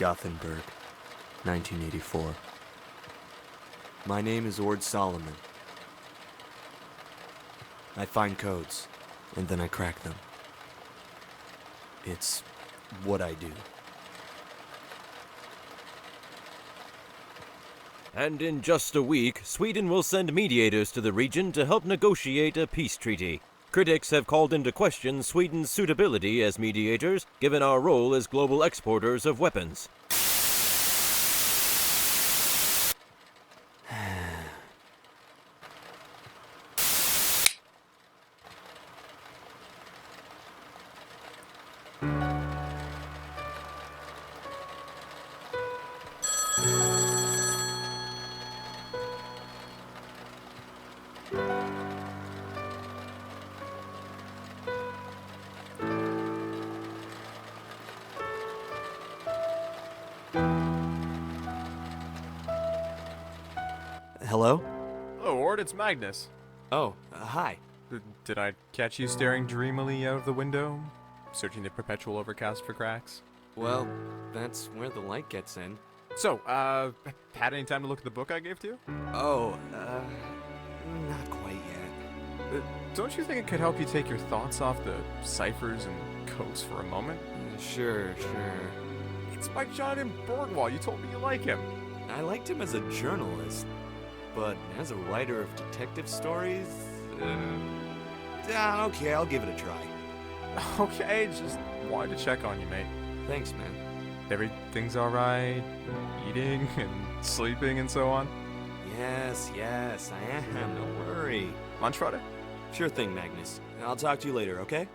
Gothenburg, 1984. My name is Ord Salomon. I find codes, and then I crack them. It's what I do. And in just a week, Sweden will send mediators to the region to help negotiate a peace treaty. Critics have called into question Sweden's suitability as mediators, given our role as global exporters of weapons. Hello? Hello, Ord, it's Magnus. Oh, hi. Did I catch you staring dreamily out of the window? Searching the perpetual overcast for cracks? Well, that's where the light gets in. So, had any time to look at the book I gave to you? Oh, not quite yet. Don't you think it could help you take your thoughts off the ciphers and codes for a moment? Sure. It's by Jonatan Bergwall. You told me you like him. I liked him as a journalist, but as a writer of detective stories, okay, I'll give it a try. Okay, just wanted to check on you, mate. Thanks, man. Everything's alright? Eating and sleeping and so on? Yes, I am, don't worry. Lunch Friday? Sure thing, Magnus. I'll talk to you later, okay?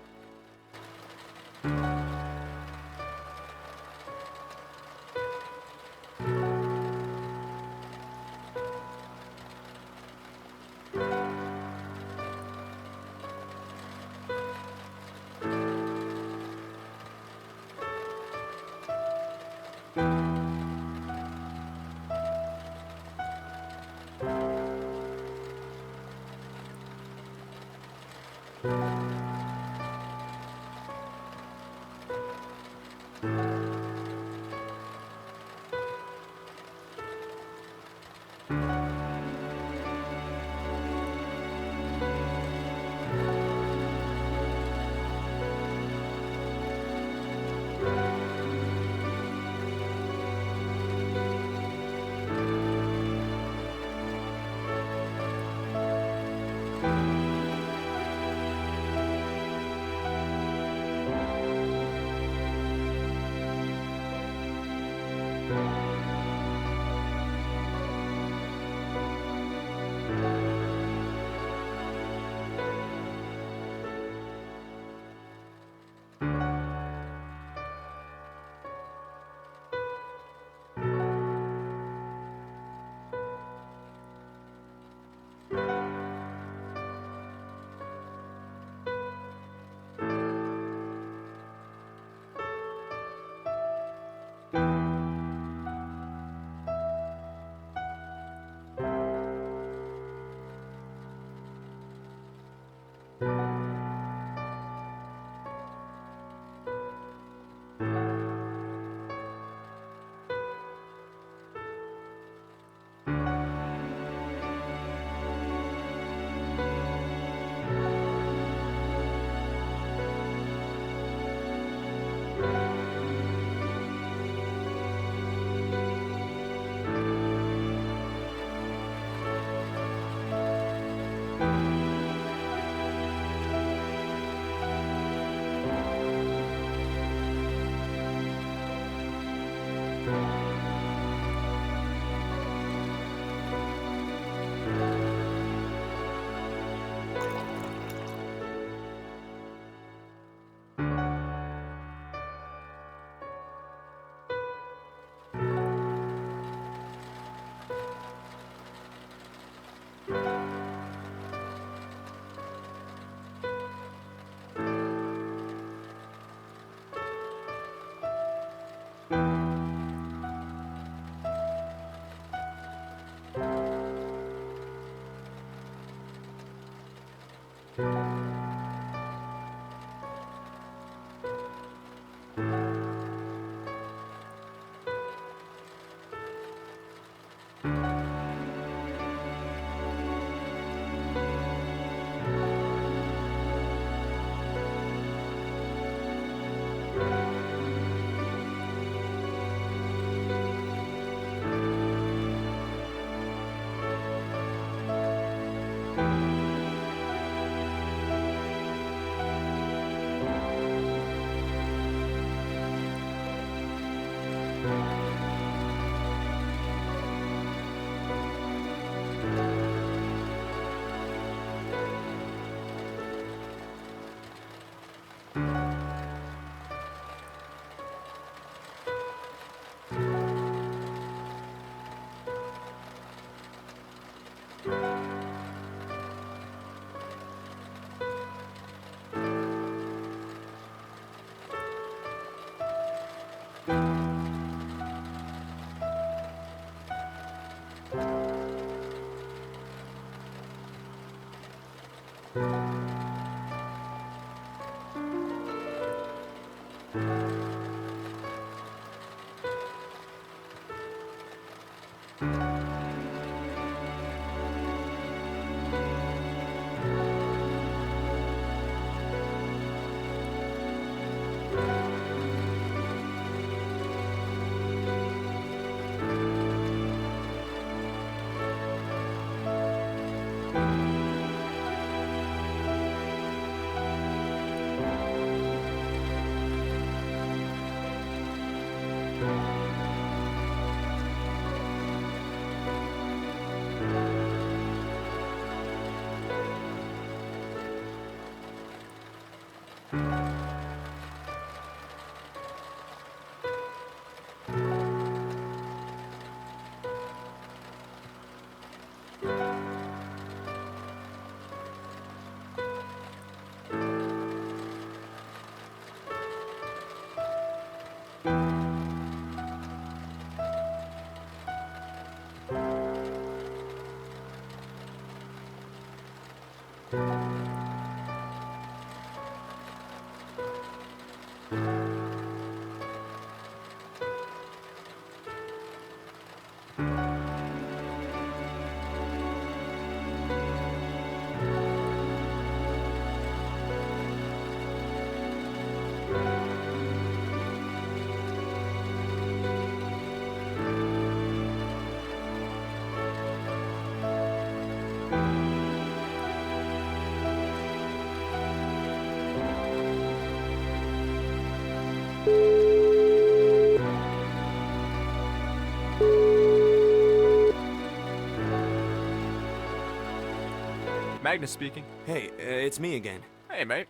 Magnus speaking. Hey, it's me again. Hey, mate.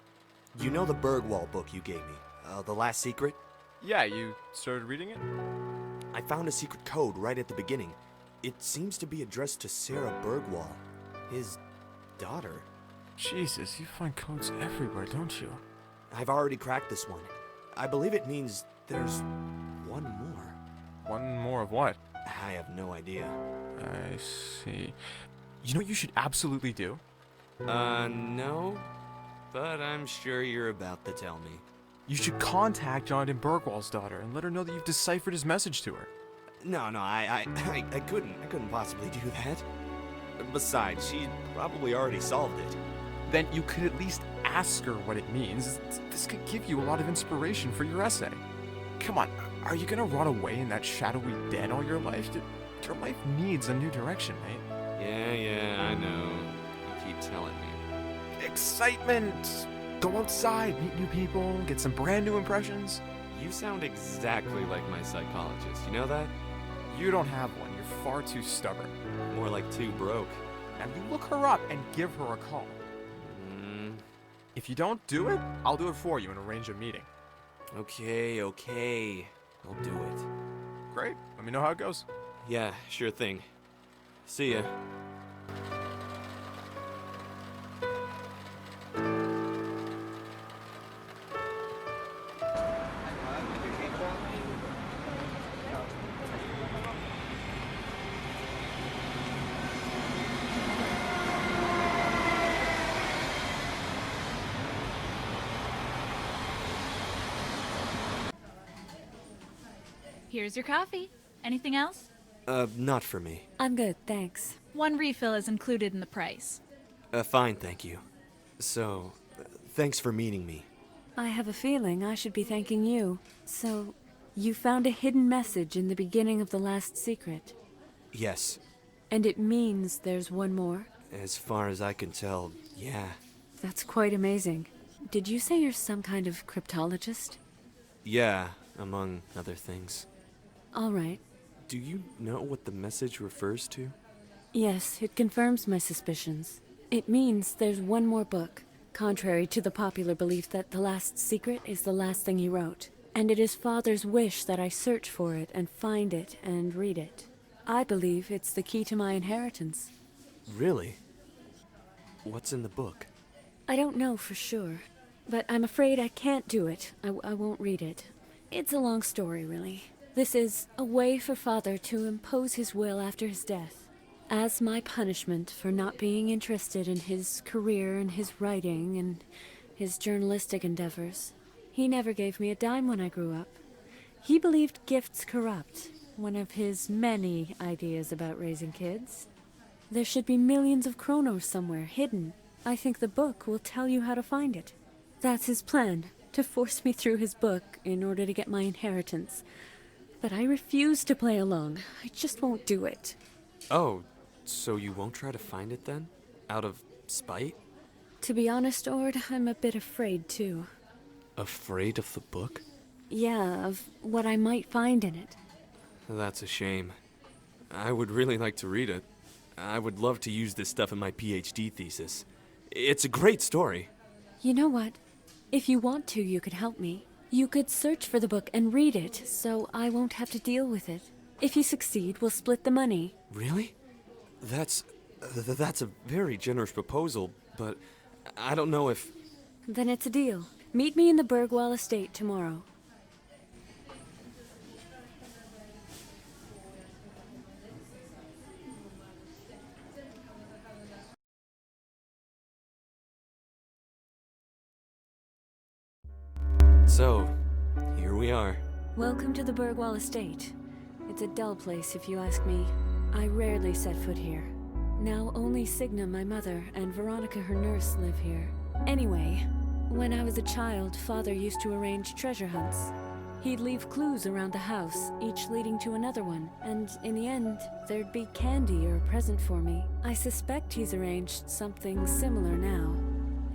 You know the Bergwall book you gave me? The Last Secret? Yeah, you started reading it? I found a secret code right at the beginning. It seems to be addressed to Sara Bergwall, his daughter. Jesus, you find codes everywhere, don't you? I've already cracked this one. I believe it means there's one more. One more of what? I have no idea. I see. You know what you should absolutely do? No. But I'm sure you're about to tell me. You should contact Jonatan Bergwall's daughter and let her know that you've deciphered his message to her. No, I couldn't possibly do that. Besides, she probably already solved it. Then you could at least ask her what it means. This could give you a lot of inspiration for your essay. Come on, are you gonna rot away in that shadowy den all your life? Your life needs a new direction, mate. Yeah, I know. You keep telling me. Excitement! Go outside, meet new people, get some brand new impressions. You sound exactly like my psychologist, you know that? You don't have one, you're far too stubborn. More like too broke. Now you look her up and give her a call. If you don't do it, I'll do it for you and arrange a meeting. Okay. I'll do it. Great, let me know how it goes. Yeah, sure thing. See ya. Here's your coffee. Anything else? Not for me. I'm good, thanks. One refill is included in the price. Fine, thank you. So, thanks for meeting me. I have a feeling I should be thanking you. So, you found a hidden message in the beginning of the last secret. Yes. And it means there's one more? As far as I can tell, yeah. That's quite amazing. Did you say you're some kind of cryptologist? Yeah, among other things. All right. Do you know what the message refers to? Yes, it confirms my suspicions. It means there's one more book, contrary to the popular belief that the last secret is the last thing he wrote. And it is Father's wish that I search for it and find it and read it. I believe it's the key to my inheritance. Really? What's in the book? I don't know for sure, but I'm afraid I can't do it. I won't read it. It's a long story, really. This is a way for Father to impose his will after his death. As my punishment for not being interested in his career and his writing and his journalistic endeavors. He never gave me a dime when I grew up. He believed gifts corrupt, one of his many ideas about raising kids. There should be millions of kronos somewhere, hidden. I think the book will tell you how to find it. That's his plan, to force me through his book in order to get my inheritance. But I refuse to play along. I just won't do it. Oh, so you won't try to find it then? Out of spite? To be honest, Ord, I'm a bit afraid too. Afraid of the book? Yeah, of what I might find in it. That's a shame. I would really like to read it. I would love to use this stuff in my PhD thesis. It's a great story. You know what? If you want to, you could help me. You could search for the book and read it, so I won't have to deal with it. If you succeed, we'll split the money. Really? That's a very generous proposal, but I don't know if... Then it's a deal. Meet me in the Bergwall estate tomorrow. So, here we are. Welcome to the Bergwall estate. It's a dull place, if you ask me. I rarely set foot here. Now only Signa, my mother, and Veronica, her nurse, live here. Anyway, when I was a child, Father used to arrange treasure hunts. He'd leave clues around the house, each leading to another one, and in the end, there'd be candy or a present for me. I suspect he's arranged something similar now.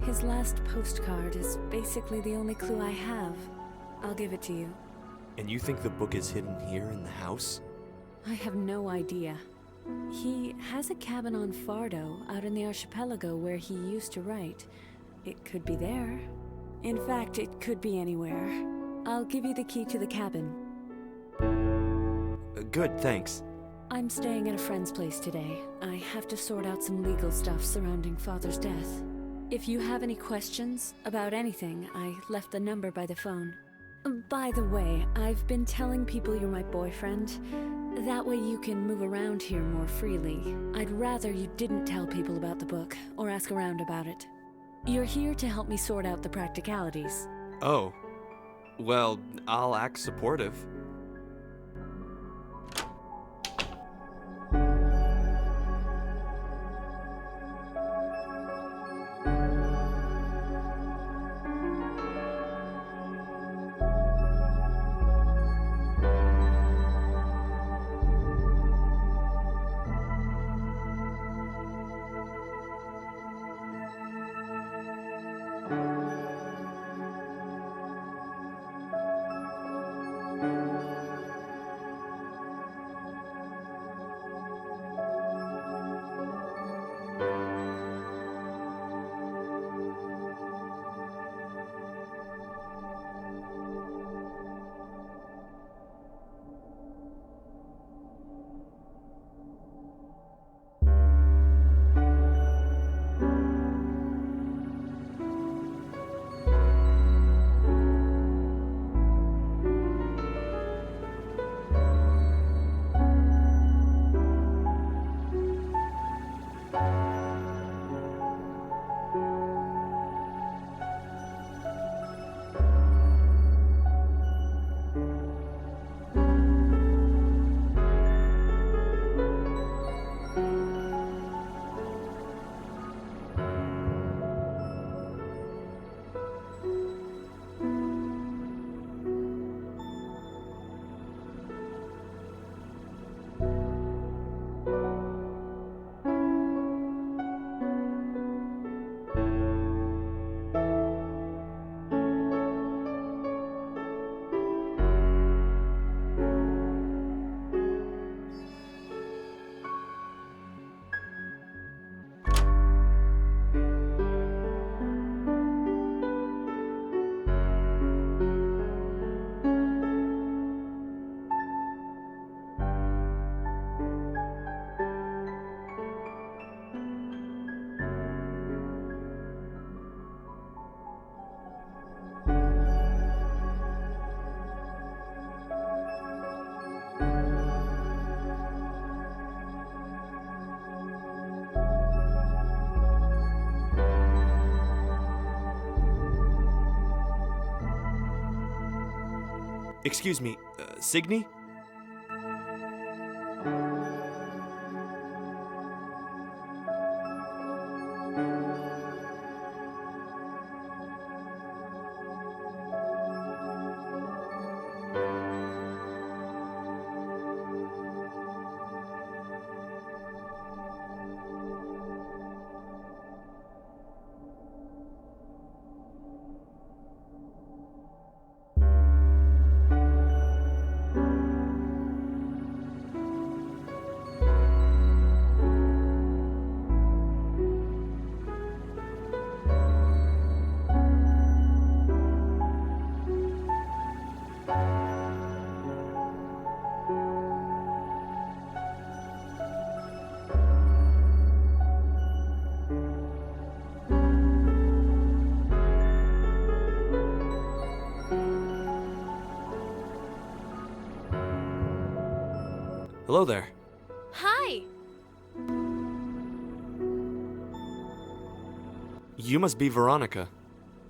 His last postcard is basically the only clue I have. I'll give it to you. And you think the book is hidden here in the house? I have no idea. He has a cabin on Fardo, out in the archipelago where he used to write. It could be there. In fact, it could be anywhere. I'll give you the key to the cabin. Good, thanks. I'm staying at a friend's place today. I have to sort out some legal stuff surrounding Father's death. If you have any questions about anything, I left the number by the phone. By the way, I've been telling people you're my boyfriend. That way you can move around here more freely. I'd rather you didn't tell people about the book, or ask around about it. You're here to help me sort out the practicalities. Oh. Well, I'll act supportive. Excuse me, Signy? Hello there. Hi! You must be Veronica.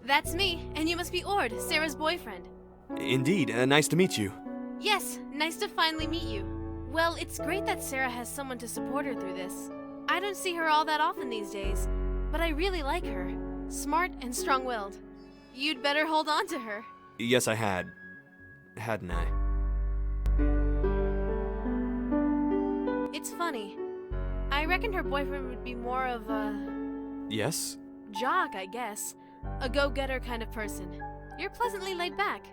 That's me, and you must be Ord, Sarah's boyfriend. Indeed, nice to meet you. Yes, nice to finally meet you. Well, it's great that Sarah has someone to support her through this. I don't see her all that often these days, but I really like her. Smart and strong-willed. You'd better hold on to her. Yes, I had. Hadn't I? It's funny. I reckoned her boyfriend would be more of a Yes? jock, I guess. A go-getter kind of person. You're pleasantly laid back.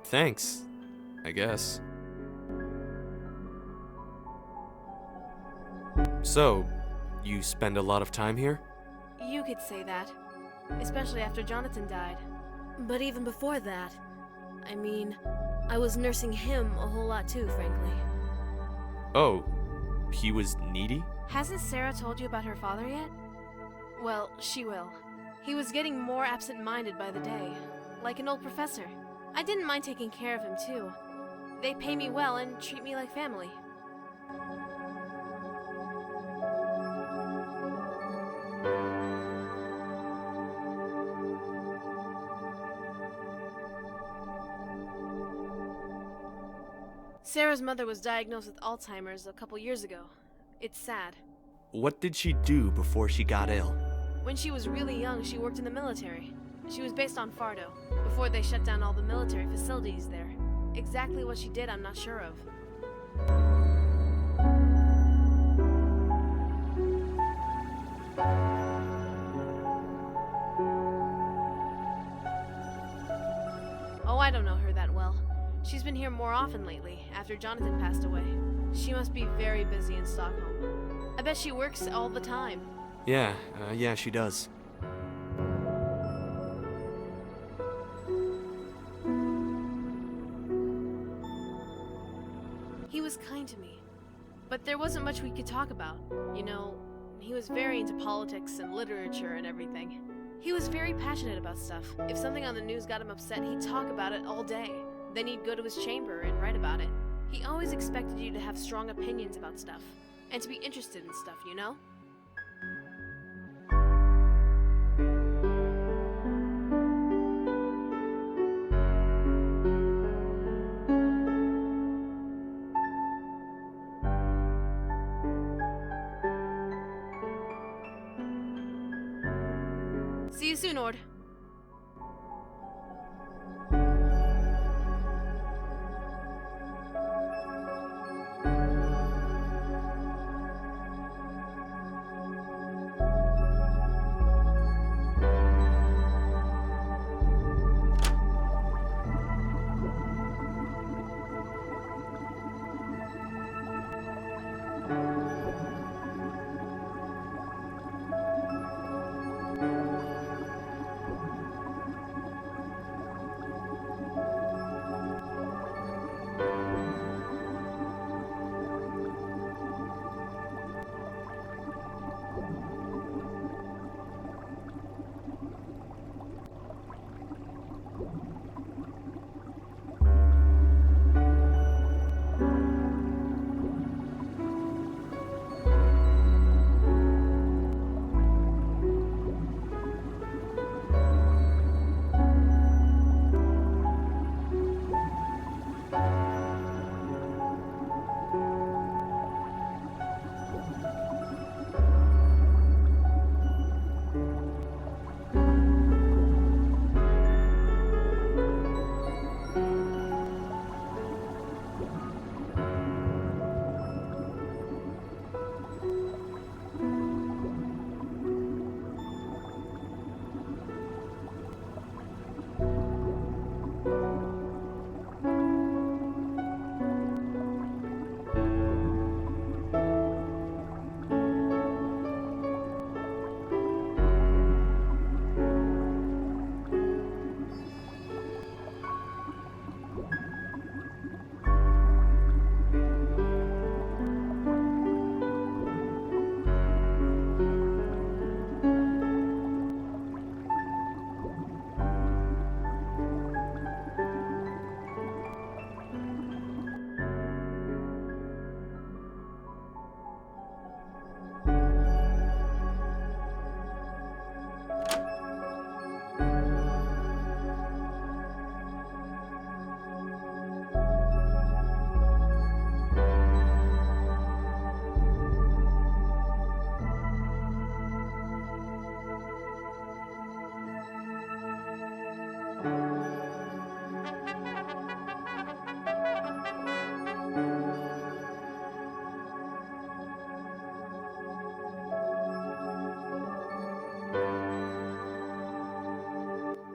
Thanks. I guess. So, you spend a lot of time here? You could say that. Especially after Jonatan died. But even before that, I mean, I was nursing him a whole lot too, frankly. Oh, he was needy? Hasn't Sarah told you about her father yet? Well, she will. He was getting more absent-minded by the day, like an old professor. I didn't mind taking care of him too. They pay me well and treat me like family. Sarah's mother was diagnosed with Alzheimer's a couple years ago. It's sad. What did she do before she got ill? When she was really young, she worked in the military. She was based on Fardo, before they shut down all the military facilities there. Exactly what she did, I'm not sure of. Oh, I don't know her that well. She's been here more often lately, after Jonatan passed away. She must be very busy in Stockholm. I bet she works all the time. Yeah, she does. He was kind to me, but there wasn't much we could talk about. You know, he was very into politics and literature and everything. He was very passionate about stuff. If something on the news got him upset, he'd talk about it all day. Then he'd go to his chamber and write about it. He always expected you to have strong opinions about stuff, and to be interested in stuff, you know? See you soon, Ord.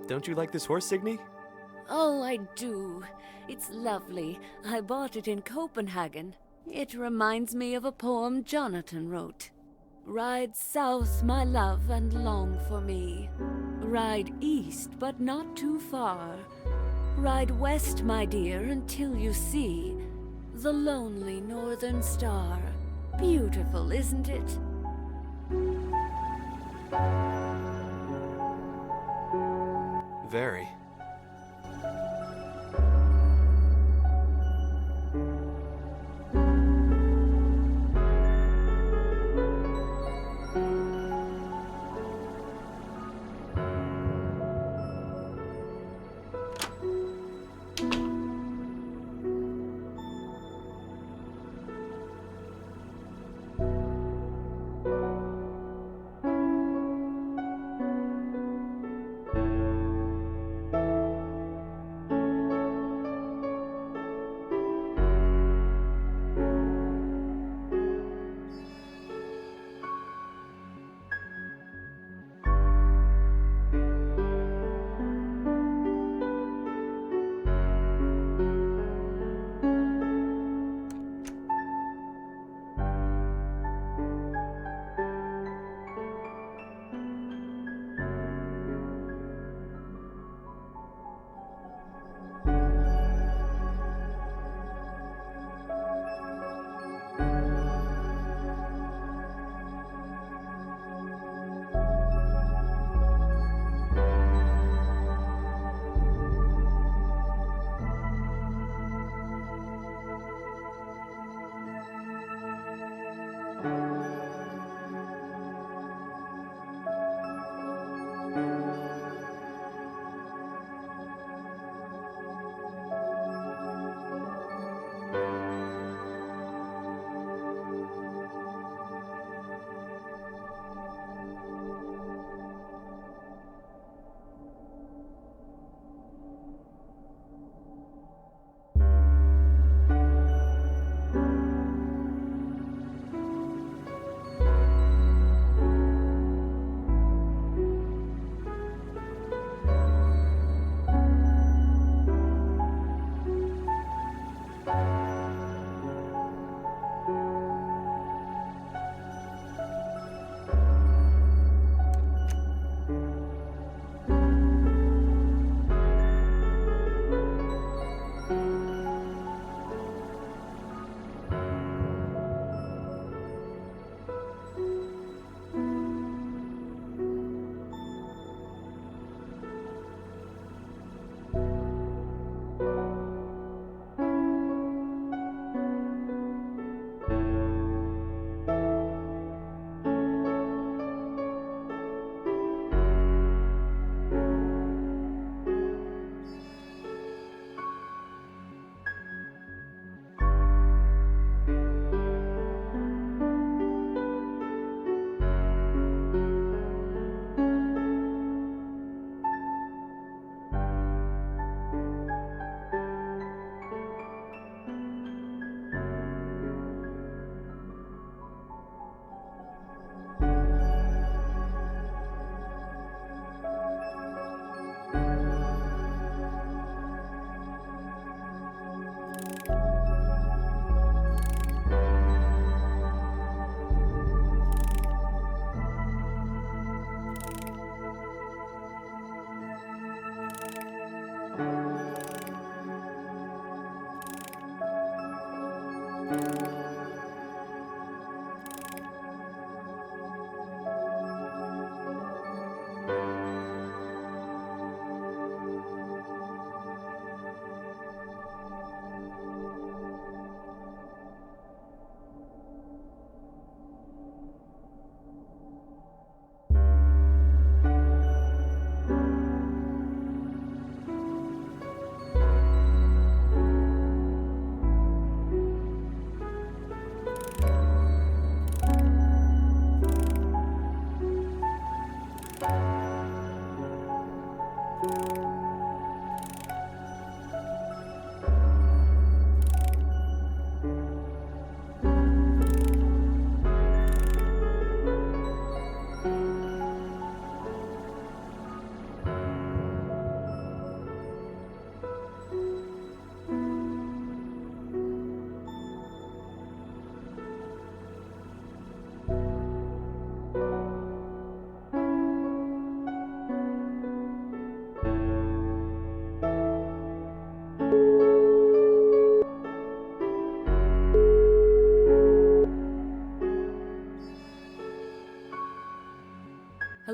Don't you like this horse, Signy? Oh, I do. It's lovely. I bought it in Copenhagen. It reminds me of a poem Jonatan wrote. Ride south, my love, and long for me. Ride east, but not too far. Ride west, my dear, until you see the lonely northern star. Beautiful, isn't it? Very.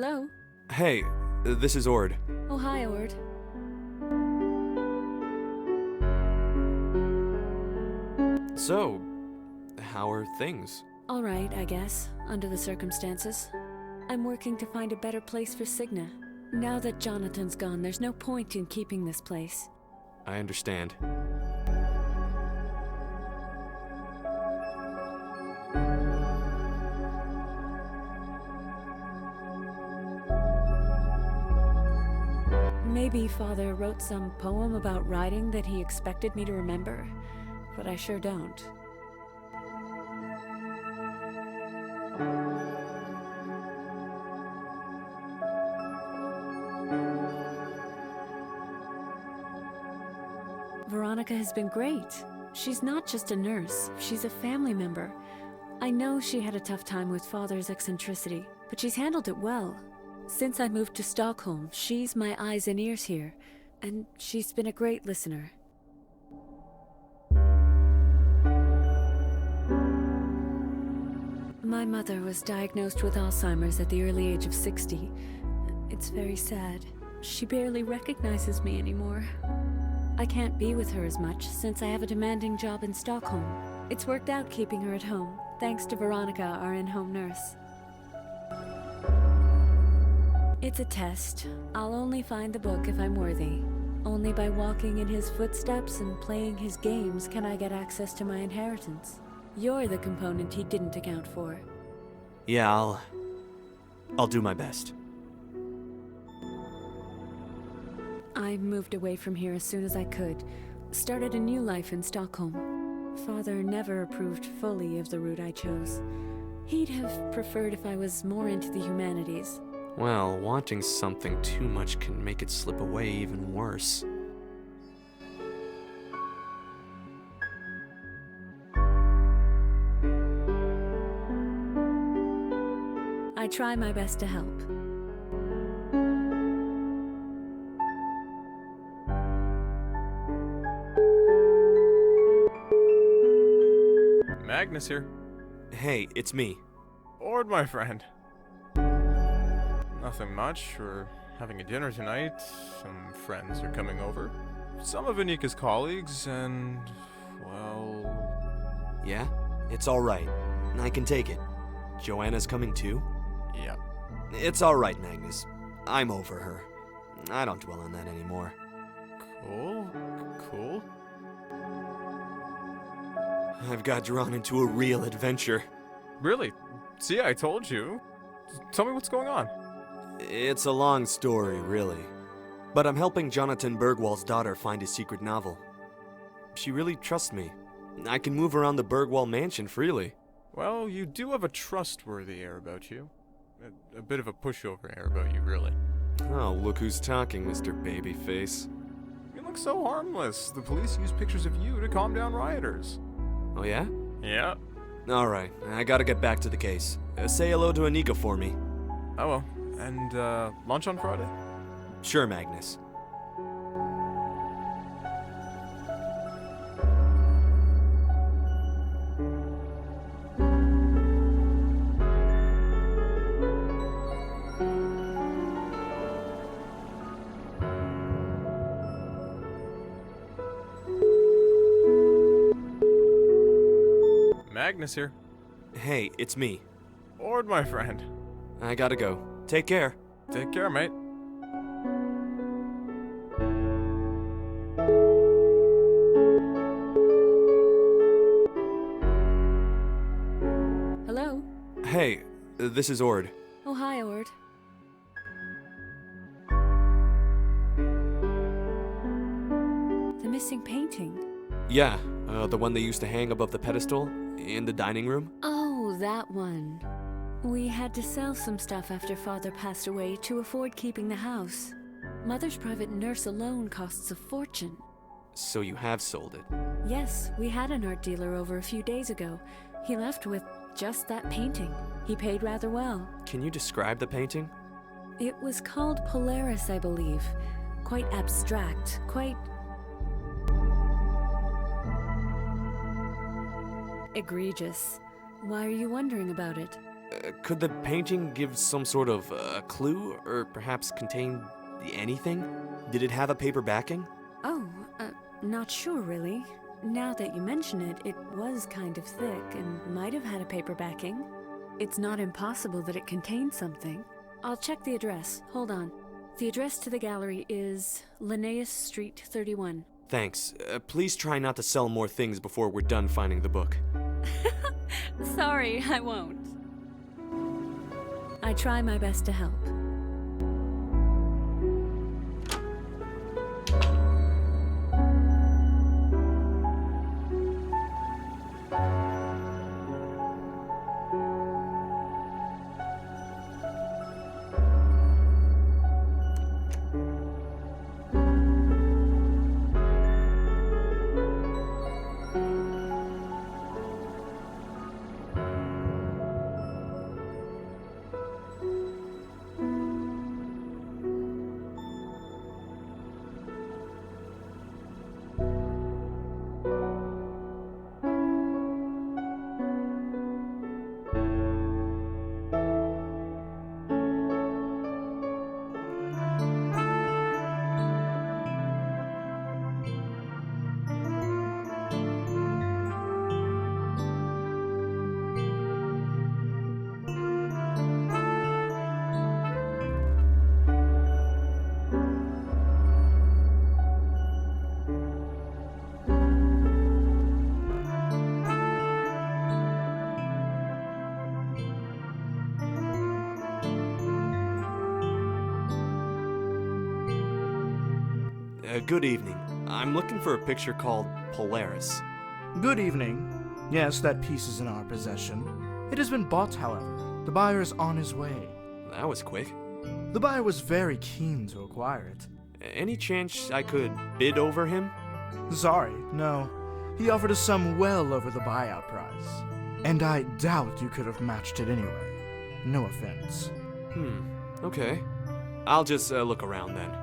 Hello? Hey, this is Ord. Oh, hi, Ord. So, how are things? All right, I guess, under the circumstances. I'm working to find a better place for Signa. Now that Jonathan's gone, there's no point in keeping this place. I understand. Maybe Father wrote some poem about riding that he expected me to remember, but I sure don't. Veronica has been great. She's not just a nurse, she's a family member. I know she had a tough time with Father's eccentricity, but she's handled it well. Since I moved to Stockholm, she's my eyes and ears here, and she's been a great listener. My mother was diagnosed with Alzheimer's at the early age of 60. It's very sad. She barely recognizes me anymore. I can't be with her as much since I have a demanding job in Stockholm. It's worked out keeping her at home, thanks to Veronica, our in-home nurse. It's a test. I'll only find the book if I'm worthy. Only by walking in his footsteps and playing his games can I get access to my inheritance. You're the component he didn't account for. Yeah, I'll do my best. I moved away from here as soon as I could. Started a new life in Stockholm. Father never approved fully of the route I chose. He'd have preferred if I was more into the humanities. Well, wanting something too much can make it slip away even worse. I try my best to help. Magnus here. Hey, it's me. Ord, my friend. Nothing much. We're having a dinner tonight. Some friends are coming over. Some of Anika's colleagues, and, well... Yeah? It's alright. I can take it. Joanna's coming too? Yeah. It's alright, Magnus. I'm over her. I don't dwell on that anymore. Cool. I've got drawn into a real adventure. Really? See, I told you. Tell me what's going on. It's a long story, really. But I'm helping Jonatan Bergwall's daughter find his secret novel. She really trusts me. I can move around the Bergwall mansion freely. Well, you do have a trustworthy air about you. A bit of a pushover air about you, really. Oh, look who's talking, Mr. Babyface. You look so harmless. The police use pictures of you to calm down rioters. Oh yeah? Yeah. Alright, I gotta get back to the case. Say hello to Anika for me. Oh well. And, lunch on Friday? Sure, Magnus. Magnus here. Hey, it's me. Ord, my friend. I gotta go. Take care. Take care, mate. Hello? Hey, this is Ord. Oh, hi, Ord. The missing painting. Yeah, the one they used to hang above the pedestal in the dining room. Oh, that one. We had to sell some stuff after Father passed away to afford keeping the house. Mother's private nurse alone costs a fortune. So you have sold it. Yes, we had an art dealer over a few days ago. He left with just that painting. He paid rather well. Can you describe the painting? It was called Polaris, I believe. Quite abstract, quite... egregious. Why are you wondering about it? Could the painting give some sort of clue, or perhaps contain anything? Did it have a paper backing? Oh, not sure really. Now that you mention it, it was kind of thick and might have had a paper backing. It's not impossible that it contained something. I'll check the address. Hold on. The address to the gallery is Linnaeus Street 31. Thanks. Please try not to sell more things before we're done finding the book. Sorry, I won't. I try my best to help. Good evening. I'm looking for a picture called Polaris. Good evening. Yes, that piece is in our possession. It has been bought, however. The buyer is on his way. That was quick. The buyer was very keen to acquire it. Any chance I could bid over him? Sorry, no. He offered a sum well over the buyout price. And I doubt you could have matched it anyway. No offense. Okay. I'll just look around then.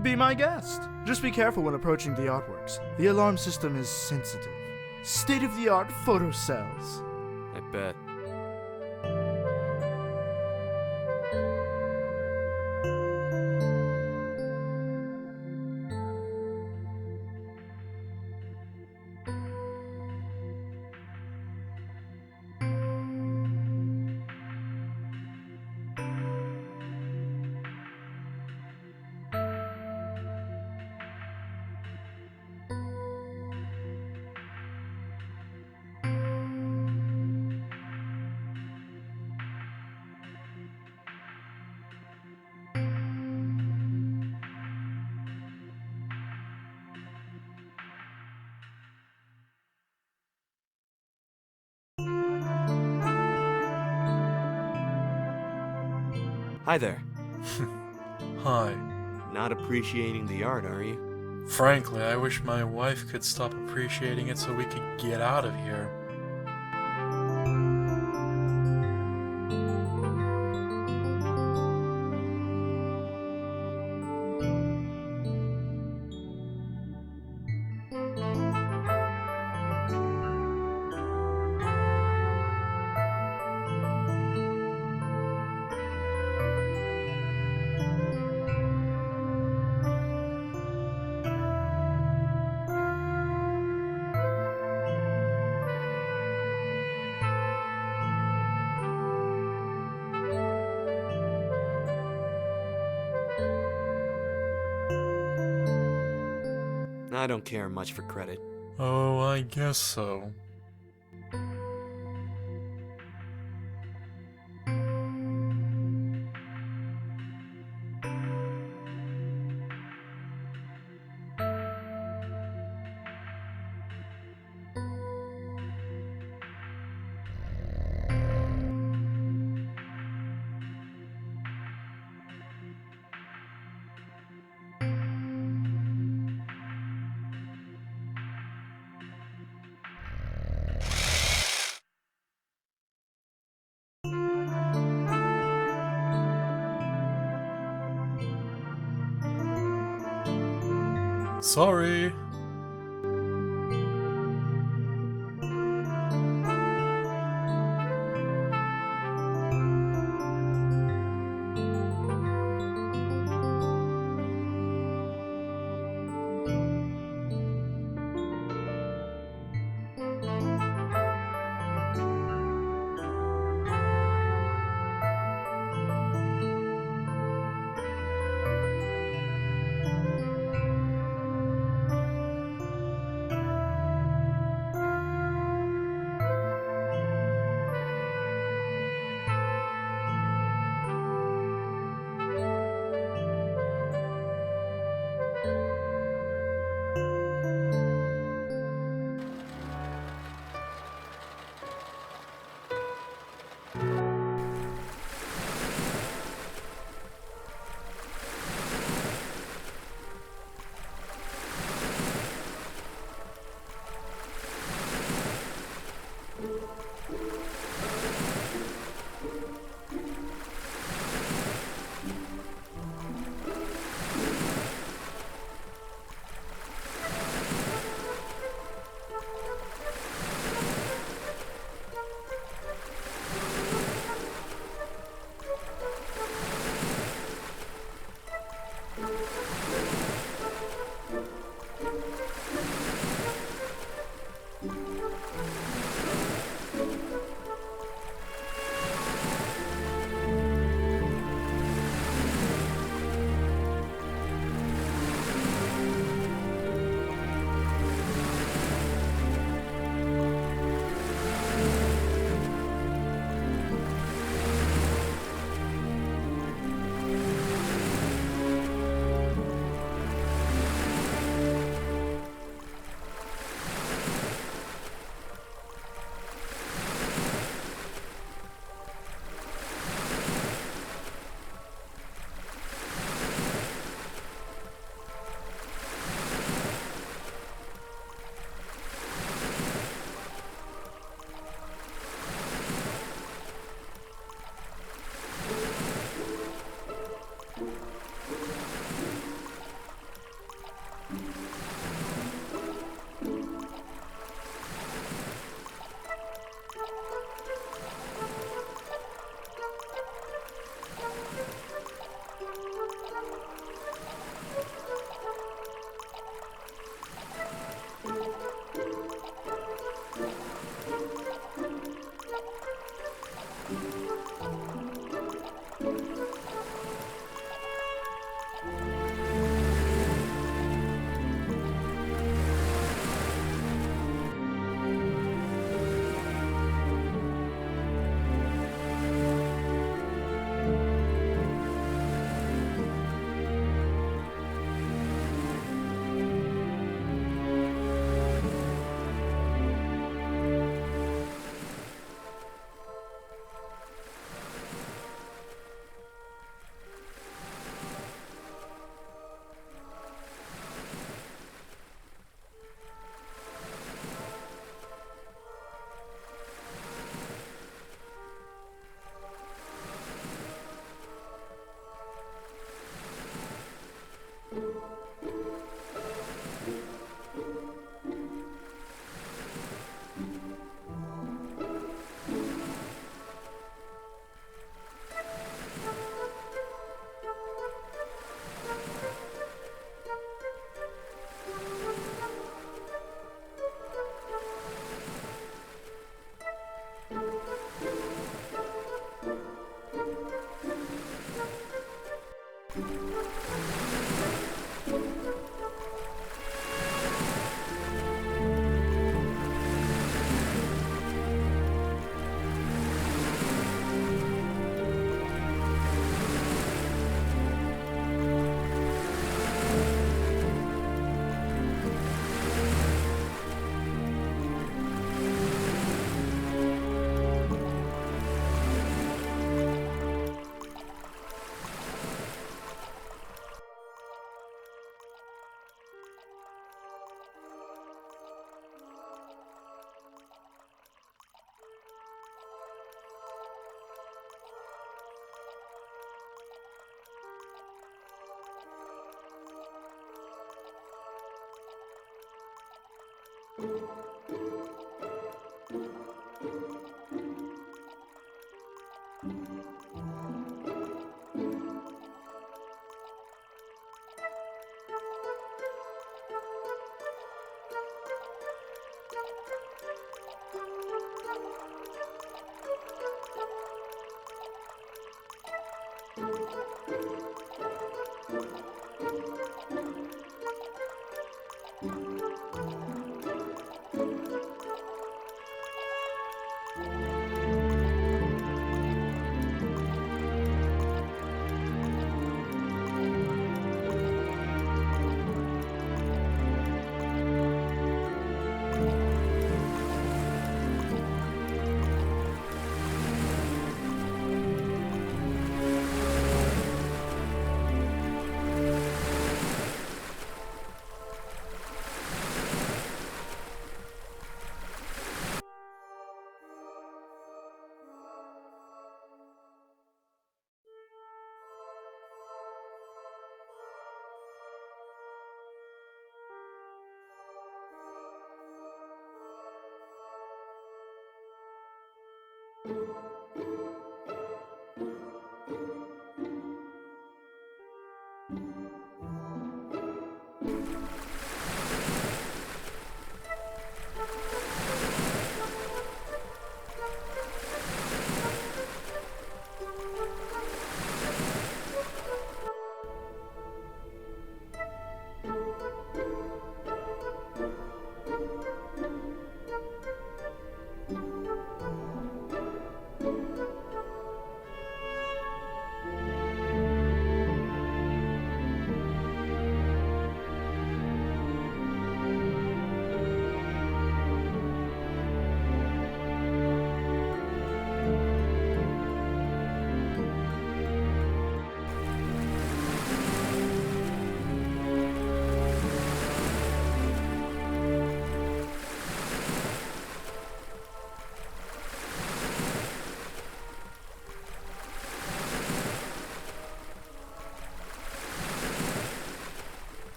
Be my guest. Just be careful when approaching the artworks. The alarm system is sensitive. State-of-the-art photo cells. I bet. Hi there. Hi. Not appreciating the art, are you? Frankly, I wish my wife could stop appreciating it so we could get out of here. I don't care much for credit. Oh, I guess so. Sorry.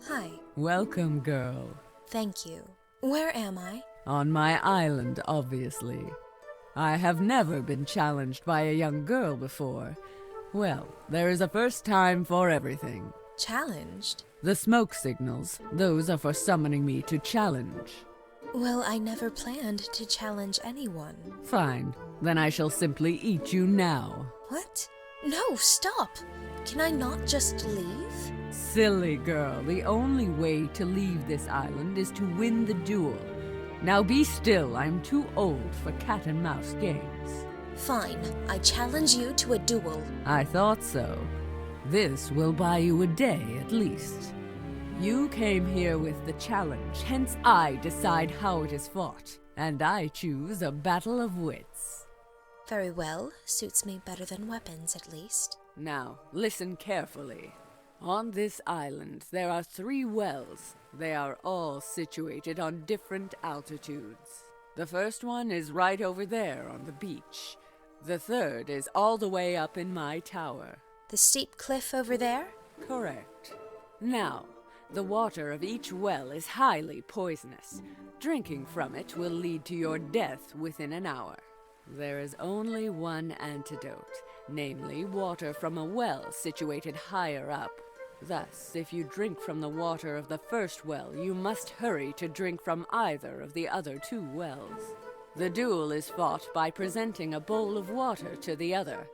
Hi. Welcome, girl. Thank you. Where am I? On my island, obviously. I have never been challenged by a young girl before. Well, there is a first time for everything. Challenged? The smoke signals, those are for summoning me to challenge. Well, I never planned to challenge anyone. Fine, then I shall simply eat you now. What? No, stop! Can I not just leave? Silly girl, the only way to leave this island is to win the duel. Now be still, I'm too old for cat and mouse games. Fine, I challenge you to a duel. I thought so. This will buy you a day at least. You came here with the challenge, hence I decide how it is fought. And I choose a battle of wits. Very well, suits me better than weapons at least. Now, listen carefully. On this island, there are 3 wells. They are all situated on different altitudes. The first one is right over there on the beach. The third is all the way up in my tower. The steep cliff over there? Correct. Now, the water of each well is highly poisonous. Drinking from it will lead to your death within an hour. There is only one antidote, namely water from a well situated higher up. Thus, if you drink from the water of the first well, you must hurry to drink from either of the other 2 wells. The duel is fought by presenting a bowl of water to the other.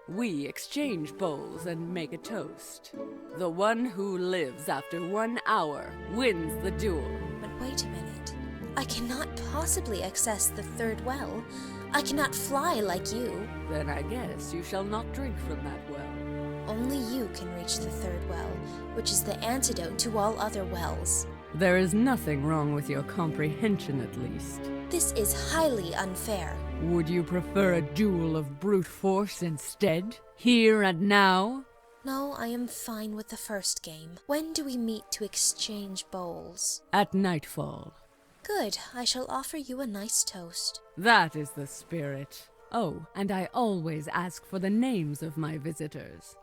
We exchange bowls and make a toast. The one who lives after 1 hour wins the duel. But wait a minute. I cannot possibly access the 3rd well. I cannot fly like you. Then I guess you shall not drink from that well. Only you can reach the 3rd well, which is the antidote to all other wells. There is nothing wrong with your comprehension, at least. This is highly unfair. Would you prefer a duel of brute force instead? Here and now? No, I am fine with the first game. When do we meet to exchange bowls? At nightfall. Good. I shall offer you a nice toast. That is the spirit. Oh, and I always ask for the names of my visitors.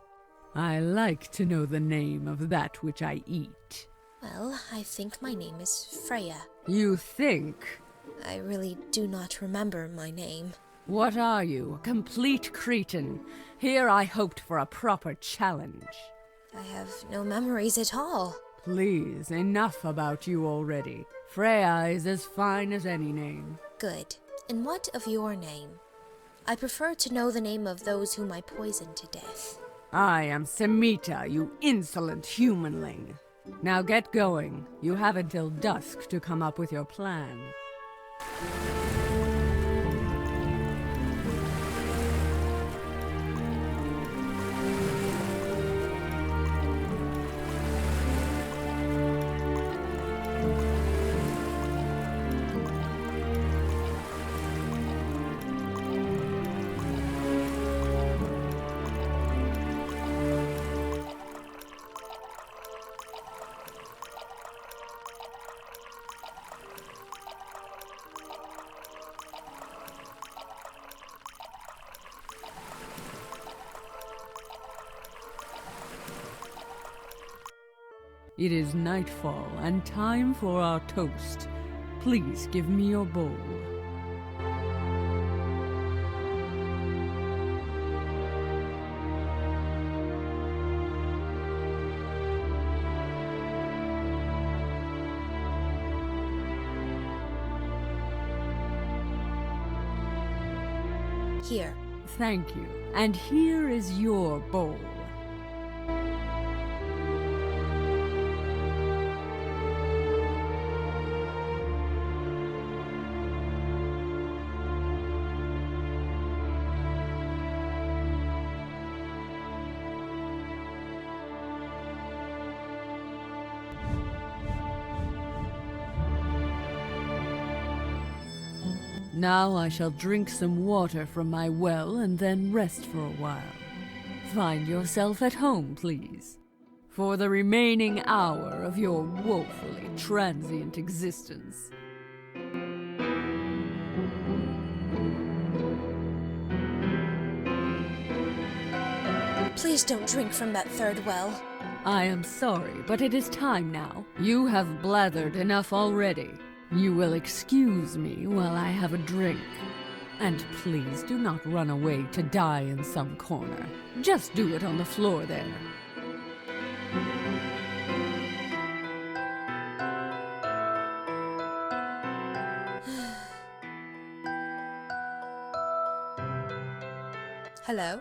I like to know the name of that which I eat. Well, I think my name is Freya. You think? I really do not remember my name. What are you, a complete cretin? Here I hoped for a proper challenge. I have no memories at all. Please, enough about you already. Freya is as fine as any name. Good. And what of your name? I prefer to know the name of those whom I poisoned to death. I am Semita, you insolent humanling. Now get going. You have until dusk to come up with your plan. It is nightfall and time for our toast. Please give me your bowl. Here. Thank you. And here is your bowl. Now I shall drink some water from my well and then rest for a while. Find yourself at home, please, for the remaining hour of your woefully transient existence. Please don't drink from that third well. I am sorry, but it is time now. You have blathered enough already. You will excuse me while I have a drink. And please do not run away to die in some corner. Just do it on the floor there. Hello?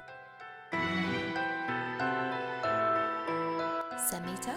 Samita?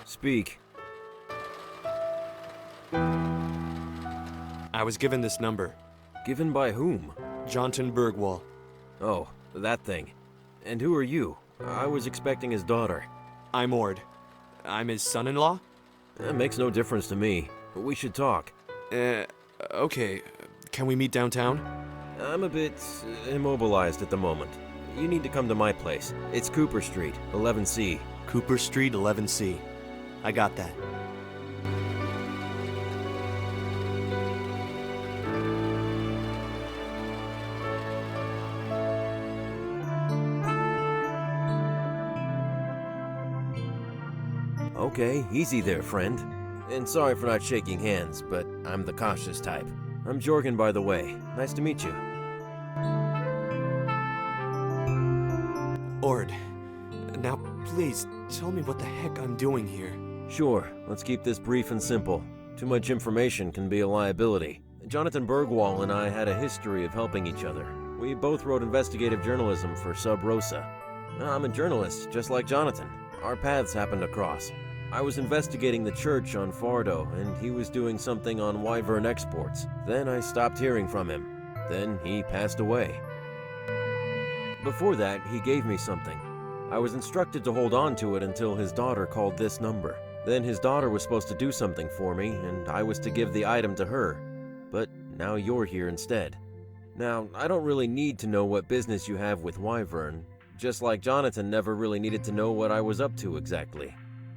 Speak. I was given this number. Given by whom? Jonatan Bergwall. Oh, that thing. And who are you? I was expecting his daughter. I'm Ord. I'm his son-in-law? That makes no difference to me, but we should talk. Okay. Can we meet downtown? I'm a bit immobilized at the moment. You need to come to my place. It's Cooper Street, 11C. Cooper Street, 11C. I got that. Okay, easy there, friend. And sorry for not shaking hands, but I'm the cautious type. I'm Jorgen, by the way. Nice to meet you. Ord, now please tell me what the heck I'm doing here. Sure, let's keep this brief and simple. Too much information can be a liability. Jonatan Bergwall and I had a history of helping each other. We both wrote investigative journalism for Sub Rosa. I'm a journalist, just like Jonatan. Our paths happened to cross. I was investigating the church on Fardo, and he was doing something on Wyvern exports. Then I stopped hearing from him. Then he passed away. Before that, he gave me something. I was instructed to hold on to it until his daughter called this number. Then his daughter was supposed to do something for me, and I was to give the item to her. But now you're here instead. Now, I don't really need to know what business you have with Wyvern, just like Jonatan never really needed to know what I was up to exactly.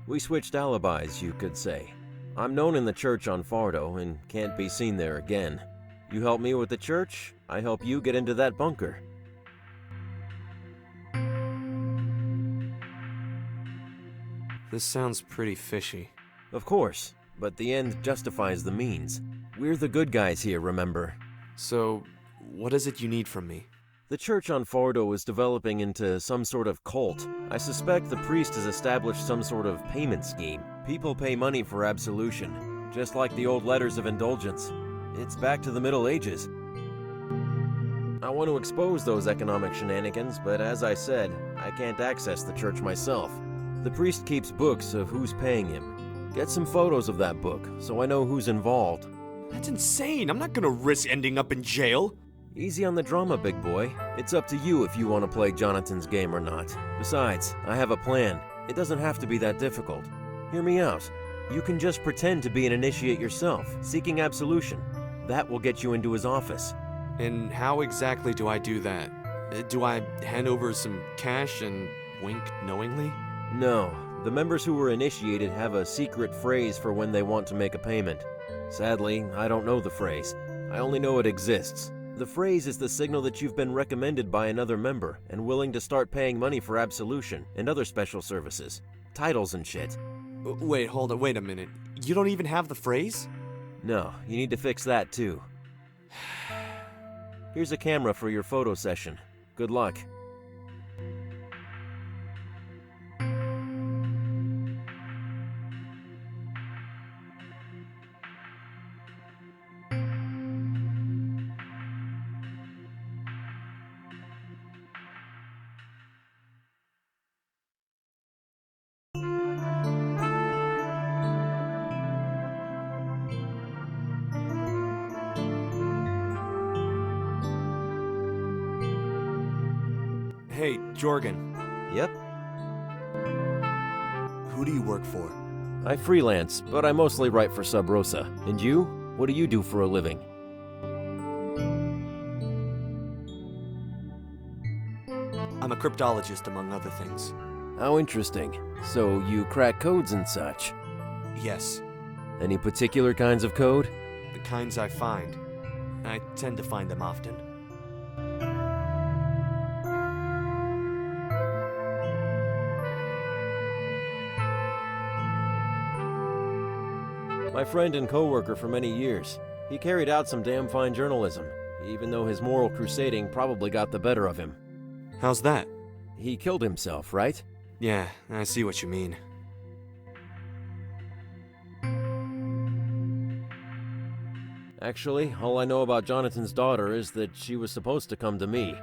We switched alibis, you could say. I'm known in the church on Fardo and can't be seen there again. You help me with the church, I help you get into that bunker. This sounds pretty fishy. Of course, but the end justifies the means. We're the good guys here, remember? So, what is it you need from me? The church on Fardo is developing into some sort of cult. I suspect the priest has established some sort of payment scheme. People pay money for absolution, just like the old letters of indulgence. It's back to the Middle Ages. I want to expose those economic shenanigans, but as I said, I can't access the church myself. The priest keeps books of who's paying him. Get some photos of that book, so I know who's involved. That's insane! I'm not gonna risk ending up in jail! Easy on the drama, big boy. It's up to you if you want to play Jonatan's game or not. Besides, I have a plan. It doesn't have to be that difficult. Hear me out. You can just pretend to be an initiate yourself, seeking absolution. That will get you into his office. And how exactly do I do that? Do I hand over some cash and wink knowingly? No. The members who were initiated have a secret phrase for when they want to make a payment. Sadly, I don't know the phrase. I only know it exists. The phrase is the signal that you've been recommended by another member and willing to start paying money for absolution and other special services. Titles and shit. Wait a minute. You don't even have the phrase? No, you need to fix that too. Here's a camera for your photo session. Good luck. Hey, Jorgen. Yep. Who do you work for? I freelance, but I mostly write for Sub Rosa. And you? What do you do for a living? I'm a cryptologist, among other things. How interesting. So you crack codes and such? Yes. Any particular kinds of code? The kinds I find. I tend to find them often. My friend and co-worker for many years. He carried out some damn fine journalism, even though his moral crusading probably got the better of him. How's that? He killed himself, right? Yeah, I see what you mean. Actually, all I know about Jonathan's daughter is that she was supposed to come to me,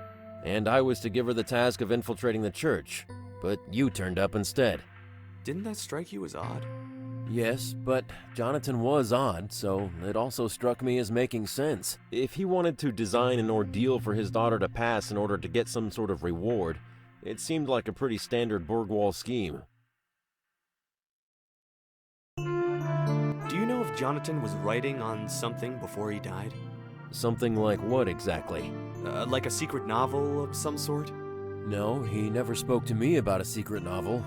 and I was to give her the task of infiltrating the church, but you turned up instead. Didn't that strike you as odd? Yes, but Jonathan was odd, so it also struck me as making sense. If he wanted to design an ordeal for his daughter to pass in order to get some sort of reward, it seemed like a pretty standard Bergwall scheme. Do you know if Jonatan was writing on something before he died? Something like what exactly? Like a secret novel of some sort? No, he never spoke to me about a secret novel.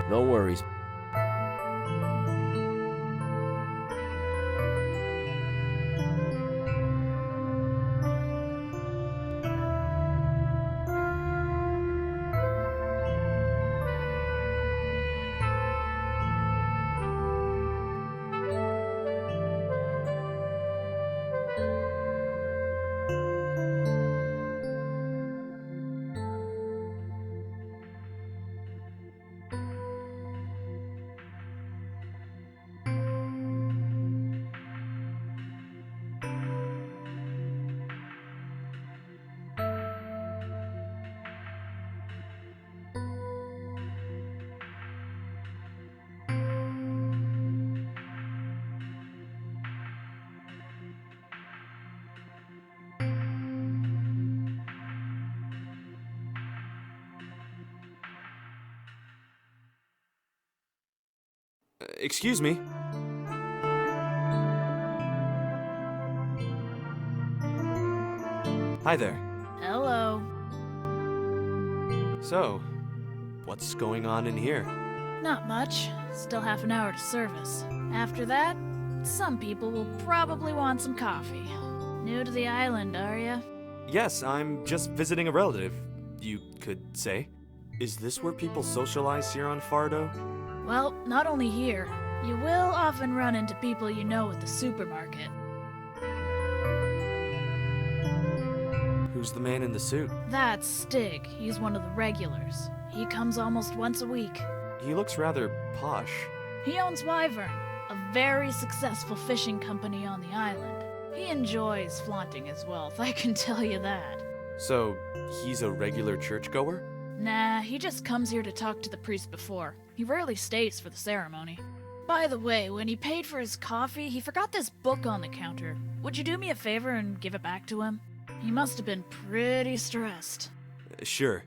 No worries. Excuse me. Hi there. Hello. So, what's going on in here? Not much. Still half an hour to service. After that, some people will probably want some coffee. New to the island, are ya? Yes, I'm just visiting a relative, you could say. Is this where people socialize here on Fardo? Well, not only here. You will often run into people you know at the supermarket. Who's the man in the suit? That's Stig. He's one of the regulars. He comes almost once a week. He looks rather posh. He owns Wyvern, a very successful fishing company on the island. He enjoys flaunting his wealth, I can tell you that. So, he's a regular churchgoer? Nah, he just comes here to talk to the priest before. He rarely stays for the ceremony. By the way, when he paid for his coffee, he forgot this book on the counter. Would you do me a favor and give it back to him? He must have been pretty stressed. Sure.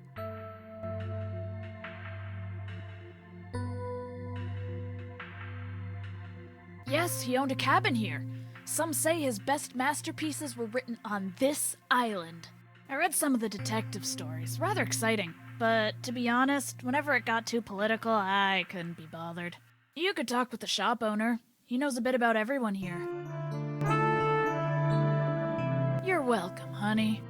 Yes, he owned a cabin here. Some say his best masterpieces were written on this island. I read some of the detective stories, rather exciting. But to be honest, whenever it got too political, I couldn't be bothered. You could talk with the shop owner. He knows a bit about everyone here. You're welcome, honey.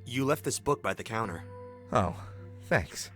You left this book by the counter. Oh, thanks.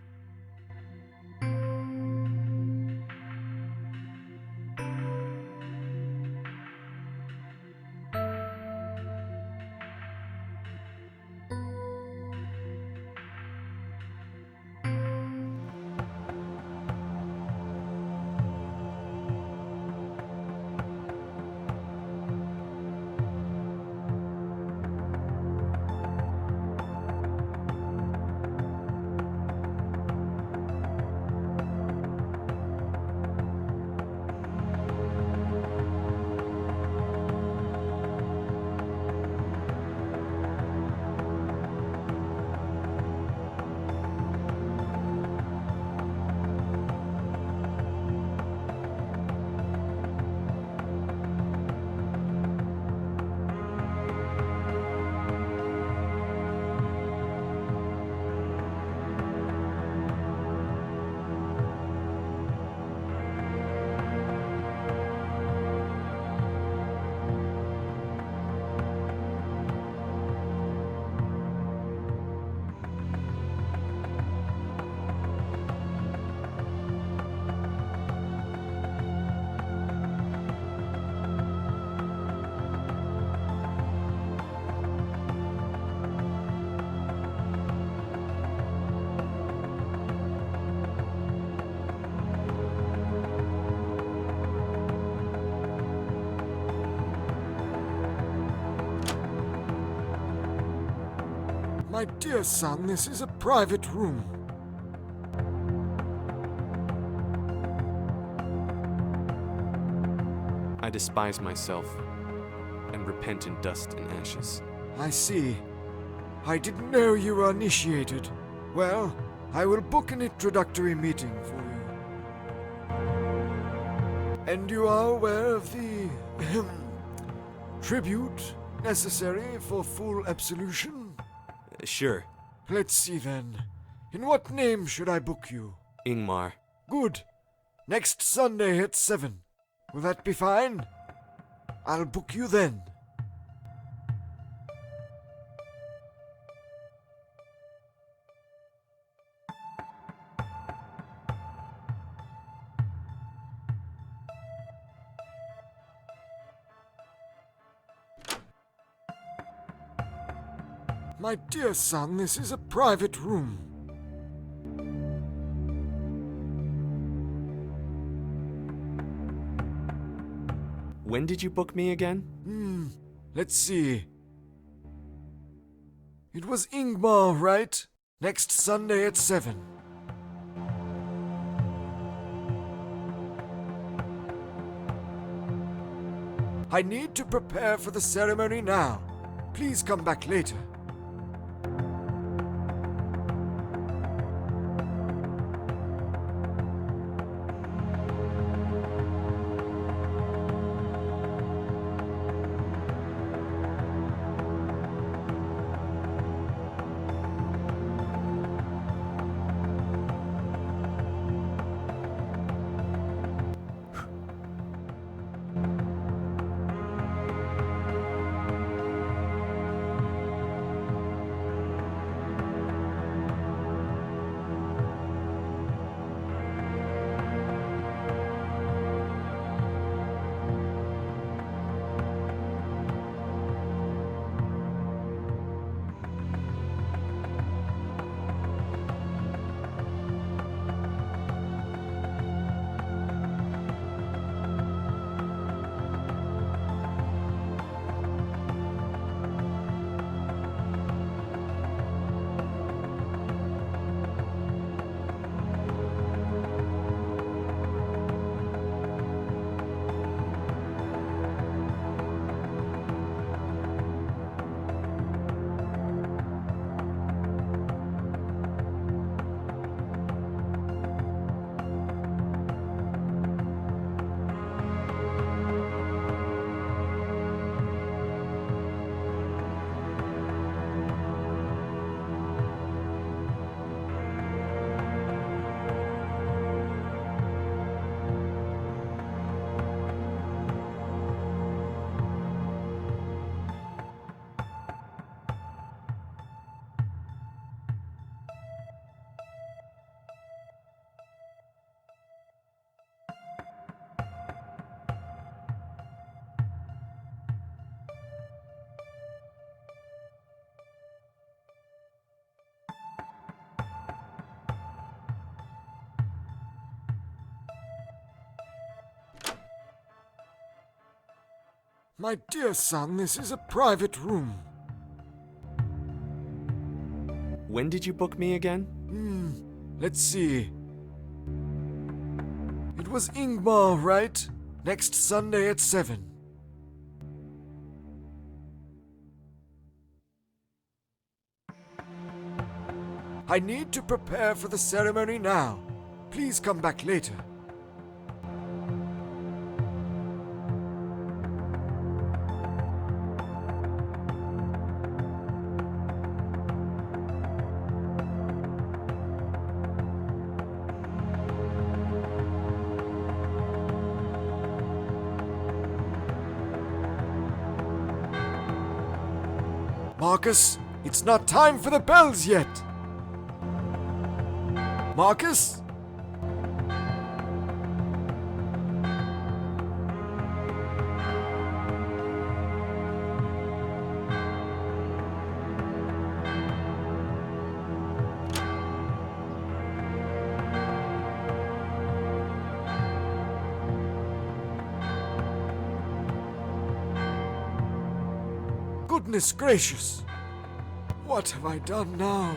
My dear son, this is a private room. I despise myself and repent in dust and ashes. I see. I didn't know you were initiated. Well, I will book an introductory meeting for you. And you are aware of the tribute necessary for full absolution? Sure. Let's see then. In what name should I book you? Ingmar. Good. Next Sunday at 7. Will that be fine? I'll book you then. My dear son, this is a private room. When did you book me again? Let's see. It was Ingmar, right? Next Sunday at 7. I need to prepare for the ceremony now. Please come back later. My dear son, this is a private room. When did you book me again? Let's see. It was Ingmar, right? Next Sunday at 7. I need to prepare for the ceremony now. Please come back later. Marcus, it's not time for the bells yet. Marcus? Goodness gracious! What have I done now?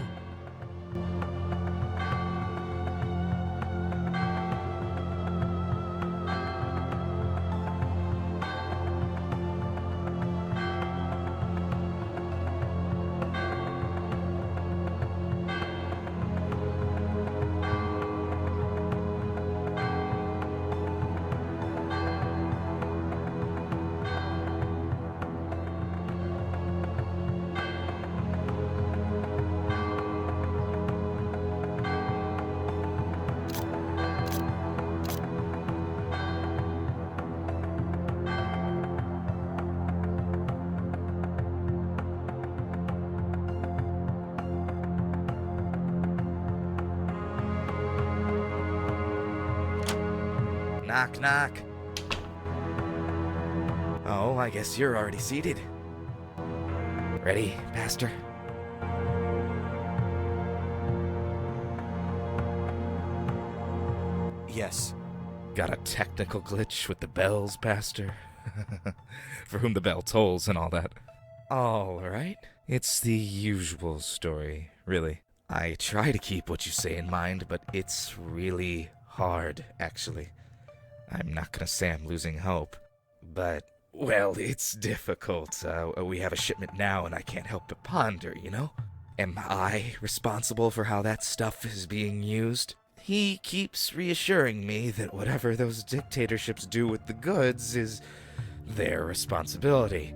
Knock, knock. Oh, I guess you're already seated. Ready, Pastor? Yes. Got a technical glitch with the bells, Pastor? For whom the bell tolls and all that. All right. It's the usual story, really. I try to keep what you say in mind, but it's really hard, actually. I'm not gonna say I'm losing hope, but, well, it's difficult. We have a shipment now, and I can't help but ponder, you know? Am I responsible for how that stuff is being used? He keeps reassuring me that whatever those dictatorships do with the goods is their responsibility.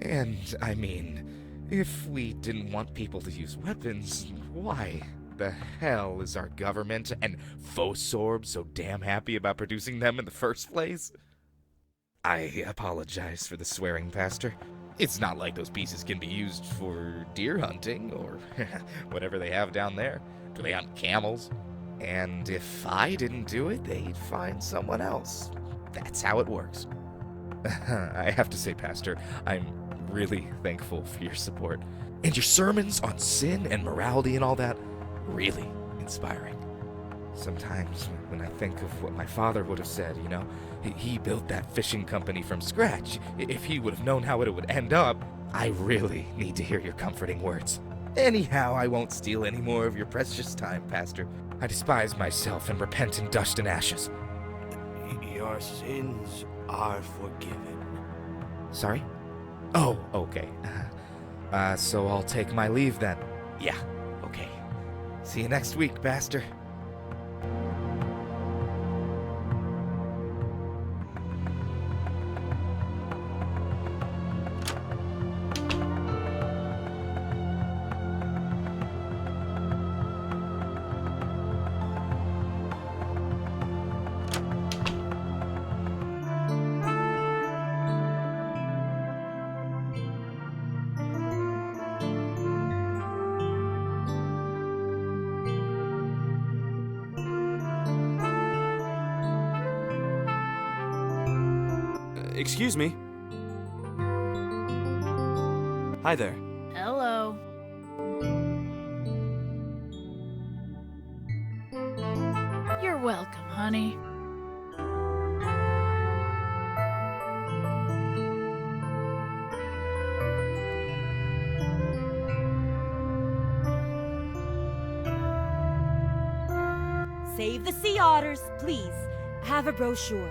And, I mean, if we didn't want people to use weapons, why the hell is our government and Fosorb so damn happy about producing them in the first place? I apologize for the swearing, Pastor. It's not like those pieces can be used for deer hunting or whatever they have down there. Do they hunt camels? And if I didn't do it, they'd find someone else. That's how it works. I have to say, Pastor, I'm really thankful for your support. And your sermons on sin and morality and all that, really inspiring. Sometimes when I think of what my father would have said, you know, he built that fishing company from scratch. If he would have known how it would end up, I really need to hear your comforting words. Anyhow, I won't steal any more of your precious time, Pastor. I despise myself and repent in dust and ashes. Your sins are forgiven. Sorry? Oh, okay. So I'll take my leave then. Yeah, okay. See you next week, Pastor. Excuse me. Hi there. Hello. You're welcome, honey. Save the sea otters, please. Have a brochure.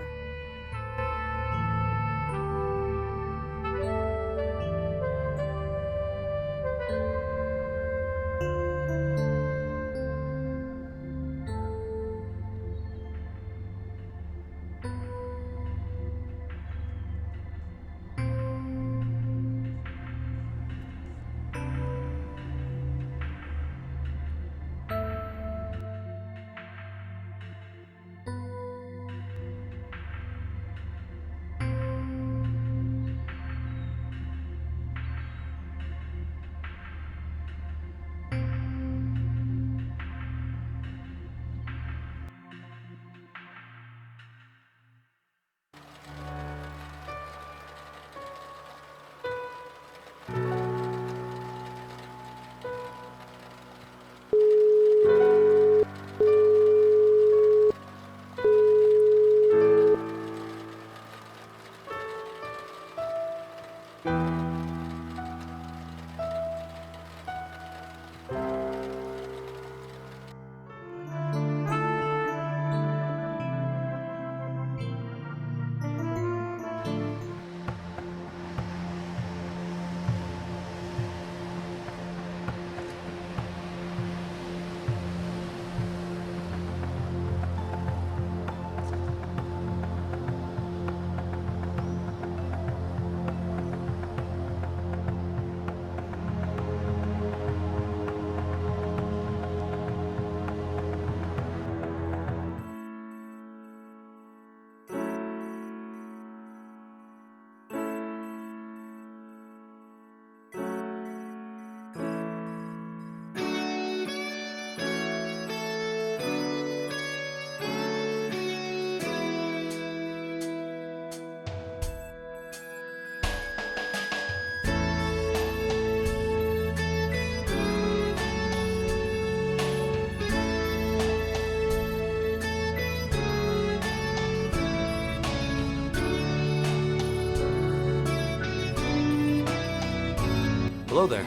Hello there.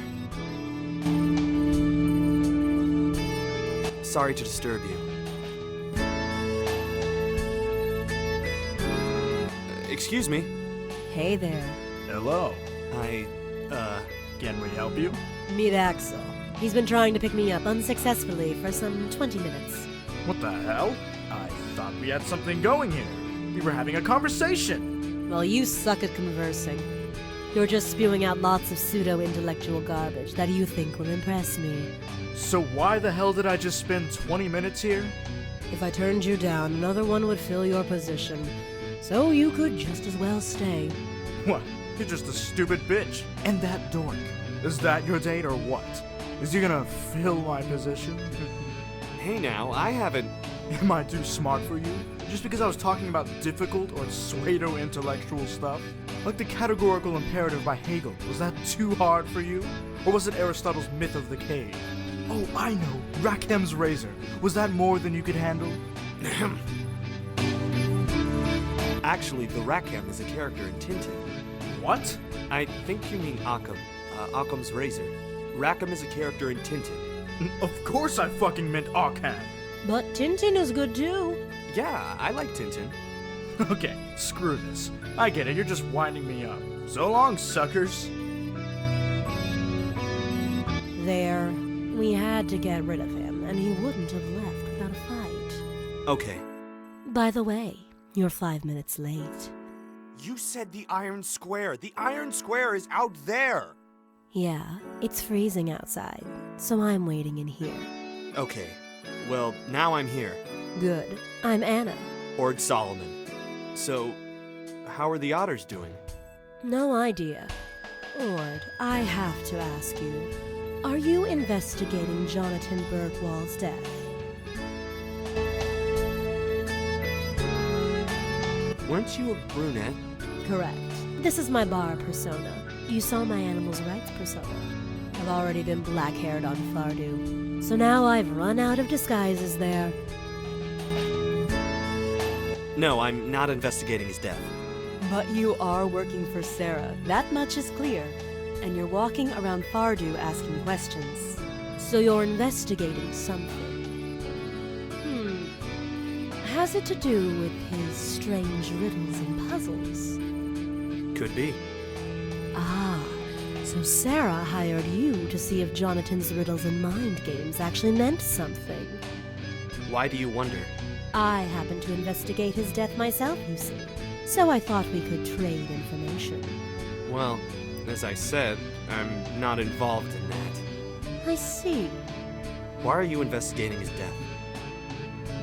Sorry to disturb you. Excuse me. Hey there. Hello. Can we help you? Meet Axel. He's been trying to pick me up unsuccessfully for some 20 minutes. What the hell? I thought we had something going here. We were having a conversation. Well, you suck at conversing. You're just spewing out lots of pseudo-intellectual garbage that you think will impress me. So why the hell did I just spend 20 minutes here? If I turned you down, another one would fill your position. So you could just as well stay. What? You're just a stupid bitch. And that dork. Is that your date or what? Is he gonna fill my position? Hey now, I haven't... Am I too smart for you? Just because I was talking about difficult or pseudo-intellectual stuff? Like the categorical imperative by Hegel, was that too hard for you? Or was it Aristotle's myth of the cave? Oh, I know, Rackham's razor. Was that more than you could handle? Actually, the Rackham is a character in Tintin. What? I think you mean Occam. Occam's razor. Rackham is a character in Tintin. Of course I fucking meant Occam. But Tintin is good too. Yeah, I like Tintin. Okay, screw this. I get it, you're just winding me up. So long, suckers. There. We had to get rid of him, and he wouldn't have left without a fight. Okay. By the way, you're 5 minutes late. You said the Iron Square. The Iron Square is out there. Yeah, it's freezing outside, so I'm waiting in here. Okay. Well, now I'm here. Good. I'm Anna. Ord Salomon. So, how are the otters doing? No idea. Ord, I have to ask you, are you investigating Jonatan Bergwall's death? Weren't you a brunette? Correct. This is my bar persona. You saw my animals' rights persona. I've already been black-haired on Fardo, so now I've run out of disguises there. No, I'm not investigating his death. But you are working for Sara, that much is clear. And you're walking around Fardo asking questions. So you're investigating something. Has it to do with his strange riddles and puzzles? Could be. Ah, so Sara hired you to see if Jonathan's riddles and mind games actually meant something. Why do you wonder? I happen to investigate his death myself, you see, so I thought we could trade information. Well, as I said, I'm not involved in that. I see. Why are you investigating his death?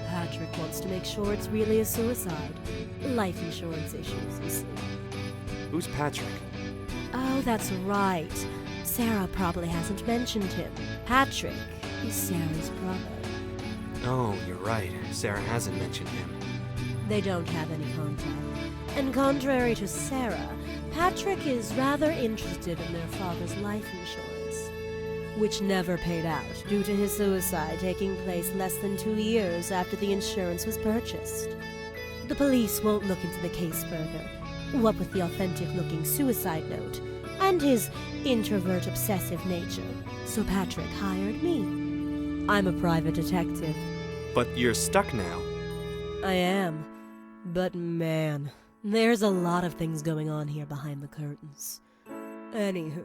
Patrick wants to make sure it's really a suicide. Life insurance issues, you see. Who's Patrick? Oh, that's right. Sara probably hasn't mentioned him. Patrick is Sara's brother. Oh, you're right. Sara hasn't mentioned him. They don't have any contact. And contrary to Sara, Patrick is rather interested in their father's life insurance, which never paid out due to his suicide taking place less than 2 years after the insurance was purchased. The police won't look into the case further, what with the authentic-looking suicide note and his introvert-obsessive nature, so Patrick hired me. I'm a private detective. But you're stuck now. I am. But man, there's a lot of things going on here behind the curtains. Anywho,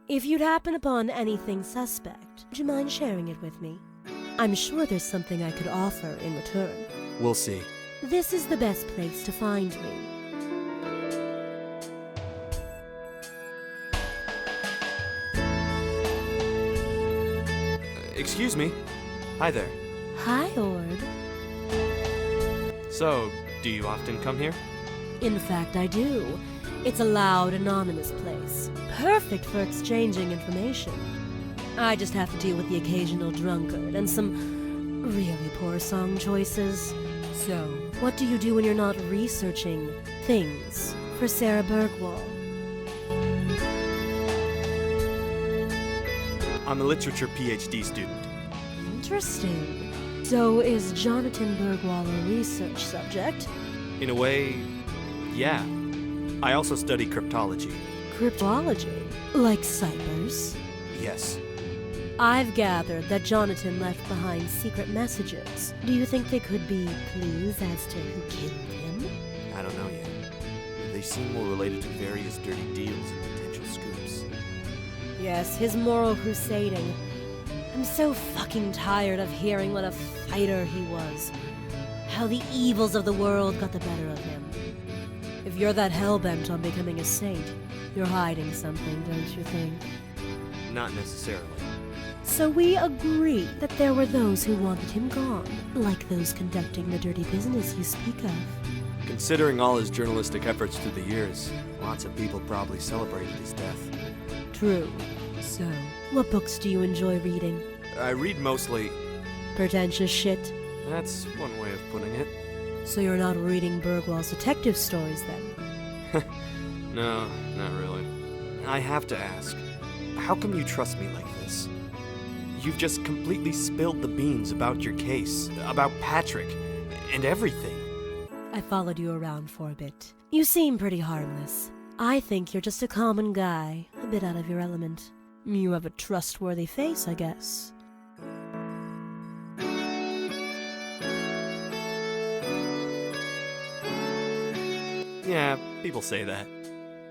if you'd happen upon anything suspect, would you mind sharing it with me? I'm sure there's something I could offer in return. We'll see. This is the best place to find me. Excuse me. Hi there. Hi, Ord. So, do you often come here? In fact, I do. It's a loud, anonymous place. Perfect for exchanging information. I just have to deal with the occasional drunkard and some really poor song choices. So, what do you do when you're not researching things for Sara Bergwall? I'm a literature PhD student. Interesting. So is Jonatan Bergwall a research subject? In a way, yeah. I also study cryptology. Cryptology? Like ciphers? Yes. I've gathered that Jonatan left behind secret messages. Do you think they could be clues as to who killed him? I don't know yet. They seem more related to various dirty deals and potential scoops. Yes, his moral crusading. I'm so fucking tired of hearing what a fighter he was. How the evils of the world got the better of him. If you're that hell-bent on becoming a saint, you're hiding something, don't you think? Not necessarily. So we agree that there were those who wanted him gone, like those conducting the dirty business you speak of. Considering all his journalistic efforts through the years, lots of people probably celebrated his death. True. So, what books do you enjoy reading? I read mostly... pretentious shit? That's one way of putting it. So you're not reading Bergwall's detective stories, then? No, not really. I have to ask, how come you trust me like this? You've just completely spilled the beans about your case, about Patrick, and everything. I followed you around for a bit. You seem pretty harmless. I think you're just a common guy, a bit out of your element. You have a trustworthy face, I guess. Yeah, people say that.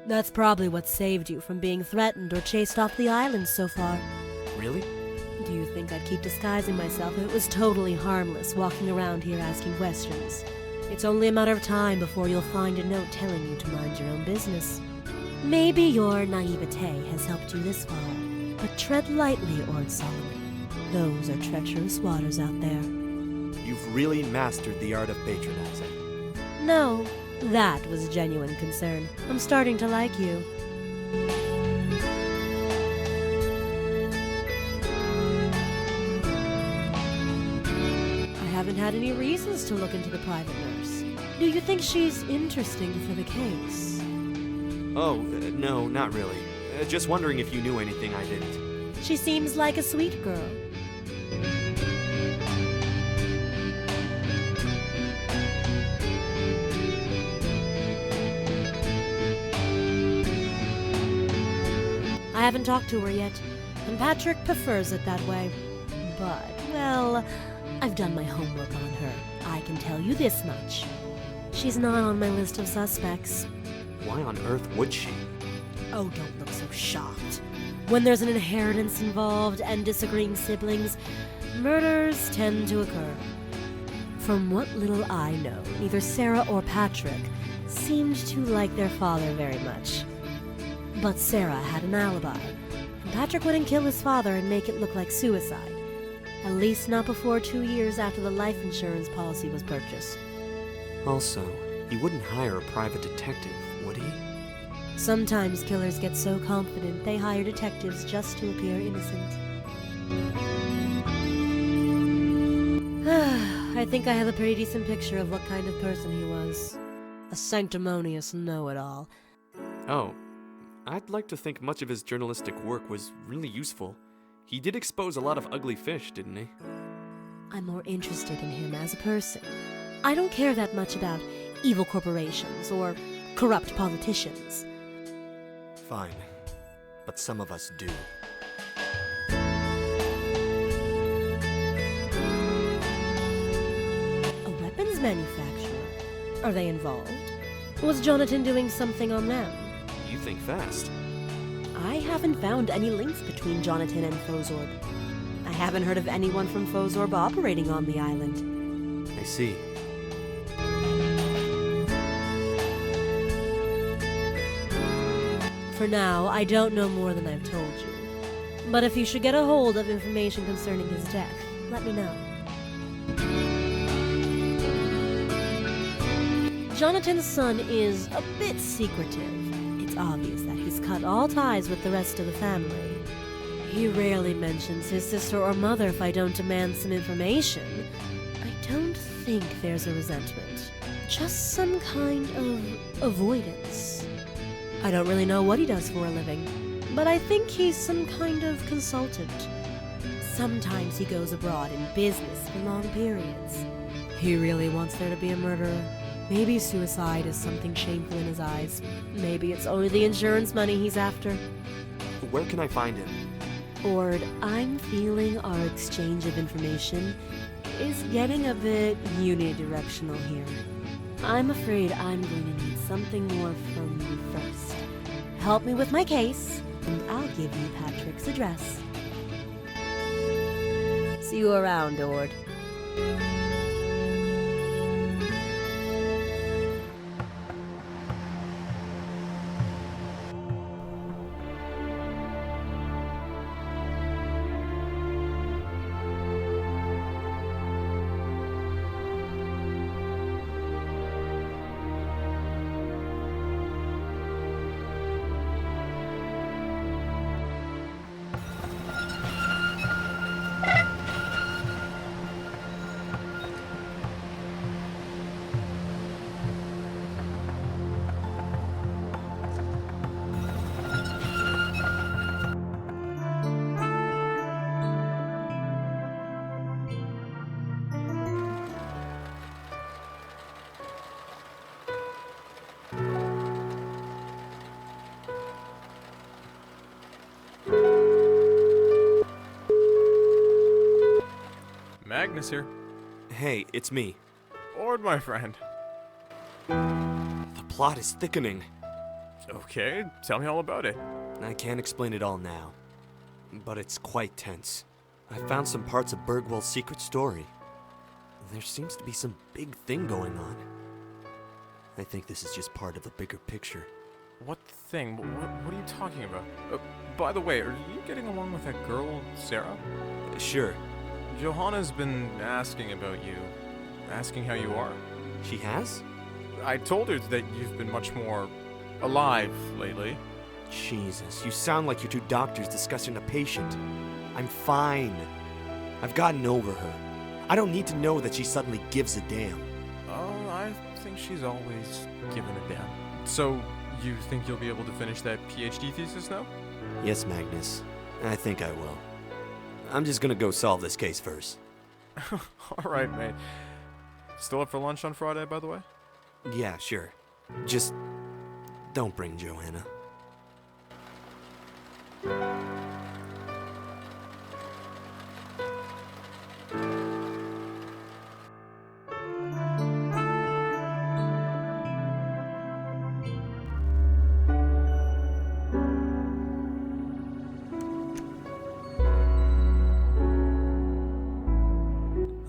That's probably what saved you from being threatened or chased off the island so far. Really? Do you think I'd keep disguising myself if it was totally harmless walking around here asking questions? It's only a matter of time before you'll find a note telling you to mind your own business. Maybe your naivete has helped you this far, but tread lightly, Ord Salomon. Those are treacherous waters out there. You've really mastered the art of patronizing. No, that was genuine concern. I'm starting to like you. I haven't had any reasons to look into the private nurse. Do you think she's interesting for the case? Oh, no, not really. Just wondering if you knew anything I didn't. She seems like a sweet girl. I haven't talked to her yet, and Patrick prefers it that way. but, well, I've done my homework on her. I can tell you this much. She's not on my list of suspects. Why on earth would she? Oh, don't look so shocked. When there's an inheritance involved and disagreeing siblings, murders tend to occur. From what little I know, neither Sara or Patrick seemed to like their father very much. But Sara had an alibi. Patrick wouldn't kill his father and make it look like suicide. At least not before 2 years after the life insurance policy was purchased. Also, he wouldn't hire a private detective, would he? Sometimes killers get so confident they hire detectives just to appear innocent. I think I have a pretty decent picture of what kind of person he was. A sanctimonious know-it-all. Oh, I'd like to think much of his journalistic work was really useful. He did expose a lot of ugly fish, didn't he? I'm more interested in him as a person. I don't care that much about evil corporations or corrupt politicians. Fine, but some of us do. A weapons manufacturer? Are they involved? Was Jonatan doing something on them? You think fast. I haven't found any links between Jonatan and Fozorb. I haven't heard of anyone from Fozorb operating on the island. I see. For now, I don't know more than I've told you. But if you should get a hold of information concerning his death, let me know. Jonatan's son is a bit secretive. It's obvious that he's cut all ties with the rest of the family. He rarely mentions his sister or mother if I don't demand some information. I don't think there's a resentment. Just some kind of avoidance. I don't really know what he does for a living, but I think he's some kind of consultant. Sometimes he goes abroad in business for long periods. He really wants there to be a murderer. Maybe suicide is something shameful in his eyes. Maybe it's only the insurance money he's after. Where can I find him? Ord, I'm feeling our exchange of information is getting a bit unidirectional here. I'm afraid I'm going to need something more from you first. Help me with my case, and I'll give you Patrick's address. See you around, Ord. Magnus here. Hey, it's me. Ord, my friend. The plot is thickening. Okay, tell me all about it. I can't explain it all now, but it's quite tense. I found some parts of Bergwall's secret story. There seems to be some big thing going on. I think this is just part of a bigger picture. What thing? What are you talking about? By the way, are you getting along with that girl, Sara? Sure. Johanna's been asking about you. Asking how you are. She has? I told her that you've been much more alive lately. Jesus, you sound like you're two doctors discussing a patient. I'm fine. I've gotten over her. I don't need to know that she suddenly gives a damn. Oh, I think she's always given a damn. So, you think you'll be able to finish that PhD thesis now? Yes, Magnus. I think I will. I'm just gonna go solve this case first. Alright, mate. Still up for lunch on Friday, by the way? Yeah, sure. Just don't bring Johanna.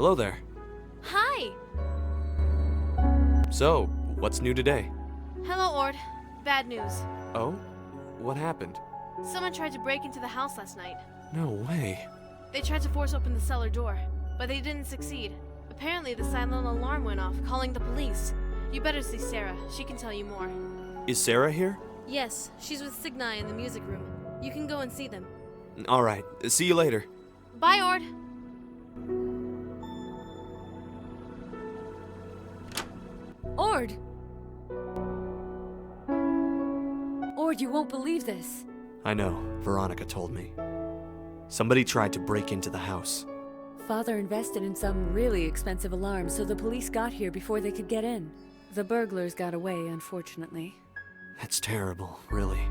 Hello there. Hi! So, what's new today? Hello, Ord. Bad news. Oh? What happened? Someone tried to break into the house last night. No way. They tried to force open the cellar door, but they didn't succeed. Apparently, the silent alarm went off, calling the police. You better see Sarah. She can tell you more. Is Sarah here? Yes, she's with Signai in the music room. You can go and see them. Alright, see you later. Bye, Ord! Ord! Ord, you won't believe this. I know, Veronica told me. Somebody tried to break into the house. Father invested in some really expensive alarm, so the police got here before they could get in. The burglars got away, unfortunately. That's terrible, really.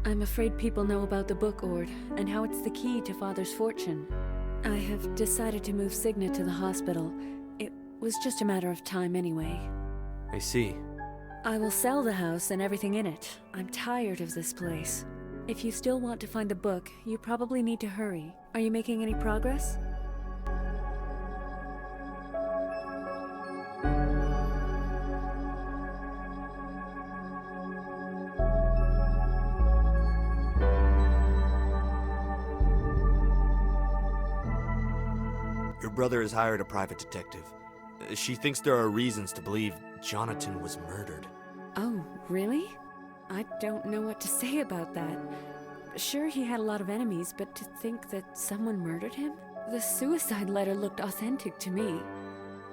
I'm afraid people know about the book, Ord, and how it's the key to Father's fortune. I have decided to move Signa to the hospital. It was just a matter of time anyway. I see. I will sell the house and everything in it. I'm tired of this place. If you still want to find the book, you probably need to hurry. Are you making any progress? Your brother has hired a private detective. She thinks there are reasons to believe Jonatan was murdered. Oh, really? I don't know what to say about that. Sure, he had a lot of enemies, but to think that someone murdered him? The suicide letter looked authentic to me.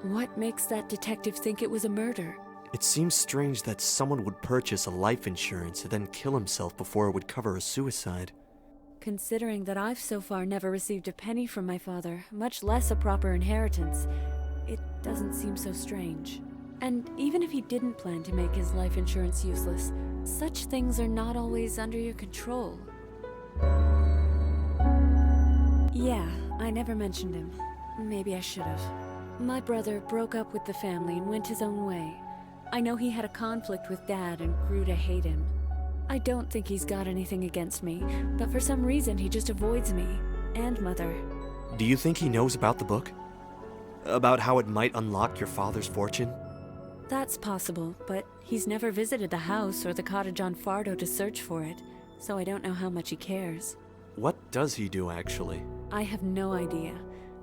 What makes that detective think it was a murder? It seems strange that someone would purchase a life insurance and then kill himself before it would cover a suicide. Considering that I've so far never received a penny from my father, much less a proper inheritance, it doesn't seem so strange. And even if he didn't plan to make his life insurance useless, such things are not always under your control. Yeah, I never mentioned him. Maybe I should have. My brother broke up with the family and went his own way. I know he had a conflict with Dad and grew to hate him. I don't think he's got anything against me, but for some reason he just avoids me and Mother. Do you think he knows about the book? About how it might unlock your father's fortune? That's possible, but he's never visited the house or the cottage on Fardo to search for it, so I don't know how much he cares. What does he do, actually? I have no idea.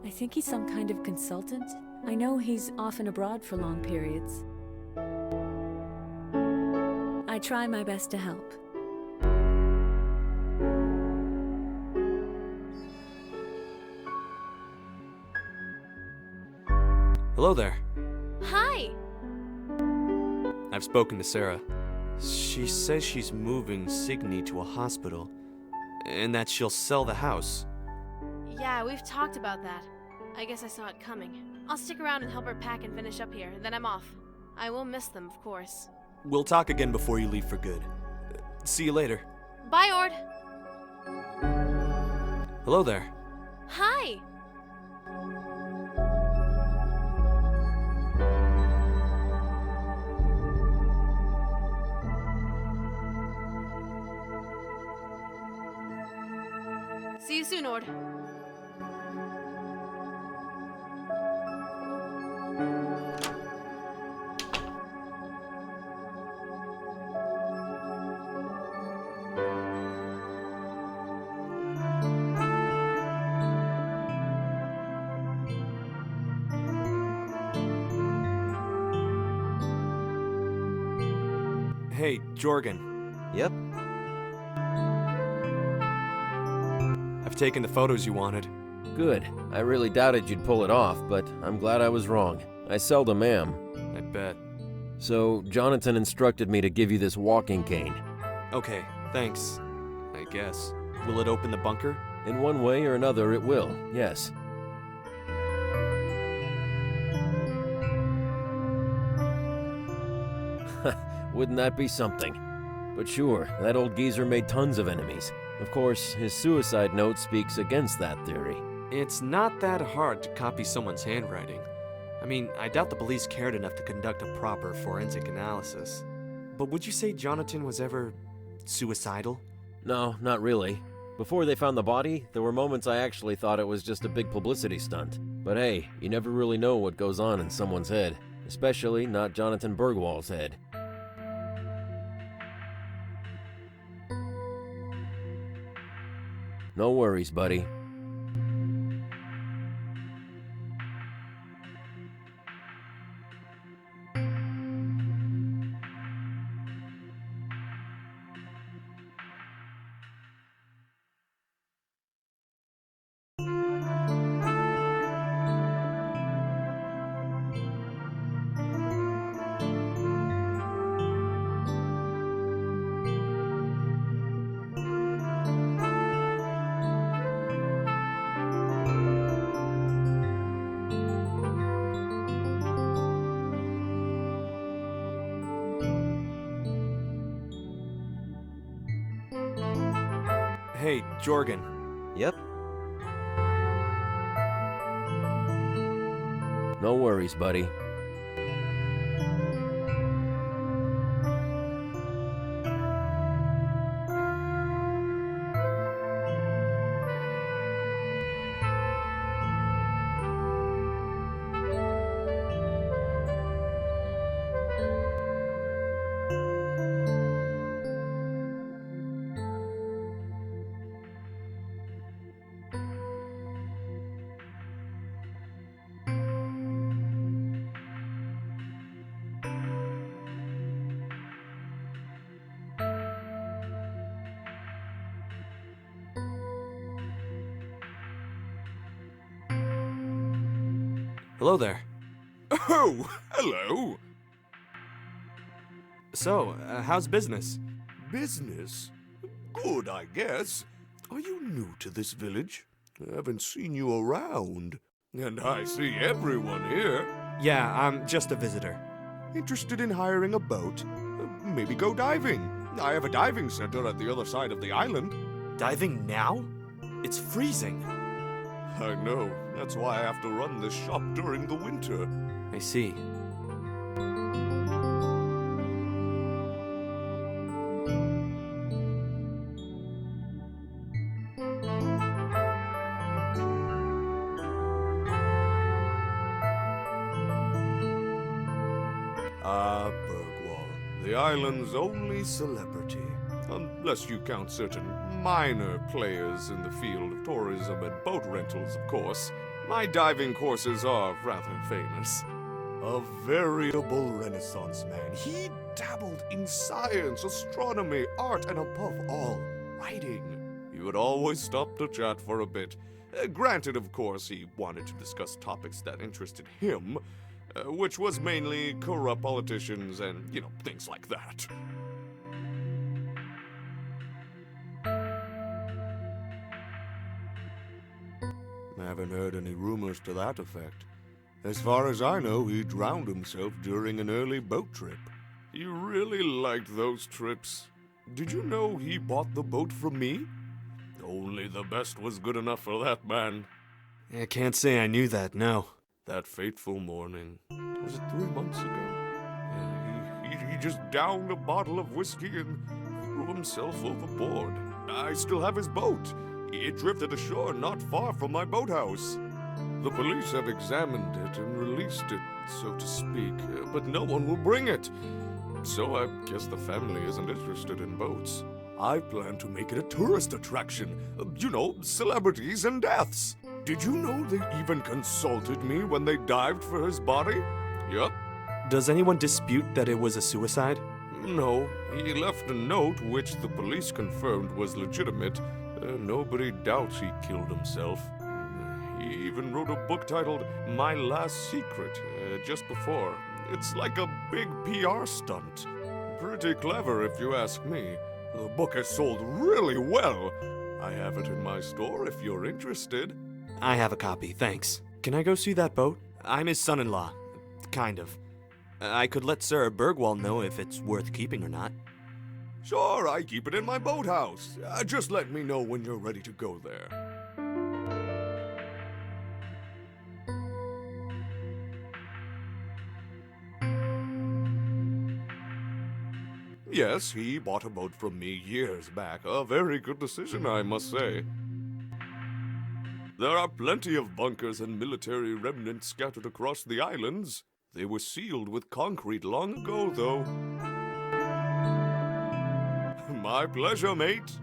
I think he's some kind of consultant. I know he's often abroad for long periods. I try my best to help. Hello there. Hi! I've spoken to Sarah. She says she's moving Signy to a hospital, and that she'll sell the house. Yeah, we've talked about that. I guess I saw it coming. I'll stick around and help her pack and finish up here, then I'm off. I will miss them, of course. We'll talk again before you leave for good. See you later. Bye, Ord! Hello there. Hi! See you soon, Ord. Hey, Jorgen. Yep? I've taken the photos you wanted. Good. I really doubted you'd pull it off, but I'm glad I was wrong. I seldom am. I bet. So, Jonatan instructed me to give you this walking cane. Okay, thanks. I guess. Will it open the bunker? In one way or another, it will, yes. Wouldn't that be something? But sure, that old geezer made tons of enemies. Of course, his suicide note speaks against that theory. It's not that hard to copy someone's handwriting. I mean, I doubt the police cared enough to conduct a proper forensic analysis. But would you say Jonatan was ever suicidal? No, not really. Before they found the body, there were moments I actually thought it was just a big publicity stunt. But hey, you never really know what goes on in someone's head, especially not Jonatan Bergwall's head. No worries, buddy. Hey, Jorgen. Yep. No worries, buddy. Hello there. Oh, hello. So, how's business? Business? Good, I guess. Are you new to this village? I haven't seen you around. And I see everyone here. Yeah, I'm just a visitor. Interested in hiring a boat? Maybe go diving. I have a diving center at the other side of the island. Diving now? It's freezing. I know. That's why I have to run this shop during the winter. I see. Bergwall, the island's only celebrity. Unless you count certain minor players in the field of tourism and boat rentals, of course. My diving courses are rather famous. A veritable Renaissance man. He dabbled in science, astronomy, art, and above all, writing. He would always stop to chat for a bit. Granted, of course, he wanted to discuss topics that interested him, which was mainly corrupt politicians and, things like that. I haven't heard any rumors to that effect. As far as I know, he drowned himself during an early boat trip. He really liked those trips. Did you know he bought the boat from me? Only the best was good enough for that man. I can't say I knew that, no. That fateful morning. Was it 3 months ago? Yeah, he just downed a bottle of whiskey and threw himself overboard. I still have his boat. It drifted ashore not far from my boathouse. The police have examined it and released it, so to speak, but no one will bring it. So I guess the family isn't interested in boats. I plan to make it a tourist attraction. Celebrities and deaths. Did you know they even consulted me when they dived for his body? Yup. Does anyone dispute that it was a suicide? No, he left a note which the police confirmed was legitimate. Nobody doubts he killed himself. He even wrote a book titled My Last Secret just before. It's like a big PR stunt. Pretty clever if you ask me. The book has sold really well. I have it in my store if you're interested. I have a copy, thanks. Can I go see that boat? I'm his son-in-law. Kind of. I could let Sara Bergwall know if it's worth keeping or not. Sure, I keep it in my boathouse. Just let me know when you're ready to go there. Yes, he bought a boat from me years back. A very good decision, I must say. There are plenty of bunkers and military remnants scattered across the islands. They were sealed with concrete long ago, though. My pleasure, mate.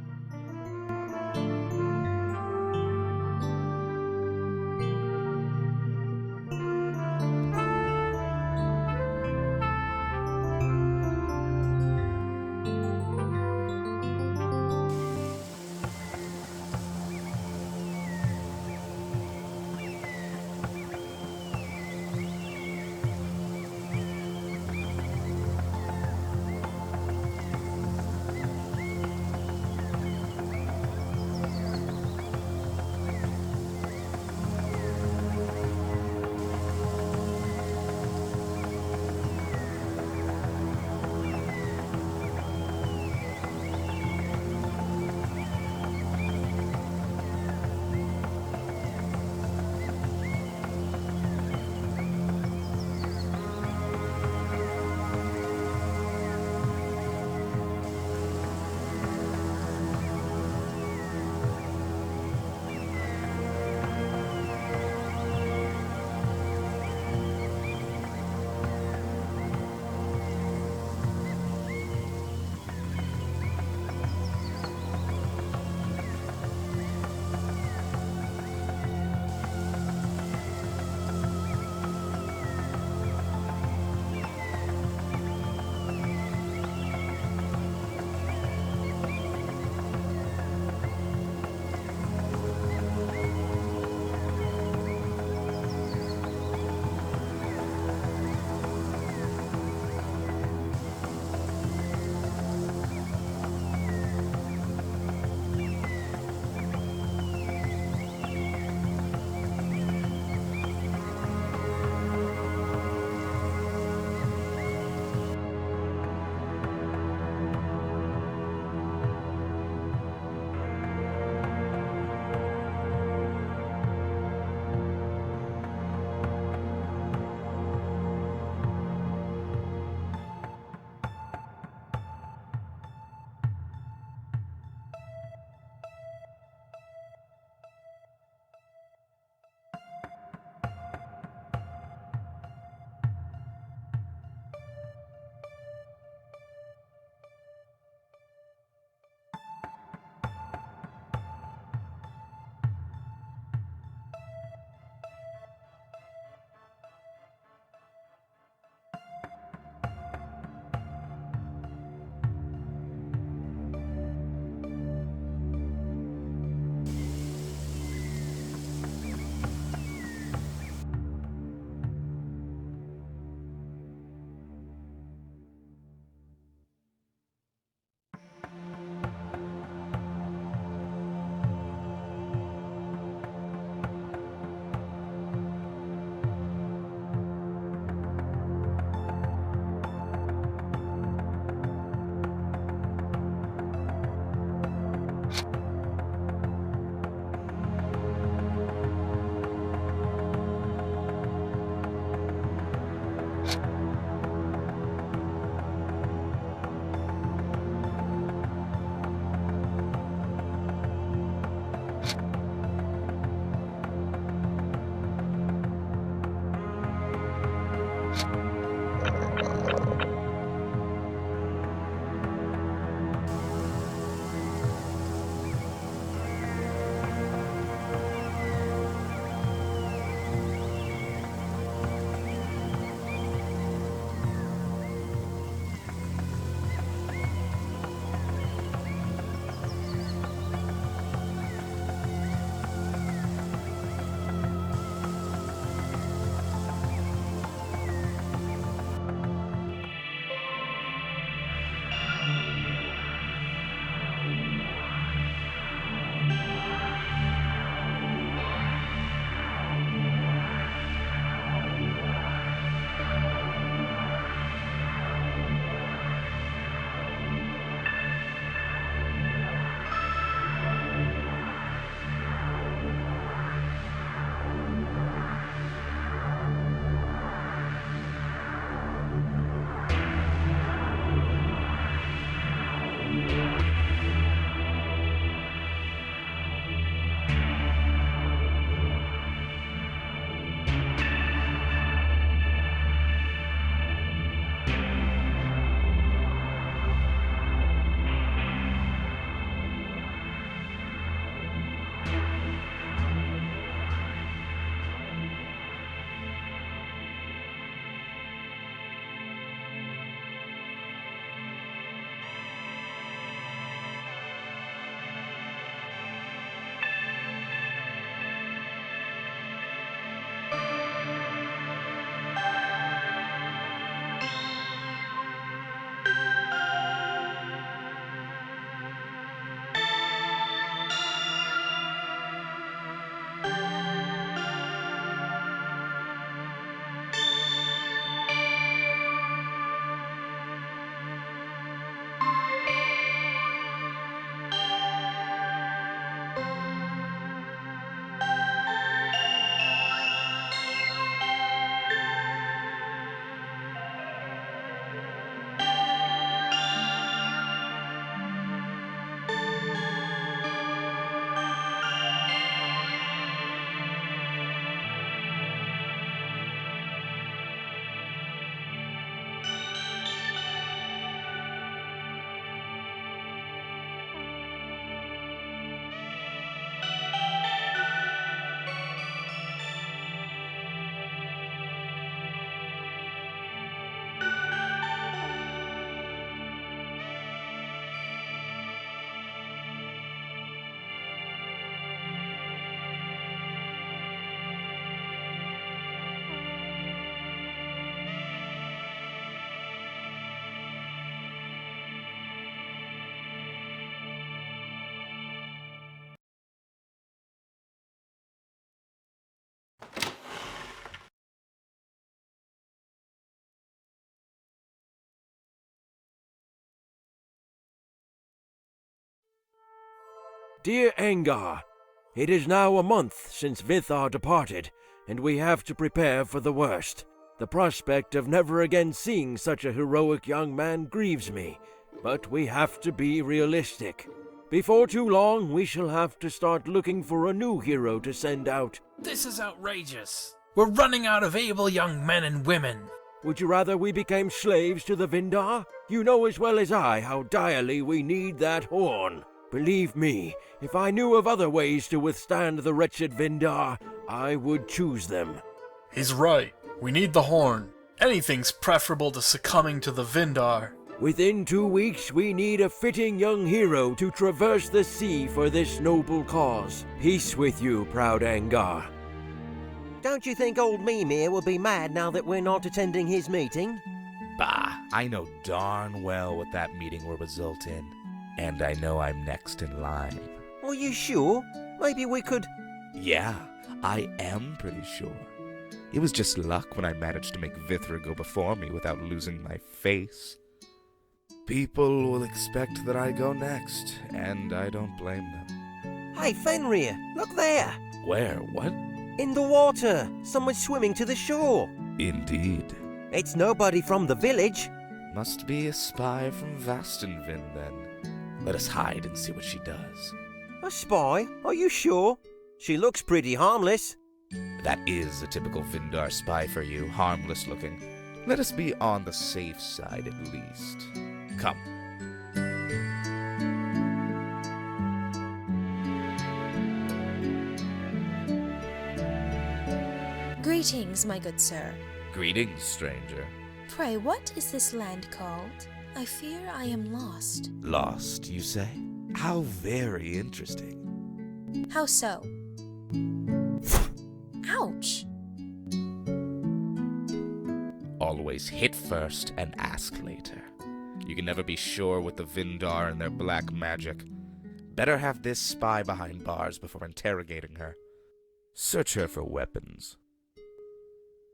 Dear Angar, it is now a month since Vithar departed, and we have to prepare for the worst. The prospect of never again seeing such a heroic young man grieves me, but we have to be realistic. Before too long, we shall have to start looking for a new hero to send out. This is outrageous. We're running out of able young men and women. Would you rather we became slaves to the Vindar? You know as well as I how direly we need that horn. Believe me, if I knew of other ways to withstand the wretched Vindar, I would choose them. He's right. We need the horn. Anything's preferable to succumbing to the Vindar. Within 2 weeks, we need a fitting young hero to traverse the sea for this noble cause. Peace with you, proud Angar. Don't you think old Mimir will be mad now that we're not attending his meeting? Bah, I know darn well what that meeting will result in. And I know I'm next in line. Are you sure? Maybe we could... Yeah, I am pretty sure. It was just luck when I managed to make Vithra go before me without losing my face. People will expect that I go next, and I don't blame them. Hey, Fenrir, look there! Where? What? In the water! Someone's swimming to the shore! Indeed. It's nobody from the village. Must be a spy from Vastenvind, then. Let us hide and see what she does. A spy? Are you sure? She looks pretty harmless. That is a typical Vindar spy for you, harmless looking. Let us be on the safe side at least. Come. Greetings, my good sir. Greetings, stranger. Pray, what is this land called? I fear I am lost. Lost, you say? How very interesting. How so? Ouch! Always hit first and ask later. You can never be sure with the Vindar and their black magic. Better have this spy behind bars before interrogating her. Search her for weapons.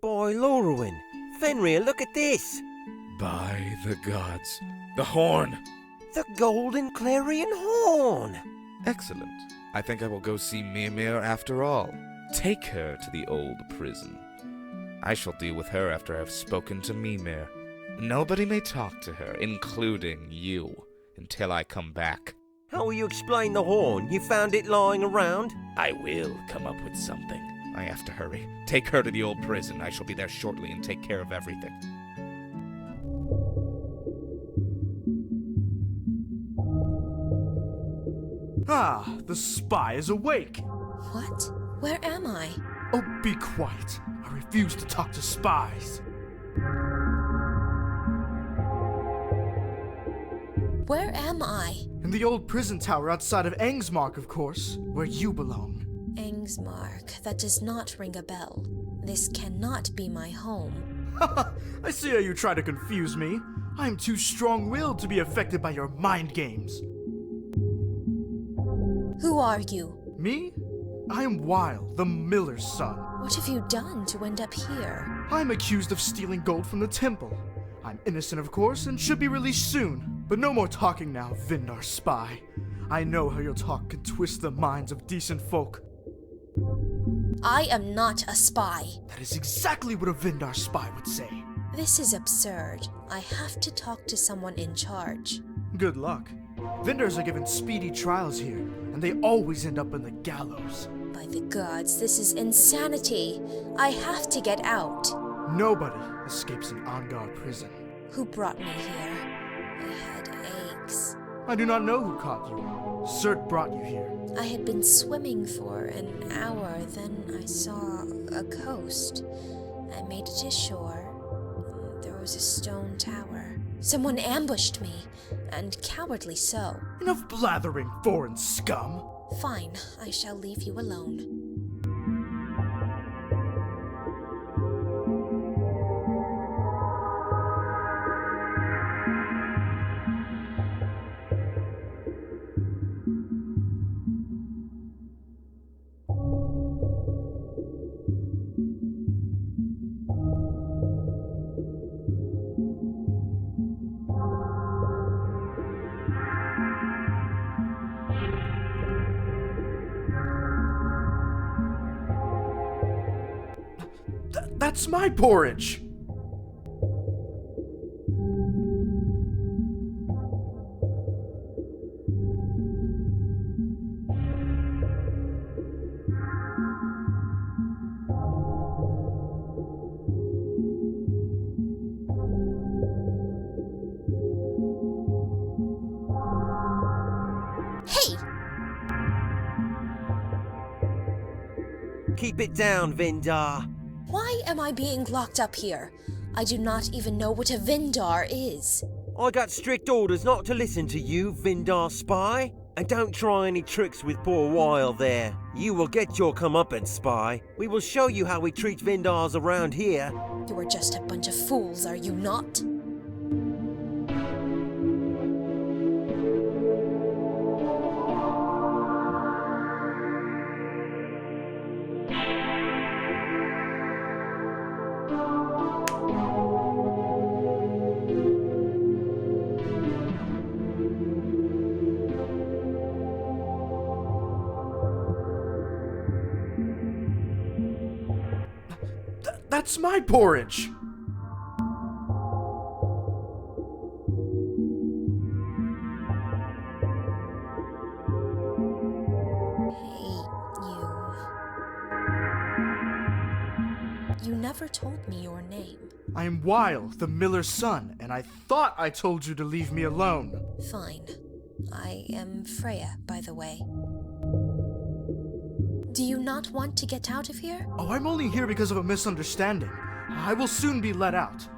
By Lorwyn, Fenrir, look at this! By the gods, the horn! The golden clarion horn! Excellent. I think I will go see Mimir after all. Take her to the old prison. I shall deal with her after I have spoken to Mimir. Nobody may talk to her, including you, until I come back. How will you explain the horn? You found it lying around? I will come up with something. I have to hurry. Take her to the old prison. I shall be there shortly and take care of everything. Ah, the spy is awake. What? Where am I? Oh, be quiet. I refuse to talk to spies. Where am I? In the old prison tower outside of Angsmark, of course, where you belong. Angsmark, that does not ring a bell. This cannot be my home. I see how you try to confuse me. I am too strong-willed to be affected by your mind games. Who are you? Me? I am Weil, the miller's son. What have you done to end up here? I'm accused of stealing gold from the temple. I'm innocent, of course, and should be released soon. But no more talking now, Vindar spy. I know how your talk can twist the minds of decent folk. I am not a spy. That is exactly what a Vindar spy would say. This is absurd. I have to talk to someone in charge. Good luck. Vindars are given speedy trials here, and they always end up in the gallows. By the gods, this is insanity. I have to get out. Nobody escapes an Angar prison. Who brought me here? I had aches. I do not know who caught you. Cert brought you here. I had been swimming for an hour, then I saw a coast. I made it to shore. There was a stone tower. Someone ambushed me, and cowardly so. Enough blathering, foreign scum! Fine, I shall leave you alone. That's my porridge! Keep it down, Vindar. Why am I being locked up here? I do not even know what a Vindar is. I got strict orders not to listen to you, Vindar spy. And don't try any tricks with poor Weil there. You will get your comeuppance, spy. We will show you how we treat Vindars around here. You are just a bunch of fools, are you not? That's my porridge! You never told me your name. I am Weil, the miller's son, and I thought I told you to leave me alone. Fine. I am Freya, by the way. Do you not want to get out of here? Oh, I'm only here because of a misunderstanding. I will soon be let out.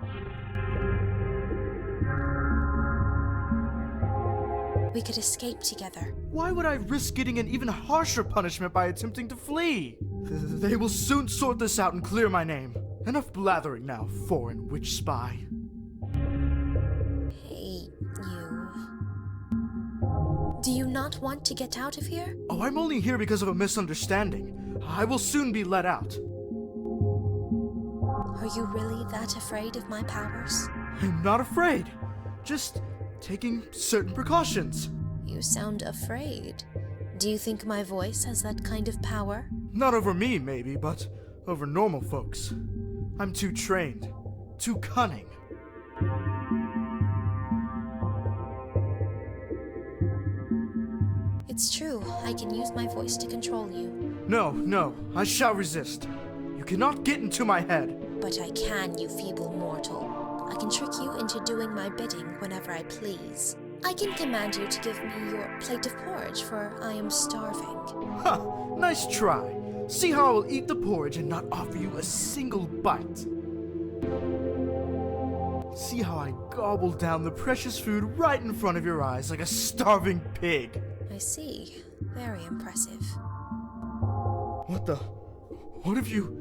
We could escape together. Why would I risk getting an even harsher punishment by attempting to flee? They will soon sort this out and clear my name. Enough blathering now, foreign witch spy. Hey, you. Do you not want to get out of here? Oh, I'm only here because of a misunderstanding. I will soon be let out. Are you really that afraid of my powers? I'm not afraid. Just taking certain precautions. You sound afraid. Do you think my voice has that kind of power? Not over me, maybe, but over normal folks. I'm too trained, too cunning. It's true, I can use my voice to control you. No, I shall resist. You cannot get into my head. But I can, you feeble mortal. I can trick you into doing my bidding whenever I please. I can command you to give me your plate of porridge, for I am starving. Ha! Nice try. See how I will eat the porridge and not offer you a single bite. See how I gobble down the precious food right in front of your eyes like a starving pig. I see. Very impressive. What the? What have you...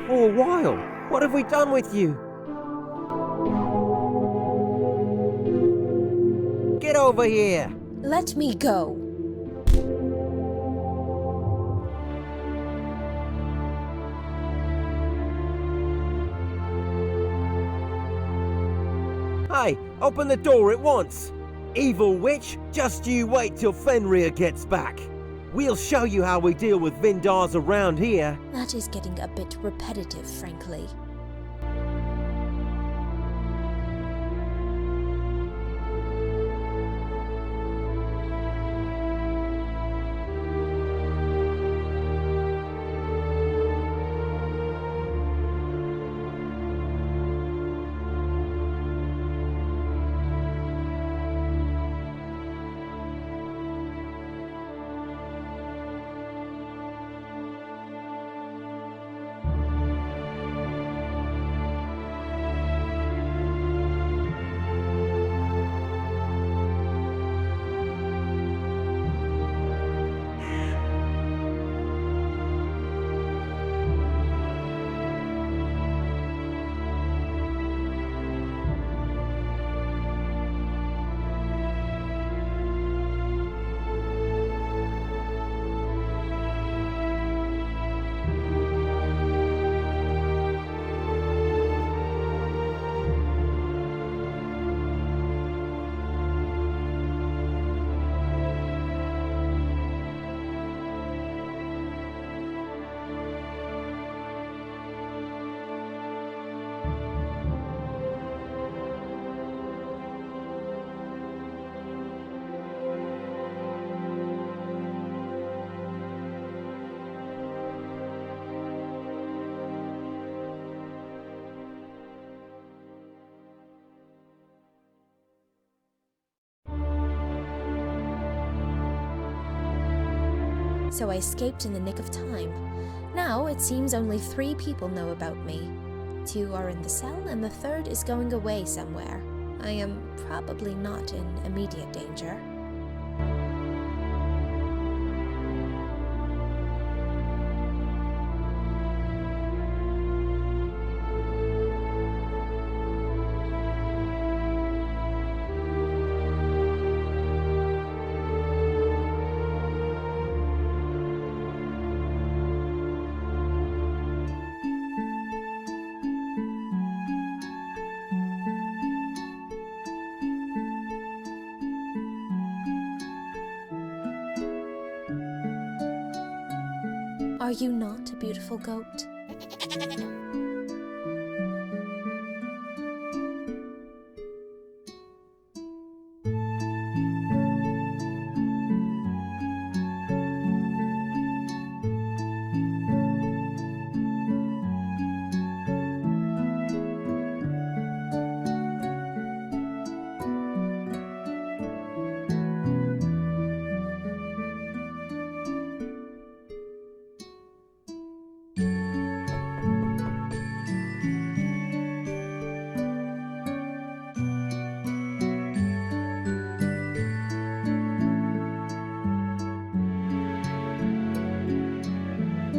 Oh, Weil, what have we done with you? Get over here! Let me go. Hey, open the door at once! Evil witch, just you wait till Fenrir gets back. We'll show you how we deal with Vindars around here. That is getting a bit repetitive, frankly. so I escaped in the nick of time. Now it seems only 3 people know about me. 2 are in the cell, and the 3rd is going away somewhere. I am probably not in immediate danger. Are you not a beautiful goat?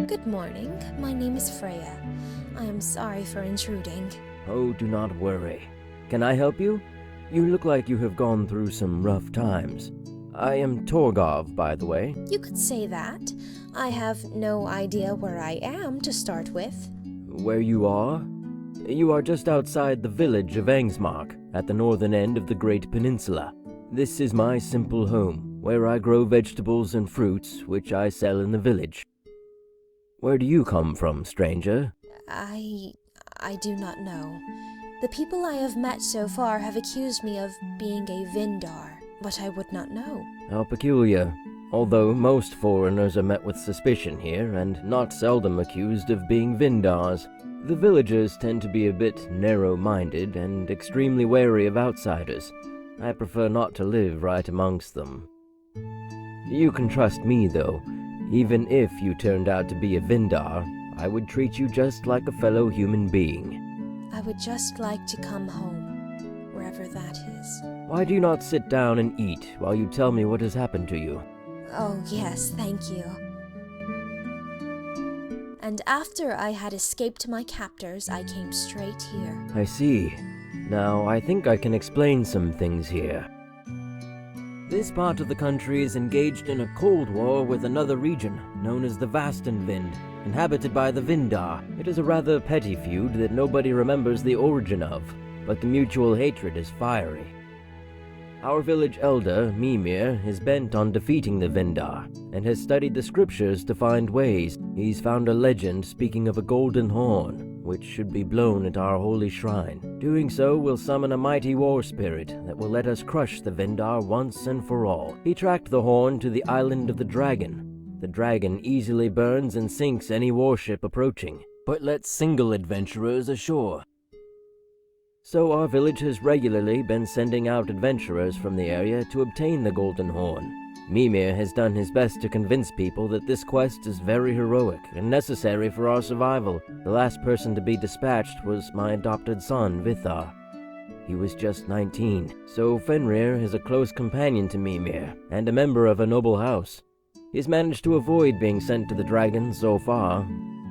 Good morning. My name is Freya. I am sorry for intruding. Oh, do not worry. Can I help you? You look like you have gone through some rough times. I am Torgov, by the way. You could say that. I have no idea where I am to start with. Where you are? You are just outside the village of Angsmark, at the northern end of the Great Peninsula. This is my simple home, where I grow vegetables and fruits, which I sell in the village. Where do you come from, stranger? I do not know. The people I have met so far have accused me of being a Vindar, but I would not know. How peculiar. Although most foreigners are met with suspicion here, and not seldom accused of being Vindars, the villagers tend to be a bit narrow-minded and extremely wary of outsiders. I prefer not to live right amongst them. You can trust me, though. Even if you turned out to be a Vindar, I would treat you just like a fellow human being. I would just like to come home, wherever that is. Why do you not sit down and eat while you tell me what has happened to you? Oh, yes, thank you. And after I had escaped my captors, I came straight here. I see. Now, I think I can explain some things here. This part of the country is engaged in a cold war with another region, known as the Vastenvind, inhabited by the Vindar. It is a rather petty feud that nobody remembers the origin of, but the mutual hatred is fiery. Our village elder, Mimir, is bent on defeating the Vindar, and has studied the scriptures to find ways. He's found a legend speaking of a golden horn, which should be blown at our holy shrine. Doing so will summon a mighty war spirit that will let us crush the Vindar once and for all. He tracked the horn to the island of the dragon. The dragon easily burns and sinks any warship approaching, but lets single adventurers ashore. So our village has regularly been sending out adventurers from the area to obtain the golden horn. Mimir has done his best to convince people that this quest is very heroic and necessary for our survival. The last person to be dispatched was my adopted son, Vithar. He was just 19, so Fenrir is a close companion to Mimir and a member of a noble house. He's managed to avoid being sent to the dragon so far,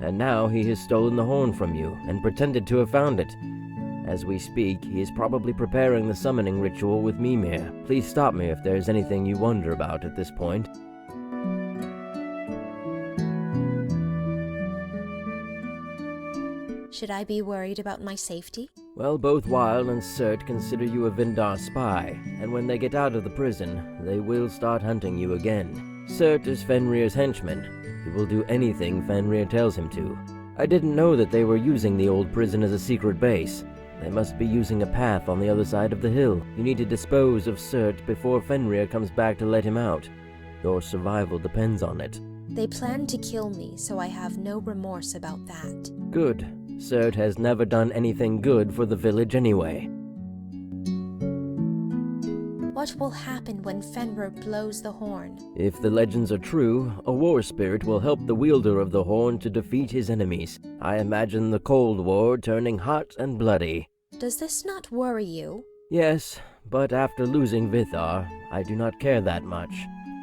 and now he has stolen the horn from you and pretended to have found it. As we speak, he is probably preparing the summoning ritual with Mimir. Please stop me if there is anything you wonder about at this point. Should I be worried about my safety? Well, both Weil and Surt consider you a Vindar spy, and when they get out of the prison, they will start hunting you again. Surt is Fenrir's henchman. He will do anything Fenrir tells him to. I didn't know that they were using the old prison as a secret base. They must be using a path on the other side of the hill. You need to dispose of Surt before Fenrir comes back to let him out. Your survival depends on it. They plan to kill me, so I have no remorse about that. Good. Surt has never done anything good for the village anyway. what will happen when Fenrir blows the horn? If the legends are true, a war spirit will help the wielder of the horn to defeat his enemies. I imagine the Cold War turning hot and bloody. Does this not worry you? Yes, but after losing Vithar, I do not care that much.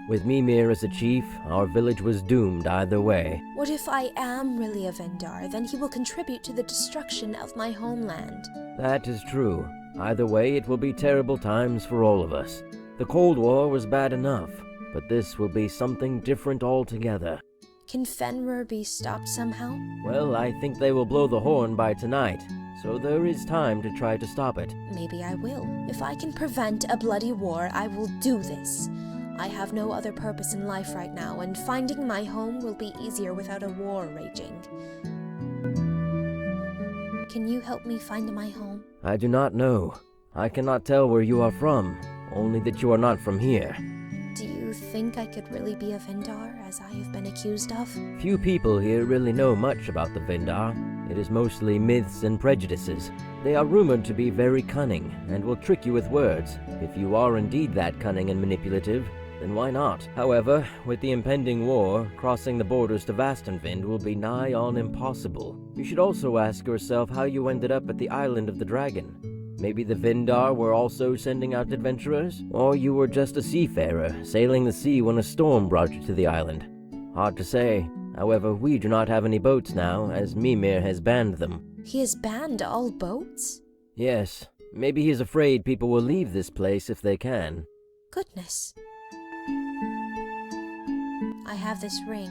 With Mimir as a chief, our village was doomed either way. What if I am really a Vindar? Then he will contribute to the destruction of my homeland. That is true. Either way, it will be terrible times for all of us. The Cold War was bad enough, but this will be something different altogether. Can Fenrir be stopped somehow? Well, I think they will blow the horn by tonight, so there is time to try to stop it. Maybe I will. If I can prevent a bloody war, I will do this. I have no other purpose in life right now, and finding my home will be easier without a war raging. Can you help me find my home? I do not know. I cannot tell where you are from, only that you are not from here. Do you think I could really be a Vindar, as I have been accused of? Few people here really know much about the Vindar. It is mostly myths and prejudices. They are rumored to be very cunning, and will trick you with words. If you are indeed that cunning and manipulative, then why not? However, with the impending war, crossing the borders to Vastenvind will be nigh on impossible. You should also ask yourself how you ended up at the island of the dragon. Maybe the Vindar were also sending out adventurers? Or you were just a seafarer, sailing the sea when a storm brought you to the island? Hard to say. However, we do not have any boats now, as Mimir has banned them. He has banned all boats? Yes. Maybe he is afraid people will leave this place if they can. Goodness. I have this ring.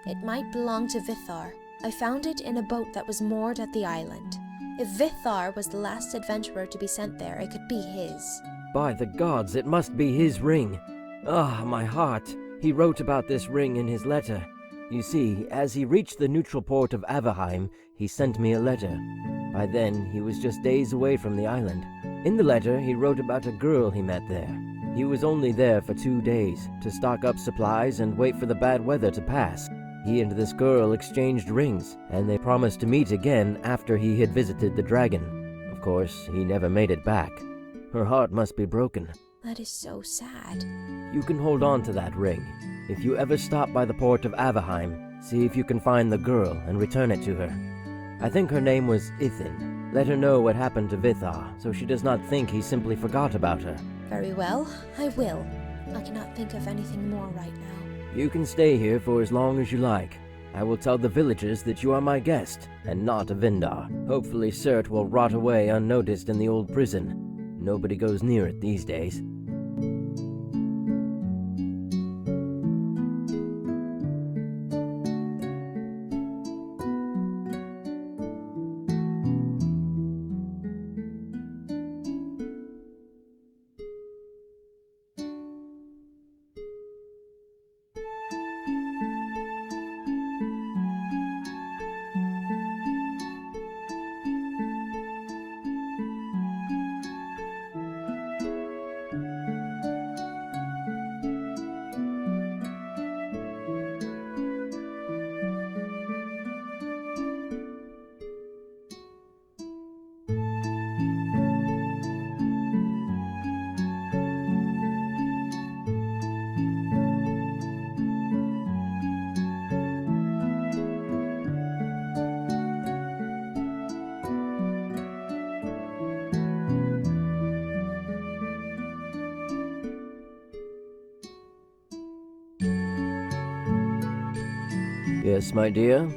It might belong to Vithar. I found it in a boat that was moored at the island. If Vithar was the last adventurer to be sent there, it could be his. By the gods, it must be his ring. Ah, my heart. He wrote about this ring in his letter. You see, as he reached the neutral port of Averheim, he sent me a letter. By then, he was just days away from the island. In the letter, he wrote about a girl he met there. He was only there for 2 days, to stock up supplies and wait for the bad weather to pass. He and this girl exchanged rings, and they promised to meet again after he had visited the dragon. Of course, he never made it back. Her heart must be broken. That is so sad. You can hold on to that ring. If you ever stop by the port of Averheim, see if you can find the girl and return it to her. I think her name was Ithin. Let her know what happened to Vithar, so she does not think he simply forgot about her. Very well, I will. I cannot think of anything more right now. You can stay here for as long as you like. I will tell the villagers that you are my guest, and not a Vindar. Hopefully Surt will rot away unnoticed in the old prison. Nobody goes near it these days. Yes, my dear?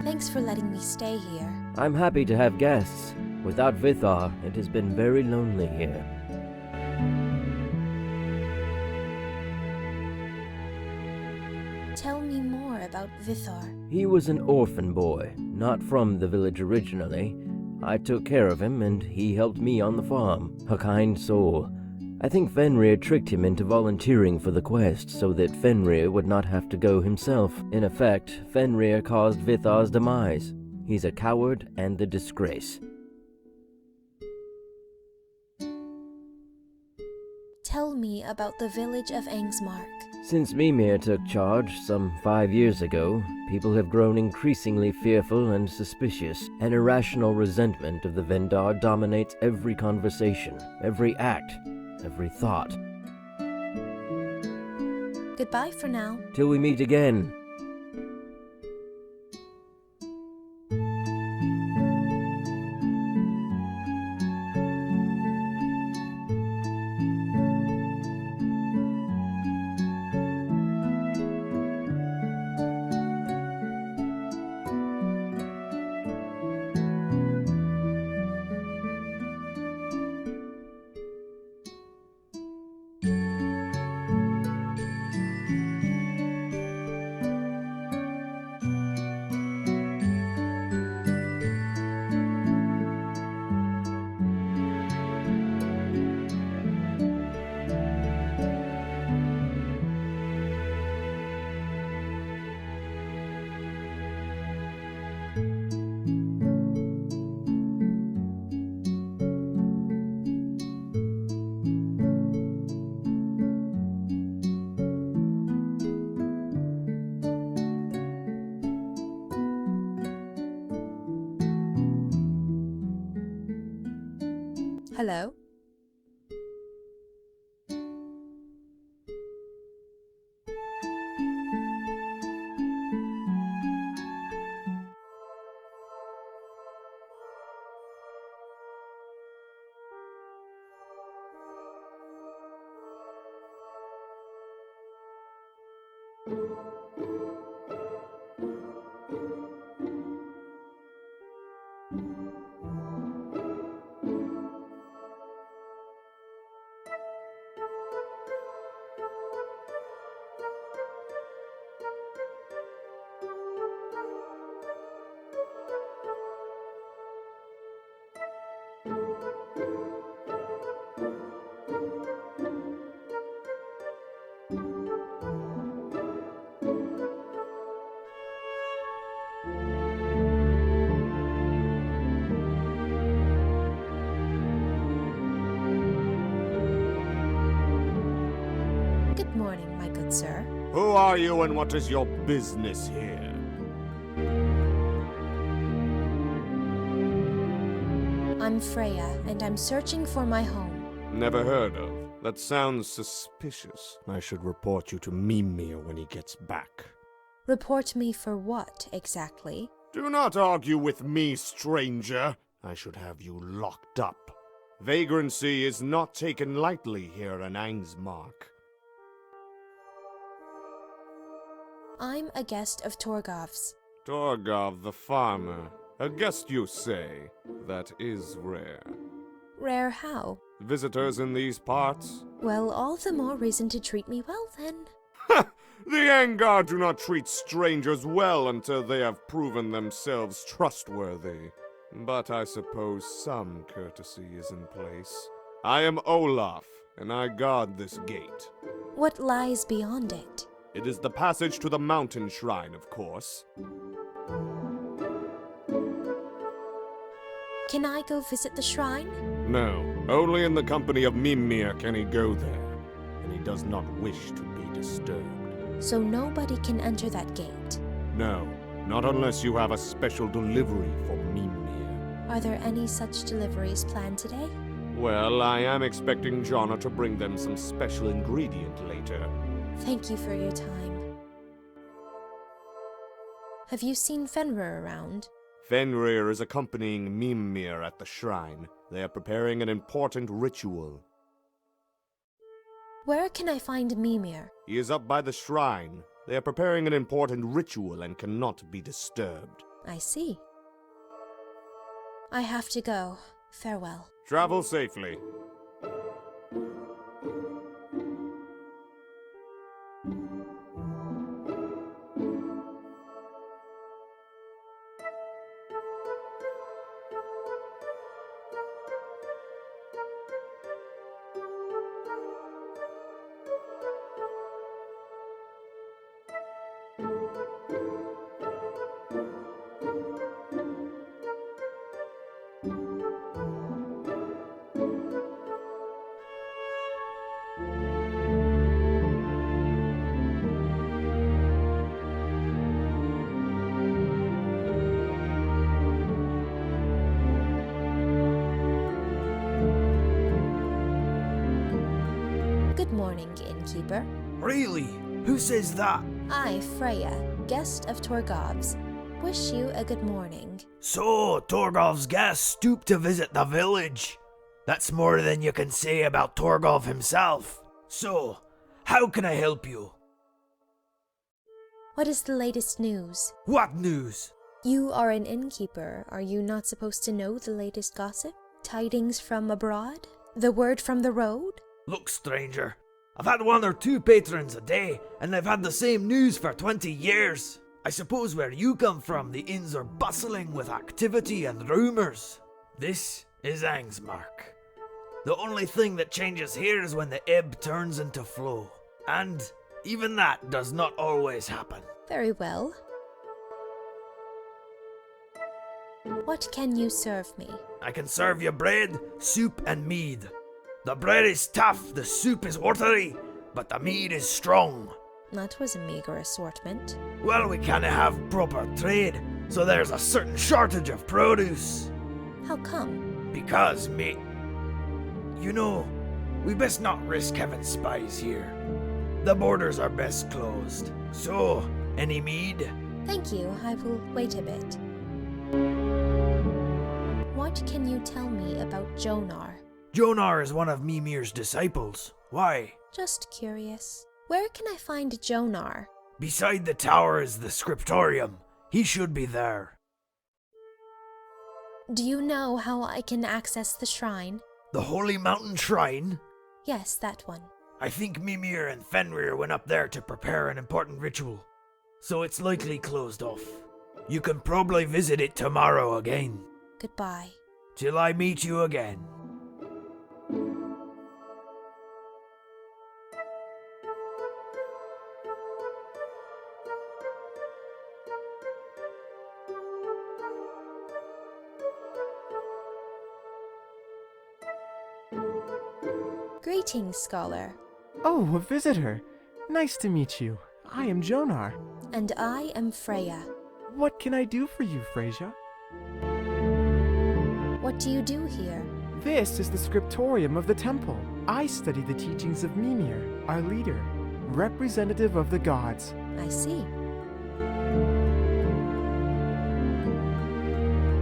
Thanks for letting me stay here. I'm happy to have guests. Without Vithar, it has been very lonely here. Tell me more about Vithar. He was an orphan boy, not from the village originally. I took care of him, and he helped me on the farm. A kind soul. I think Fenrir tricked him into volunteering for the quest so that Fenrir would not have to go himself. In effect, Fenrir caused Vithar's demise. He's a coward and a disgrace. Tell me about the village of Angsmark. Since Mimir took charge some 5 years ago, people have grown increasingly fearful and suspicious. An irrational resentment of the Vendar dominates every conversation, every act, every thought. Goodbye for now. Till we meet again. Hello? Good morning, my good sir. Who are you and what is your business here? I'm Freya, and I'm searching for my home. Never heard of. That sounds suspicious. I should report you to Mimir when he gets back. Report me for what, exactly? Do not argue with me, stranger. I should have you locked up. Vagrancy is not taken lightly here in Angsmark. I'm a guest of Torgov's. Torgov the farmer. A guest, you say? That is rare. Rare how? Visitors in these parts? Well, all the more reason to treat me well, then. The Angar do not treat strangers well until they have proven themselves trustworthy. But I suppose some courtesy is in place. I am Olaf, and I guard this gate. What lies beyond it? It is the passage to the mountain shrine, of course. Can I go visit the shrine? No, only in the company of Mimir can he go there, and he does not wish to be disturbed. So nobody can enter that gate? No, not unless you have a special delivery for Mimir. Are there any such deliveries planned today? Well, I am expecting Jonna to bring them some special ingredient later. Thank you for your time. Have you seen Fenrir around? Fenrir is accompanying Mimir at the shrine. They are preparing an important ritual. Where can I find Mimir? He is up by the shrine. They are preparing an important ritual and cannot be disturbed. I see. I have to go. Farewell. Travel safely. morning, innkeeper. Really? Who says that? I, Freya, guest of Torgov's, wish you a good morning. So, Torgov's guest stooped to visit the village. That's more than you can say about Torgov himself. So, how can I help you? What is the latest news? What news? You are an innkeeper. Are you not supposed to know the latest gossip? Tidings from abroad? The word from the road? Look, stranger, I've had 1 or 2 patrons a day, and they've had the same news for 20 years. I suppose where you come from, the inns are bustling with activity and rumours. This is Angsmark. The only thing that changes here is when the ebb turns into flow. And even that does not always happen. Very well. What can you serve me? I can serve you bread, soup, and mead. The bread is tough, the soup is watery, but the mead is strong. That was a meager assortment. Well, we can't have proper trade, so there's a certain shortage of produce. How come? Because, mate, you know, we best not risk having spies here. The borders are best closed. So, any mead? Thank you, I will wait a bit. What can you tell me about Jonar? Jonar is one of Mimir's disciples. Why? Just curious. Where can I find Jonar? Beside the tower is the scriptorium. He should be there. Do you know how I can access the shrine? The Holy Mountain Shrine? Yes, that one. I think Mimir and Fenrir went up there to prepare an important ritual, so it's likely closed off. You can probably visit it tomorrow again. Goodbye. Till I meet you again. Greetings, scholar. Oh, a visitor. Nice to meet you. I am Jonar. And I am Freya. What can I do for you, Freyja? What do you do here? This is the scriptorium of the temple. I study the teachings of Mimir, our leader, representative of the gods. I see.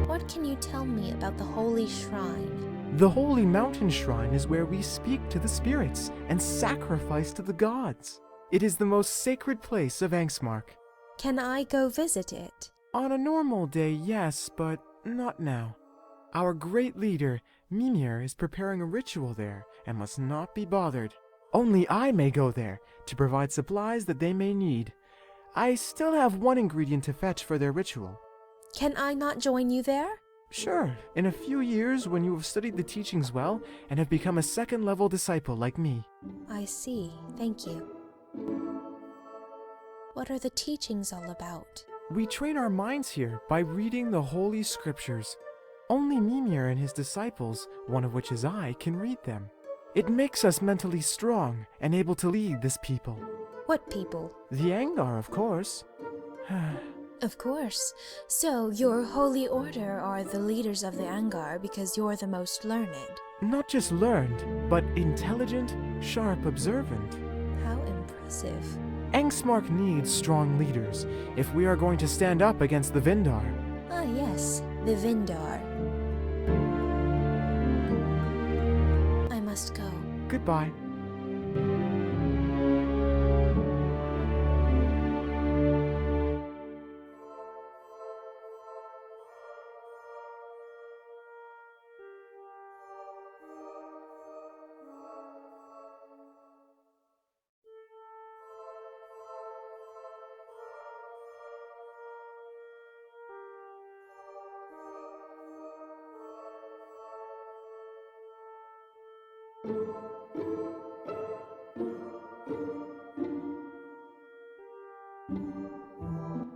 What can you tell me about the holy shrine? The Holy Mountain Shrine is where we speak to the spirits and sacrifice to the gods. It is the most sacred place of Angsmark. Can I go visit it? On a normal day, yes, but not now. Our great leader, Mimir, is preparing a ritual there and must not be bothered. Only I may go there to provide supplies that they may need. I still have one ingredient to fetch for their ritual. Can I not join you there? Sure, in a few years when you have studied the teachings well and have become a second-level disciple like me. I see, thank you. What are the teachings all about? We train our minds here by reading the Holy Scriptures. Only Mimir and his disciples, one of which is I, can read them. It makes us mentally strong and able to lead this people. What people? The Angar, of course. Of course. So, your holy order are the leaders of the Angar because you're the most learned. Not just learned, but intelligent, sharp, observant. How impressive. Angsmark needs strong leaders if we are going to stand up against the Vindar. Ah, yes, the Vindar. I must go. Goodbye.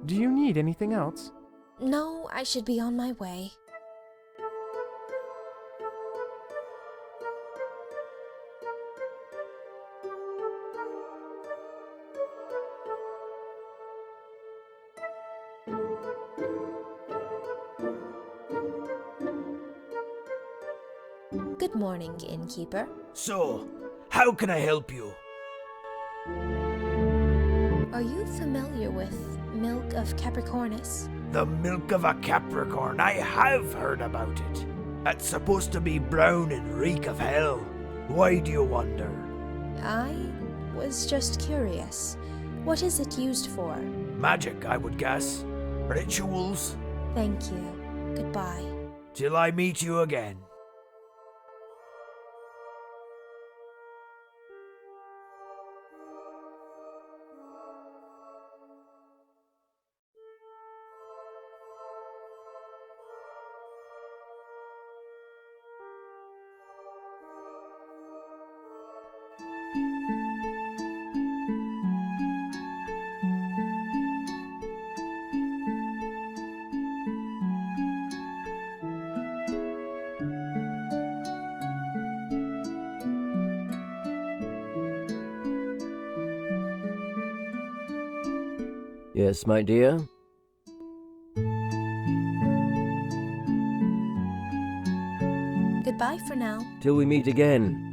Do you need anything else? No, I should be on my way. Good morning, innkeeper. So, how can I help you? Are you familiar with milk of Capricornus? The milk of a Capricorn, I have heard about it. It's supposed to be brown and reek of hell. Why do you wonder? I was just curious. What is it used for? Magic, I would guess. Rituals. Thank you. Goodbye. Till I meet you again. Yes, my dear? Goodbye for now. Till we meet again.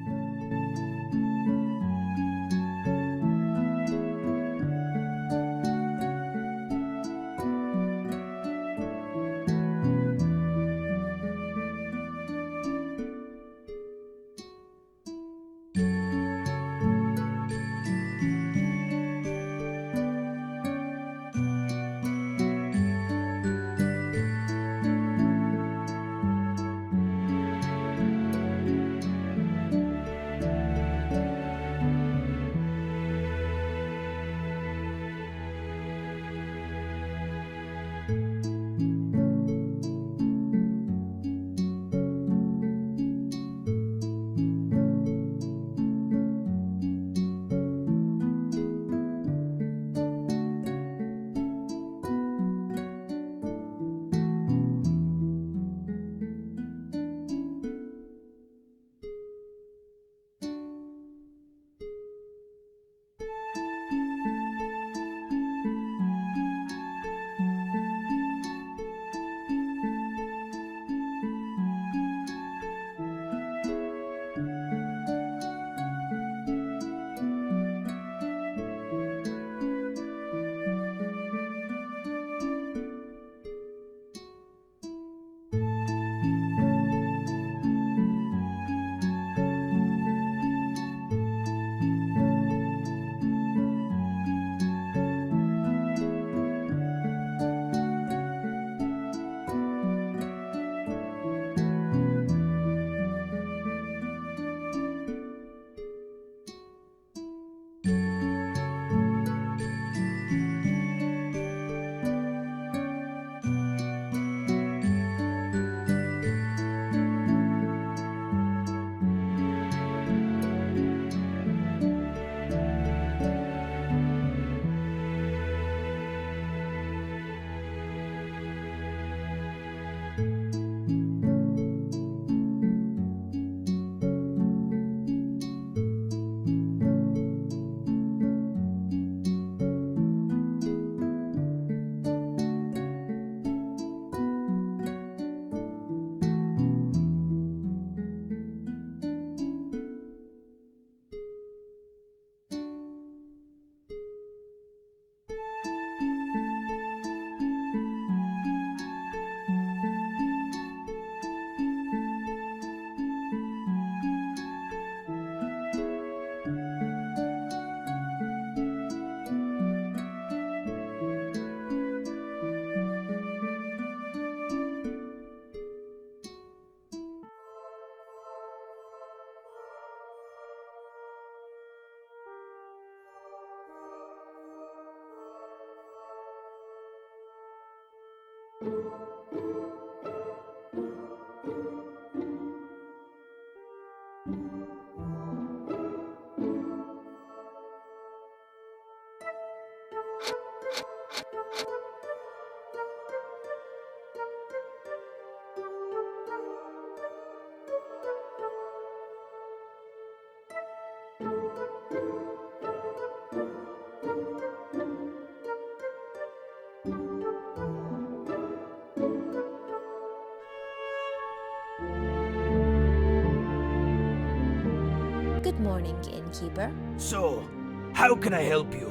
Good morning, innkeeper. So, How can I help you?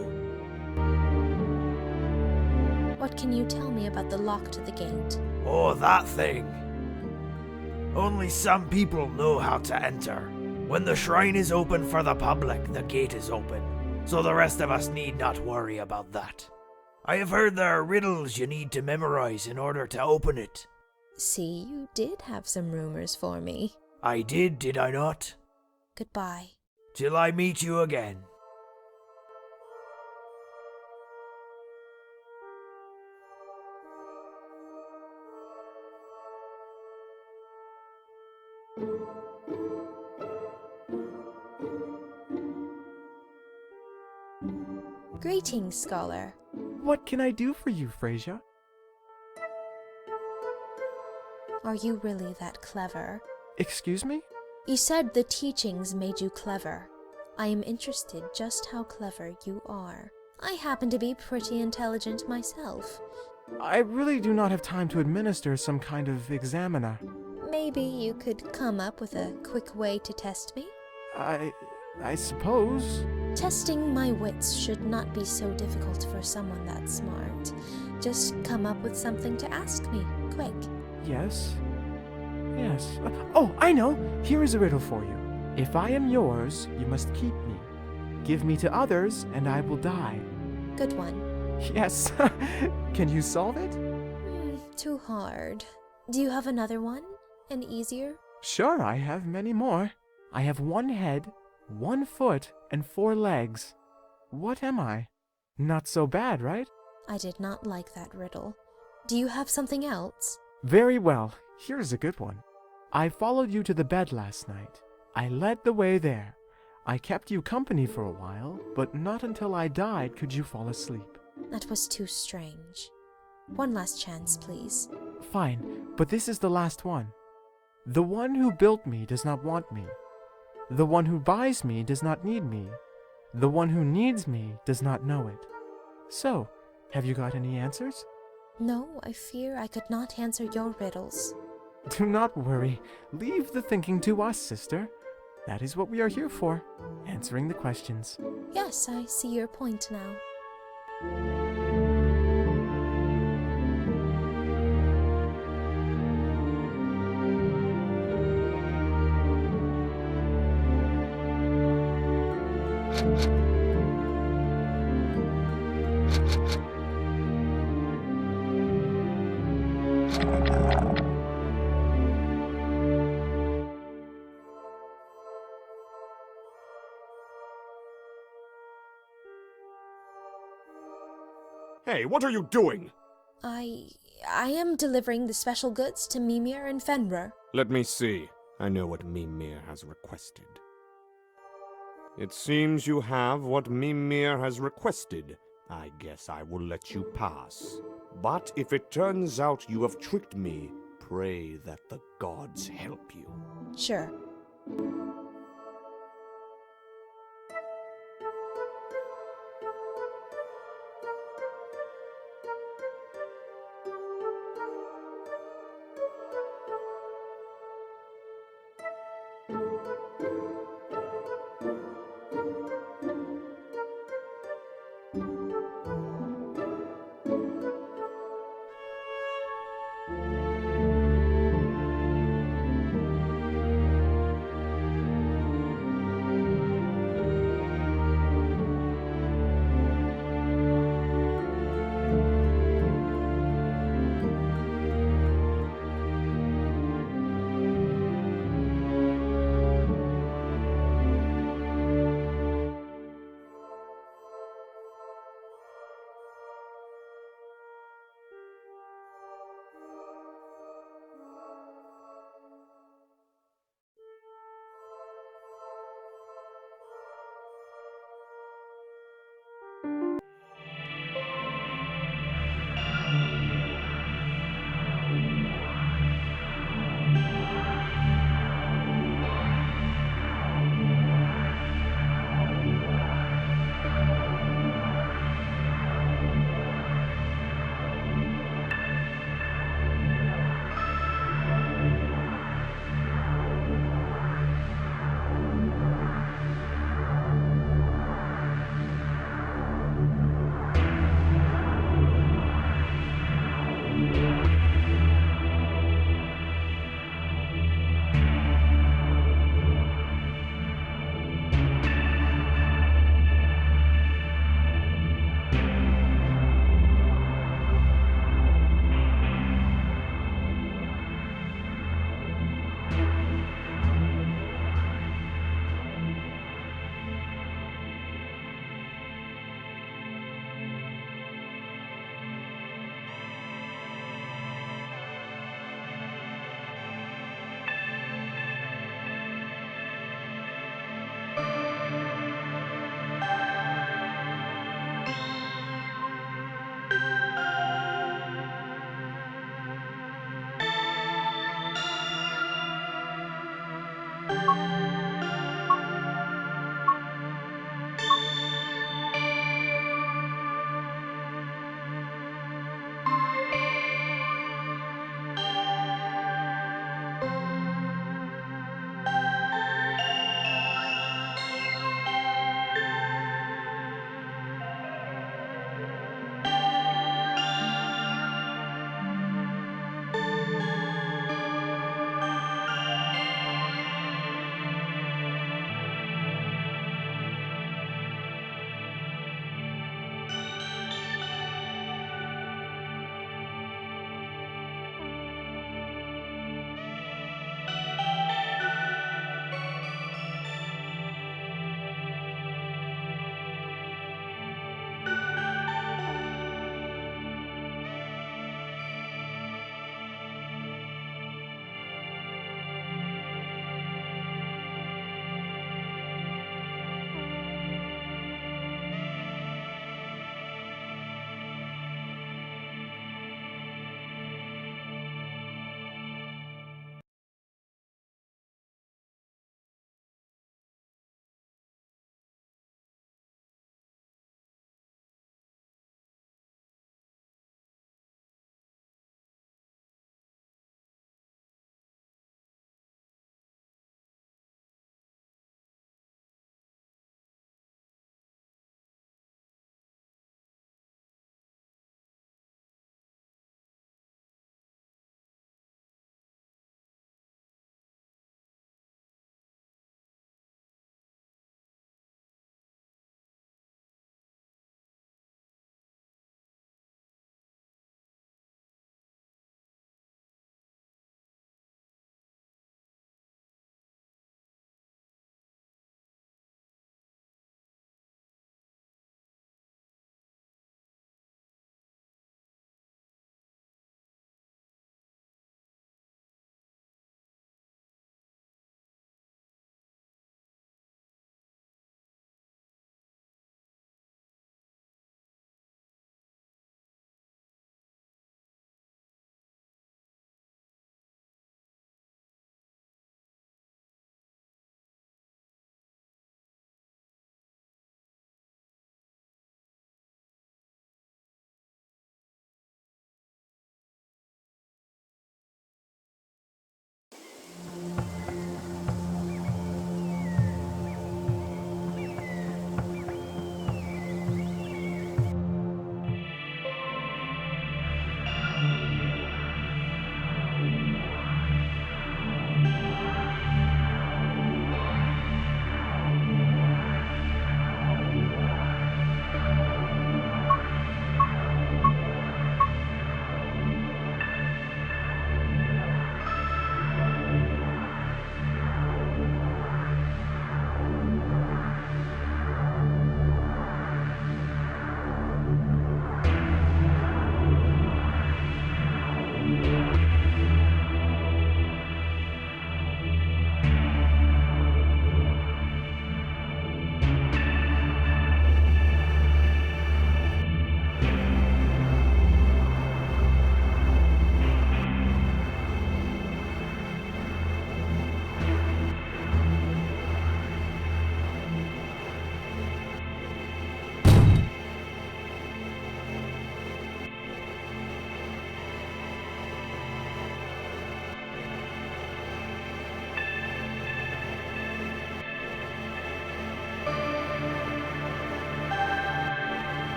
What can you tell me about the lock to the gate? Oh, that thing. Only some people know how to enter. When the shrine is open for the public, the gate is open, so the rest of us need not worry about that. I have heard there are riddles you need to memorize in order to open it. See, you did have some rumors for me. I did I not? Goodbye. Till I meet you again. Greetings, scholar. What can I do for you, Frasier? Are you really that clever? Excuse me? You said the teachings made you clever. I am interested just how clever you are. I happen to be pretty intelligent myself. I really do not have time to administer some kind of examiner. Maybe you could come up with a quick way to test me? I suppose. Testing my wits should not be so difficult for someone that smart. Just come up with something to ask me, quick. Yes. Yes. Oh, I know! Here is a riddle for you. If I am yours, you must keep me. Give me to others, and I will die. Good one. Yes. Can you solve it? Too hard. Do you have another one? An easier? Sure, I have many more. I have 1 head, 1 foot, and 4 legs. What am I? Not so bad, right? I did not like that riddle. Do you have something else? Very well. Here's a good one. I followed you to the bed last night. I led the way there. I kept you company for a while, but not until I died could you fall asleep. That was too strange. One last chance, please. Fine, but this is the last one. The one who built me does not want me. The one who buys me does not need me. The one who needs me does not know it. So, have you got any answers? No, I fear I could not answer your riddles. Do not worry. Leave the thinking to us, sister. That is what we are here for, answering the questions. Yes, I see your point now. Hey, what are you doing? I am delivering the special goods to Mimir and Fenrir. Let me see. I know what Mimir has requested. It seems you have what Mimir has requested. I guess I will let you pass. But if it turns out you have tricked me, pray that the gods help you. Sure.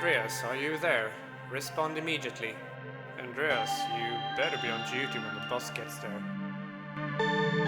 Andreas, are you there? Respond immediately. Andreas, you better be on duty when the boss gets there.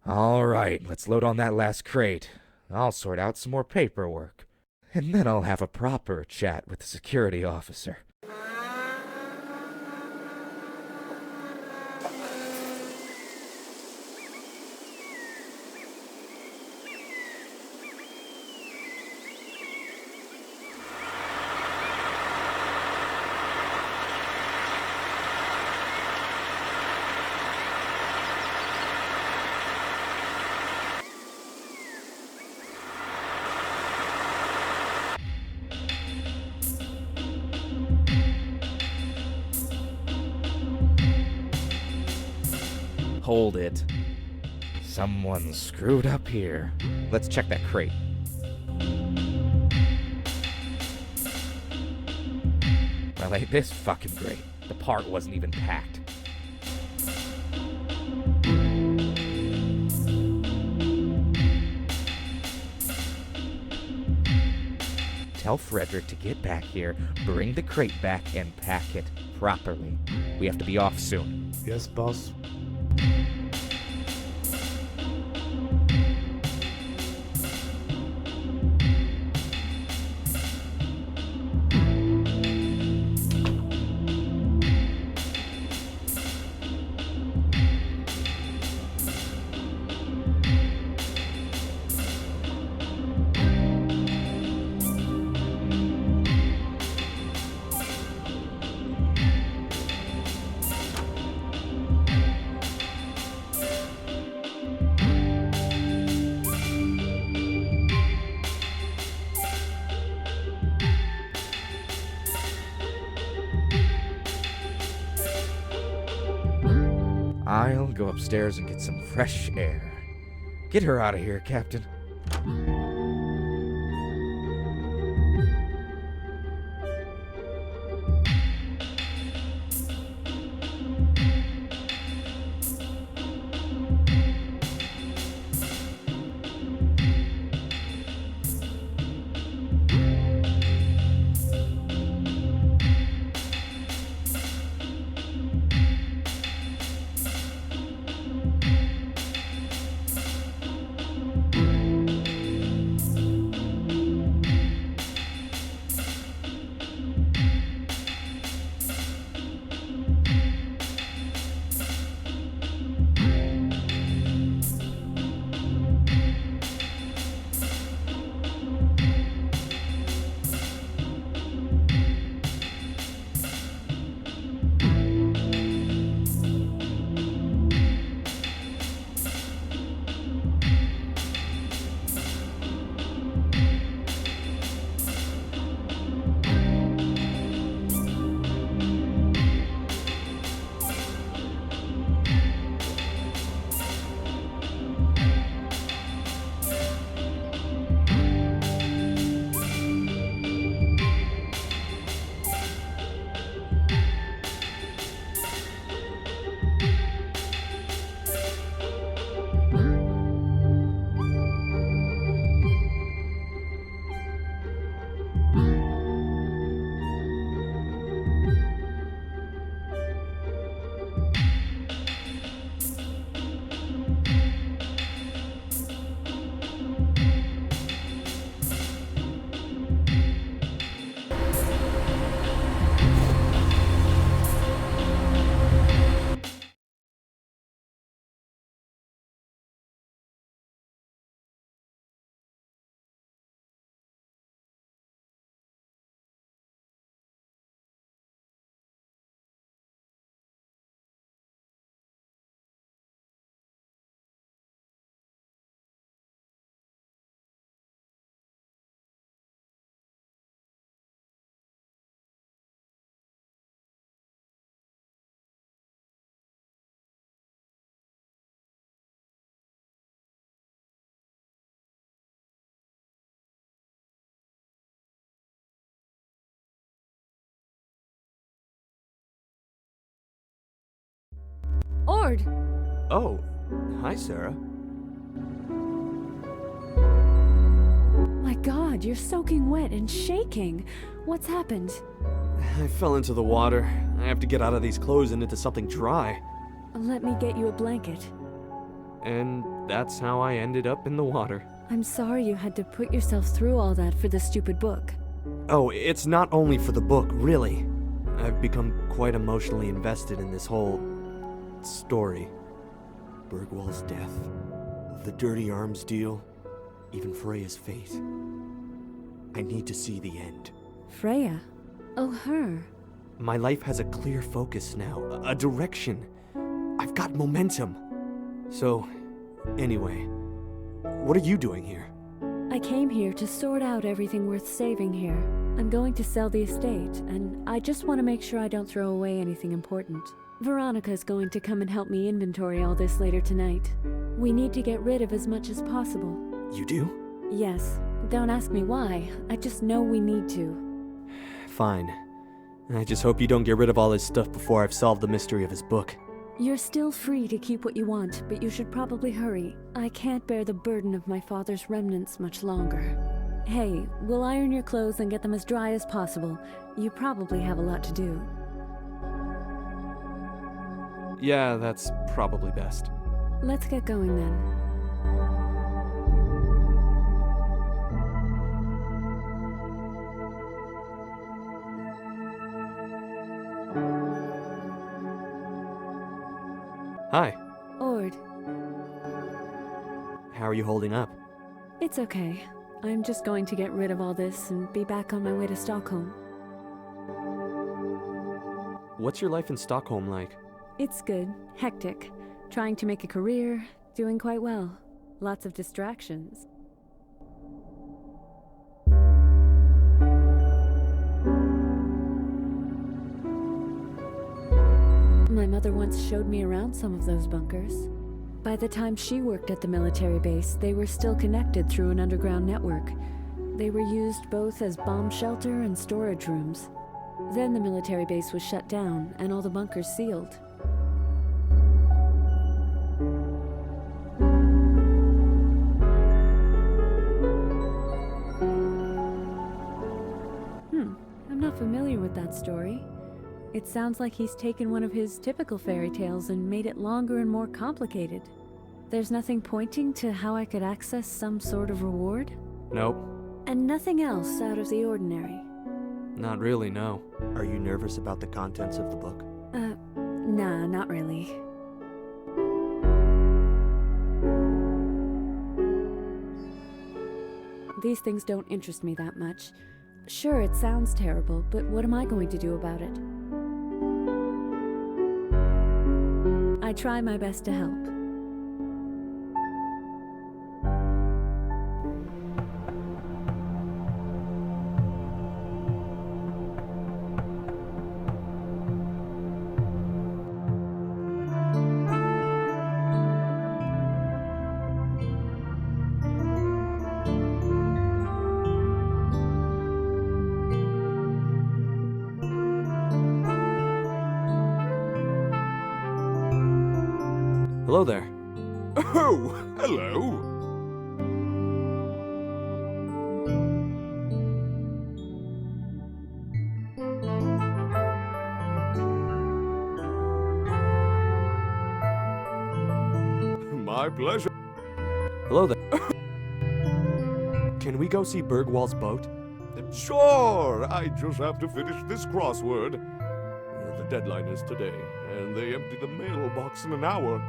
All right, let's load on that last crate. I'll sort out some more paperwork. And then I'll have a proper chat with the security officer. Hold it. Someone screwed up here. Let's check that crate. Well, ain't this fucking great. The part wasn't even packed. Tell Frederick to get back here, bring the crate back, and pack it properly. We have to be off soon. Yes, boss. I'll go upstairs and get some fresh air. Get her out of here, Captain. Ord! Oh, hi, Sarah. My god, you're soaking wet and shaking. What's happened? I fell into the water. I have to get out of these clothes and into something dry. Let me get you a blanket. And that's how I ended up in the water. I'm sorry you had to put yourself through all that for the stupid book. Oh, it's not only for the book, really. I've become quite emotionally invested in this whole story. Bergwall's death, the Dirty Arms deal, even Freya's fate. I need to see the end. Freya? Oh, her. My life has a clear focus now, a direction. I've got momentum. So, anyway, what are you doing here? I came here to sort out everything worth saving here. I'm going to sell the estate, and I just want to make sure I don't throw away anything important. Veronica's going to come and help me inventory all this later tonight. We need to get rid of as much as possible. You do? Yes. Don't ask me why. I just know we need to. Fine. I just hope you don't get rid of all his stuff before I've solved the mystery of his book. You're still free to keep what you want, but you should probably hurry. I can't bear the burden of my father's remnants much longer. Hey, we'll iron your clothes and get them as dry as possible. You probably have a lot to do. Yeah, that's probably best. Let's get going then. Hi. Ord. How are you holding up? It's okay. I'm just going to get rid of all this and be back on my way to Stockholm. What's your life in Stockholm like? It's good. Hectic. Trying to make a career. Doing quite well. Lots of distractions. My mother once showed me around some of those bunkers. By the time she worked at the military base, they were still connected through an underground network. They were used both as bomb shelter and storage rooms. Then the military base was shut down and all the bunkers sealed. I'm not familiar with that story. It sounds like he's taken one of his typical fairy tales and made it longer and more complicated. There's nothing pointing to how I could access some sort of reward? Nope. And nothing else out of the ordinary? Not really, no. Are you nervous about the contents of the book? Nah, not really. These things don't interest me that much. Sure, it sounds terrible, but what am I going to do about it? I try my best to help. Hello there. Oh, hello. My pleasure. Hello there. Can we go see Bergwall's boat? Sure, I just have to finish this crossword. The deadline is today, and they empty the mailbox in an hour.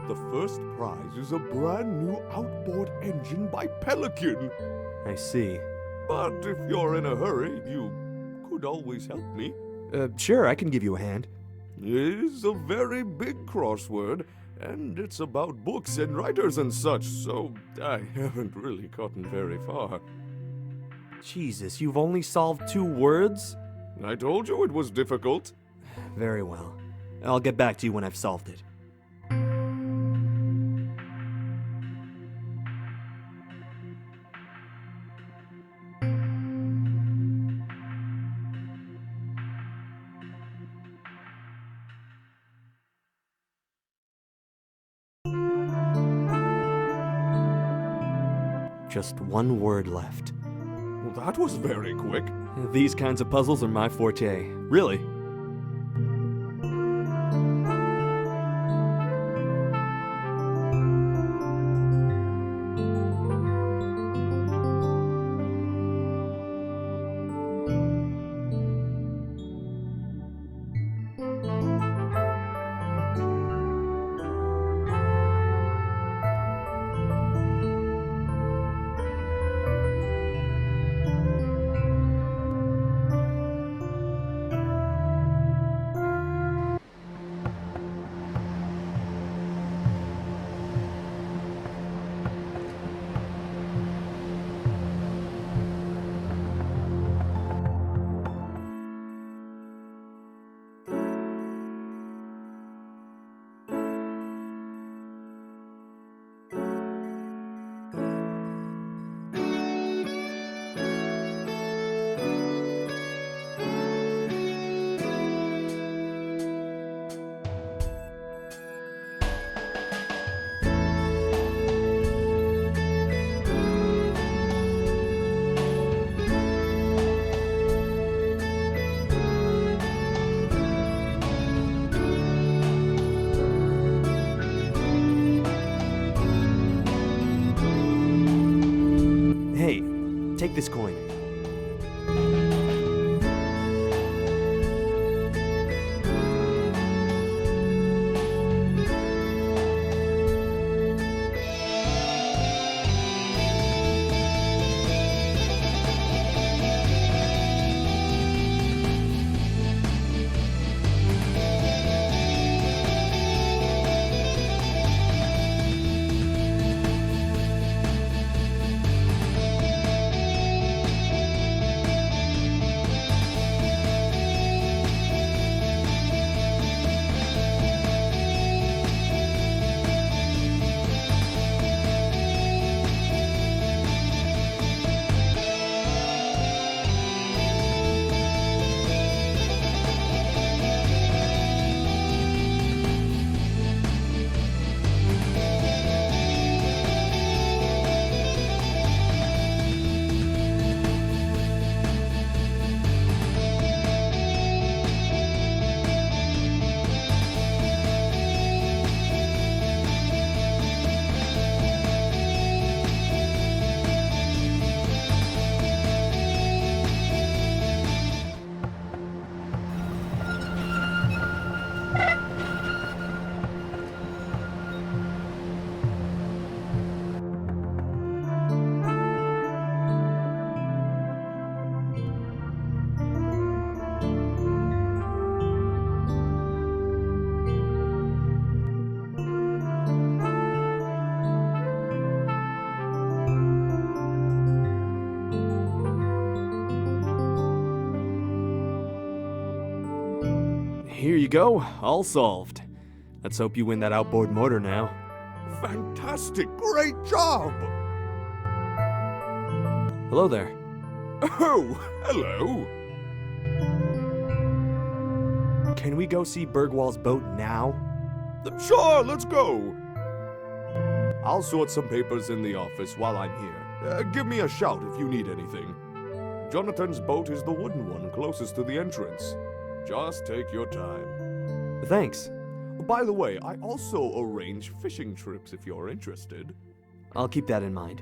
The first prize is a brand new outboard engine by Pelican. I see. But if you're in a hurry, you could always help me. Sure, I can give you a hand. It's a very big crossword, and it's about books and writers and such, so I haven't really gotten very far. Jesus, you've only solved 2 words? I told you it was difficult. Very well. I'll get back to you when I've solved it. Just 1 word left. Well, that was very quick. These kinds of puzzles are my forte. Really. Here you go, all solved. Let's hope you win that outboard motor now. Fantastic! Great job! Hello there. Oh, hello! Can we go see Bergwall's boat now? Sure, let's go! I'll sort some papers in the office while I'm here. Give me a shout if you need anything. Jonathan's boat is the wooden one closest to the entrance. Just take your time. Thanks. By the way, I also arrange fishing trips if you're interested. I'll keep that in mind.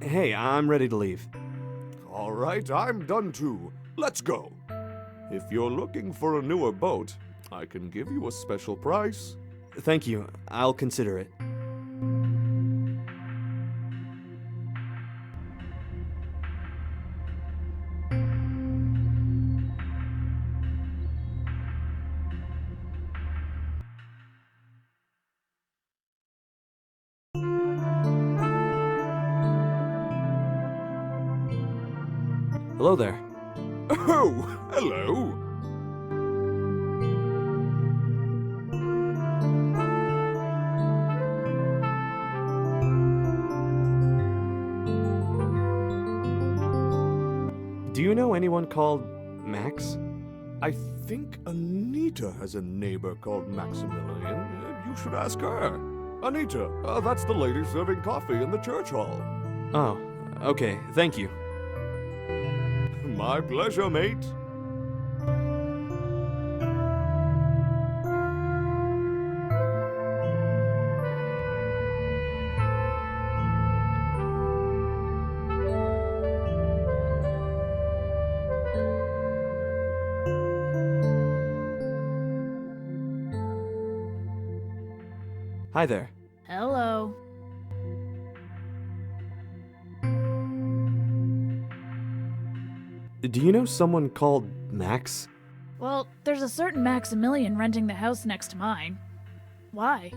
Hey, I'm ready to leave. All right, I'm done too. Let's go. If you're looking for a newer boat, I can give you a special price. Thank you. I'll consider it. Hello there. Oh, hello. Do you know anyone called Max? I think Anita has a neighbor called Maximilian. You should ask her. Anita, that's the lady serving coffee in the church hall. Oh, okay. Thank you. My pleasure, mate. Hi there. Hello. Do you know someone called Max? Well, there's a certain Maximilian renting the house next to mine. Why?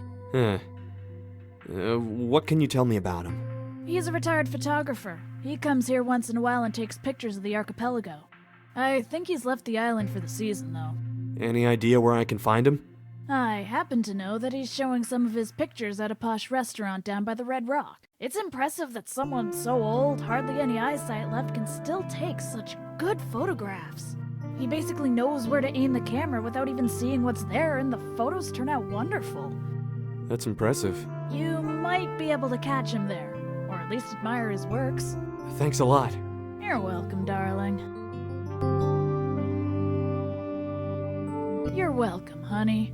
What can you tell me about him? He's a retired photographer. He comes here once in a while and takes pictures of the archipelago. I think he's left the island for the season, though. Any idea where I can find him? I happen to know that he's showing some of his pictures at a posh restaurant down by the Red Rock. It's impressive that someone so old, hardly any eyesight left, can still take such good photographs. He basically knows where to aim the camera without even seeing what's there, and the photos turn out wonderful. That's impressive. You might be able to catch him there, or at least admire his works. Thanks a lot. You're welcome, darling. You're welcome, honey.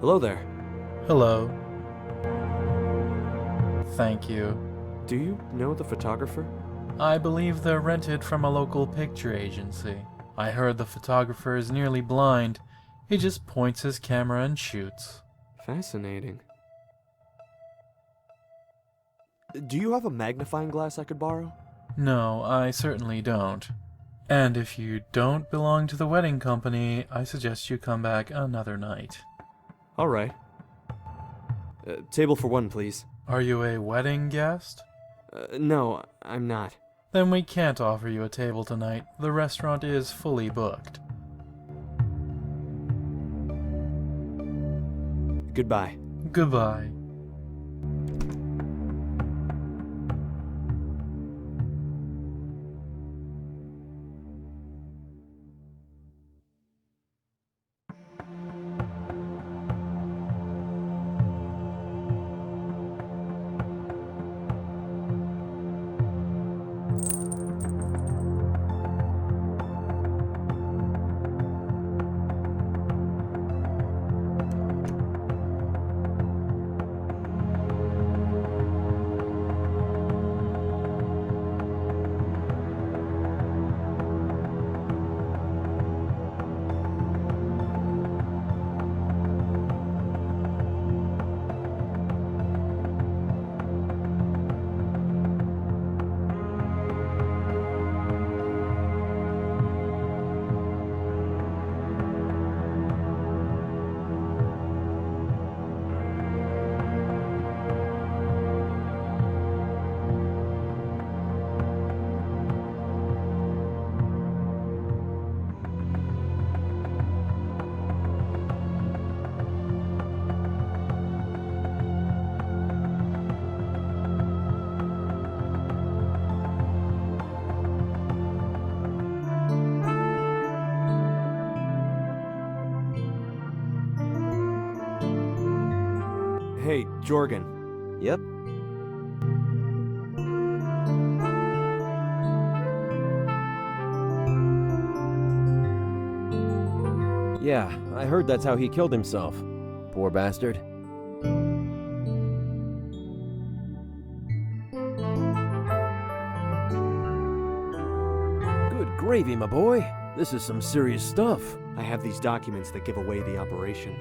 Hello there. Hello. Thank you. Do you know the photographer? I believe they're rented from a local picture agency. I heard the photographer is nearly blind. He just points his camera and shoots. Fascinating. Do you have a magnifying glass I could borrow? No, I certainly don't. And if you don't belong to the wedding company, I suggest you come back another night. All right. Table for one, please. Are you a wedding guest? No, I'm not. Then we can't offer you a table tonight. The restaurant is fully booked. Goodbye. Goodbye. Hey, Jorgen. Yep. Yeah, I heard that's how he killed himself. Poor bastard. Good gravy, my boy. This is some serious stuff. I have these documents that give away the operation,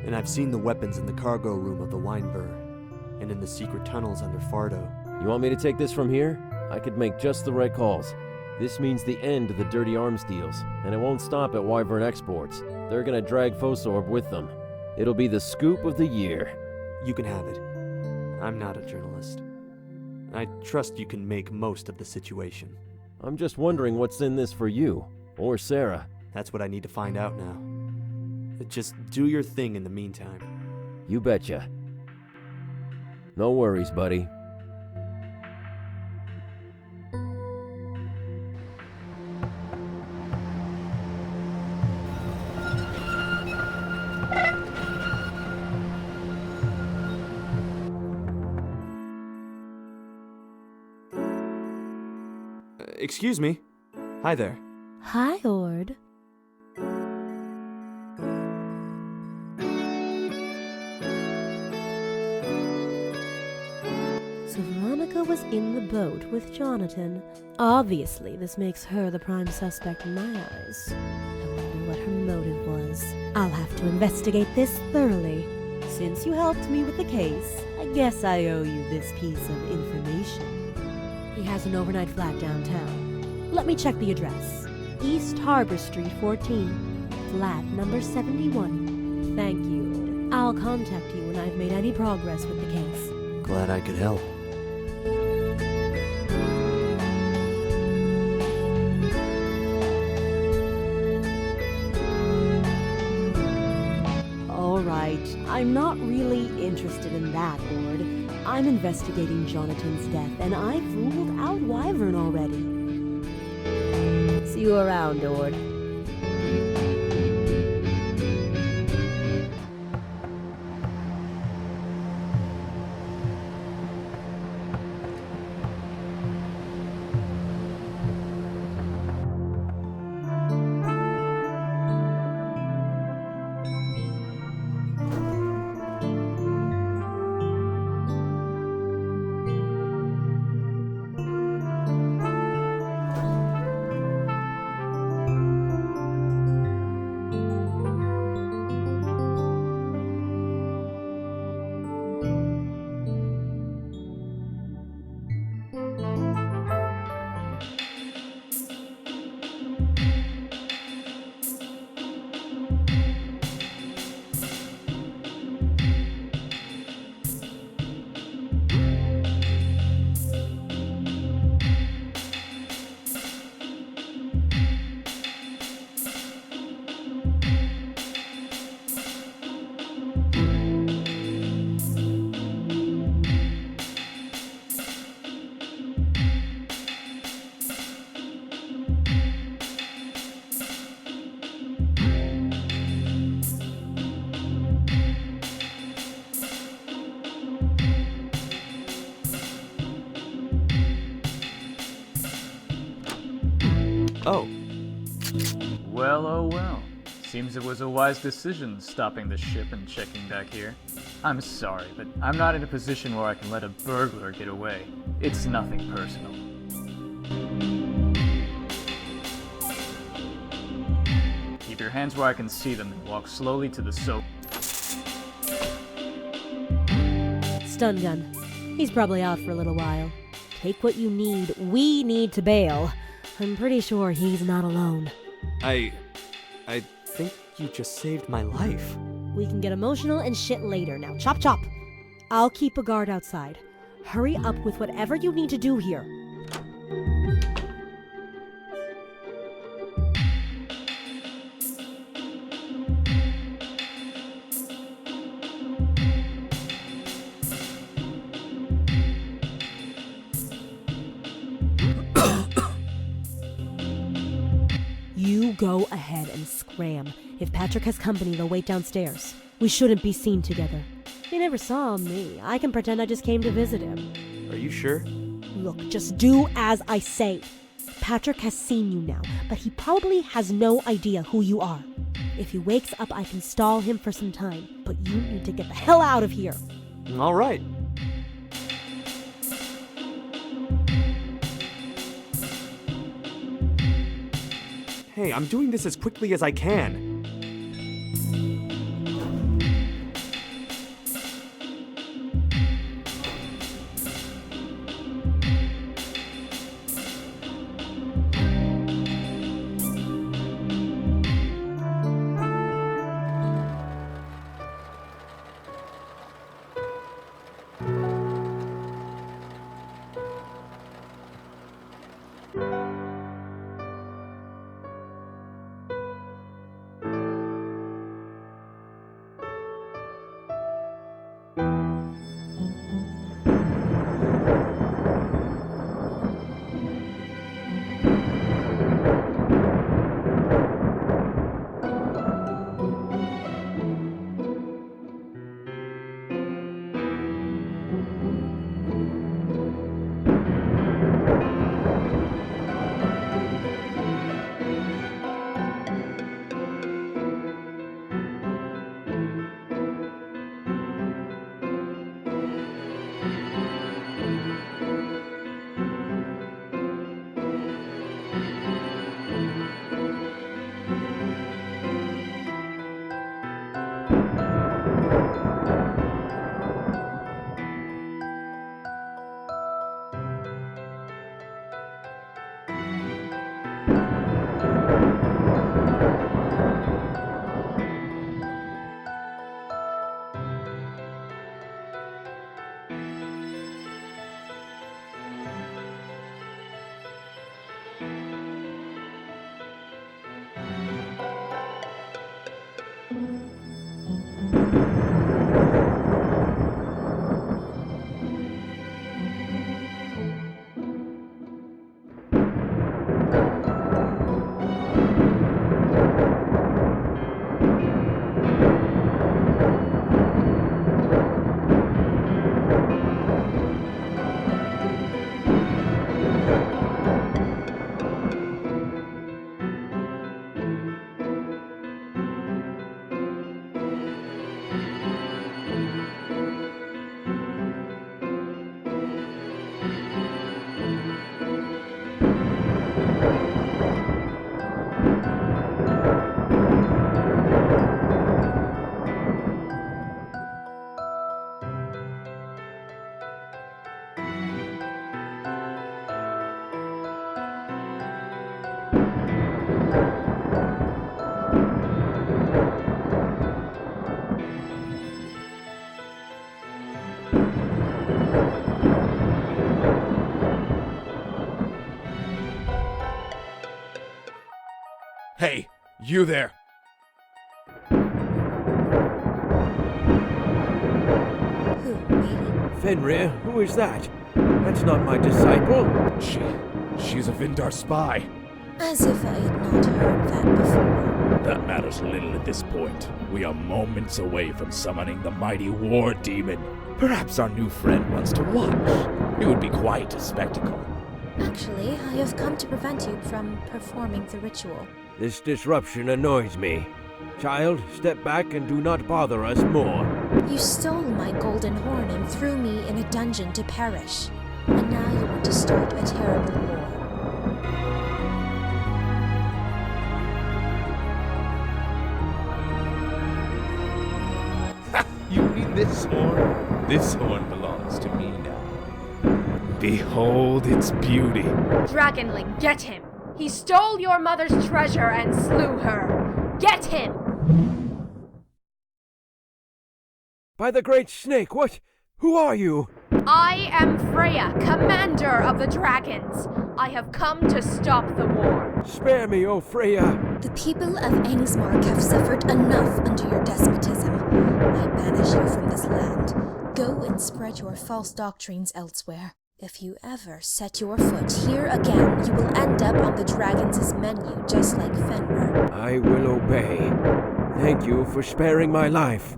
and I've seen the weapons in the cargo room of the Weinberg, and in the secret tunnels under Fardo. You want me to take this from here? I could make just the right calls. This means the end of the dirty arms deals, and it won't stop at Wyvern Exports. They're gonna drag Fosorb with them. It'll be the scoop of the year. You can have it. I'm not a journalist. I trust you can make most of the situation. I'm just wondering what's in this for you, or Sarah. That's what I need to find out now. Just do your thing in the meantime. You betcha. No worries, buddy. Excuse me. Hi there. Hi, Ord. So Veronica was in the boat with Jonatan. Obviously, this makes her the prime suspect in my eyes. I wonder what her motive was. I'll have to investigate this thoroughly. Since you helped me with the case, I guess I owe you this piece of information. He has an overnight flat downtown. Let me check the address. East Harbor Street 14, flat number 71. Thank you. I'll contact you when I've made any progress with the case. Glad I could help. All right, I'm not really interested in that, Ord. I'm investigating Jonatan's death, and I've ruled out Wyvern already. See you around, Ord. Oh. Well, oh well. Seems it was a wise decision stopping the ship and checking back here. I'm sorry, but I'm not in a position where I can let a burglar get away. It's nothing personal. Keep your hands where I can see them and walk slowly to the Stun gun. He's probably out for a little while. Take what you need. We need to bail. I'm pretty sure he's not alone. I think you just saved my life. We can get emotional and shit later. Now, chop chop. I'll keep a guard outside. Hurry up with whatever you need to do here. You go ahead and scram. If Patrick has company, they'll wait downstairs. We shouldn't be seen together. He never saw me. I can pretend I just came to visit him. Are you sure? Look, just do as I say. Patrick has seen you now, but he probably has no idea who you are. If he wakes up, I can stall him for some time, but you need to get the hell out of here. All right. Hey, I'm doing this as quickly as I can. Hey, you there! Fenrir, who is that? That's not my disciple. She's a Vindar spy. As if I had not heard that before. That matters little at this point. We are moments away from summoning the mighty war demon. Perhaps our new friend wants to watch. It would be quite a spectacle. Actually, I have come to prevent you from performing the ritual. This disruption annoys me. Child, step back and do not bother us more. You stole my golden horn and threw me in a dungeon to perish. And now you want to start a terrible war. You mean this horn? This horn belongs to me now. Behold its beauty. Dragonling, get him! He stole your mother's treasure and slew her! Get him! By the great snake, what? Who are you? I am Freya, commander of the dragons. I have come to stop the war. Spare me, O Freya. The people of Angsmark have suffered enough under your despotism. I banish you from this land. Go and spread your false doctrines elsewhere. If you ever set your foot here again, you will end up on the dragons' menu just like Fenrir. I will obey. Thank you for sparing my life.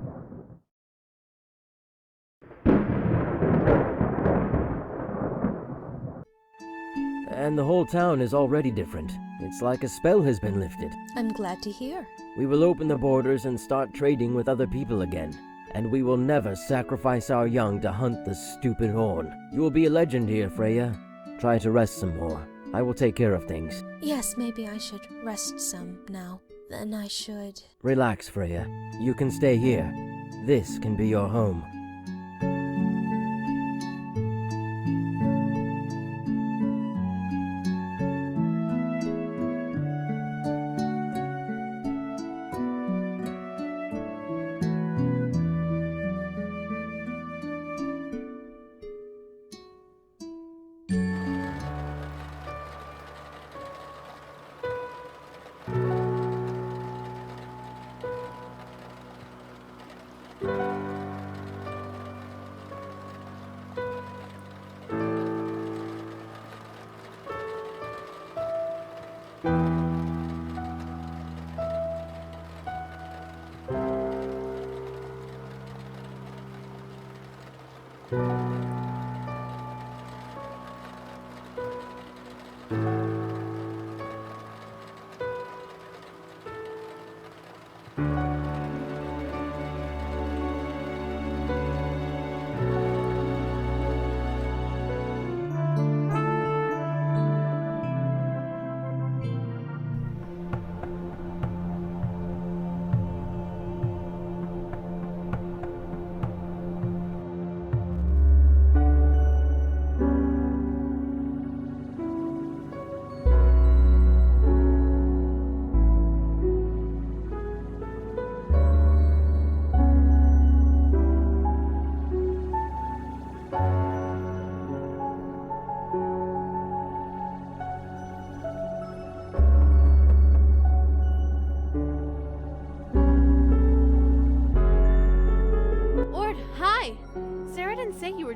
And the whole town is already different. It's like a spell has been lifted. I'm glad to hear. We will open the borders and start trading with other people again. And we will never sacrifice our young to hunt the stupid horn. You will be a legend here, Freya. Try to rest some more. I will take care of things. Yes, maybe I should rest some now. Then I should... Relax, Freya. You can stay here. This can be your home.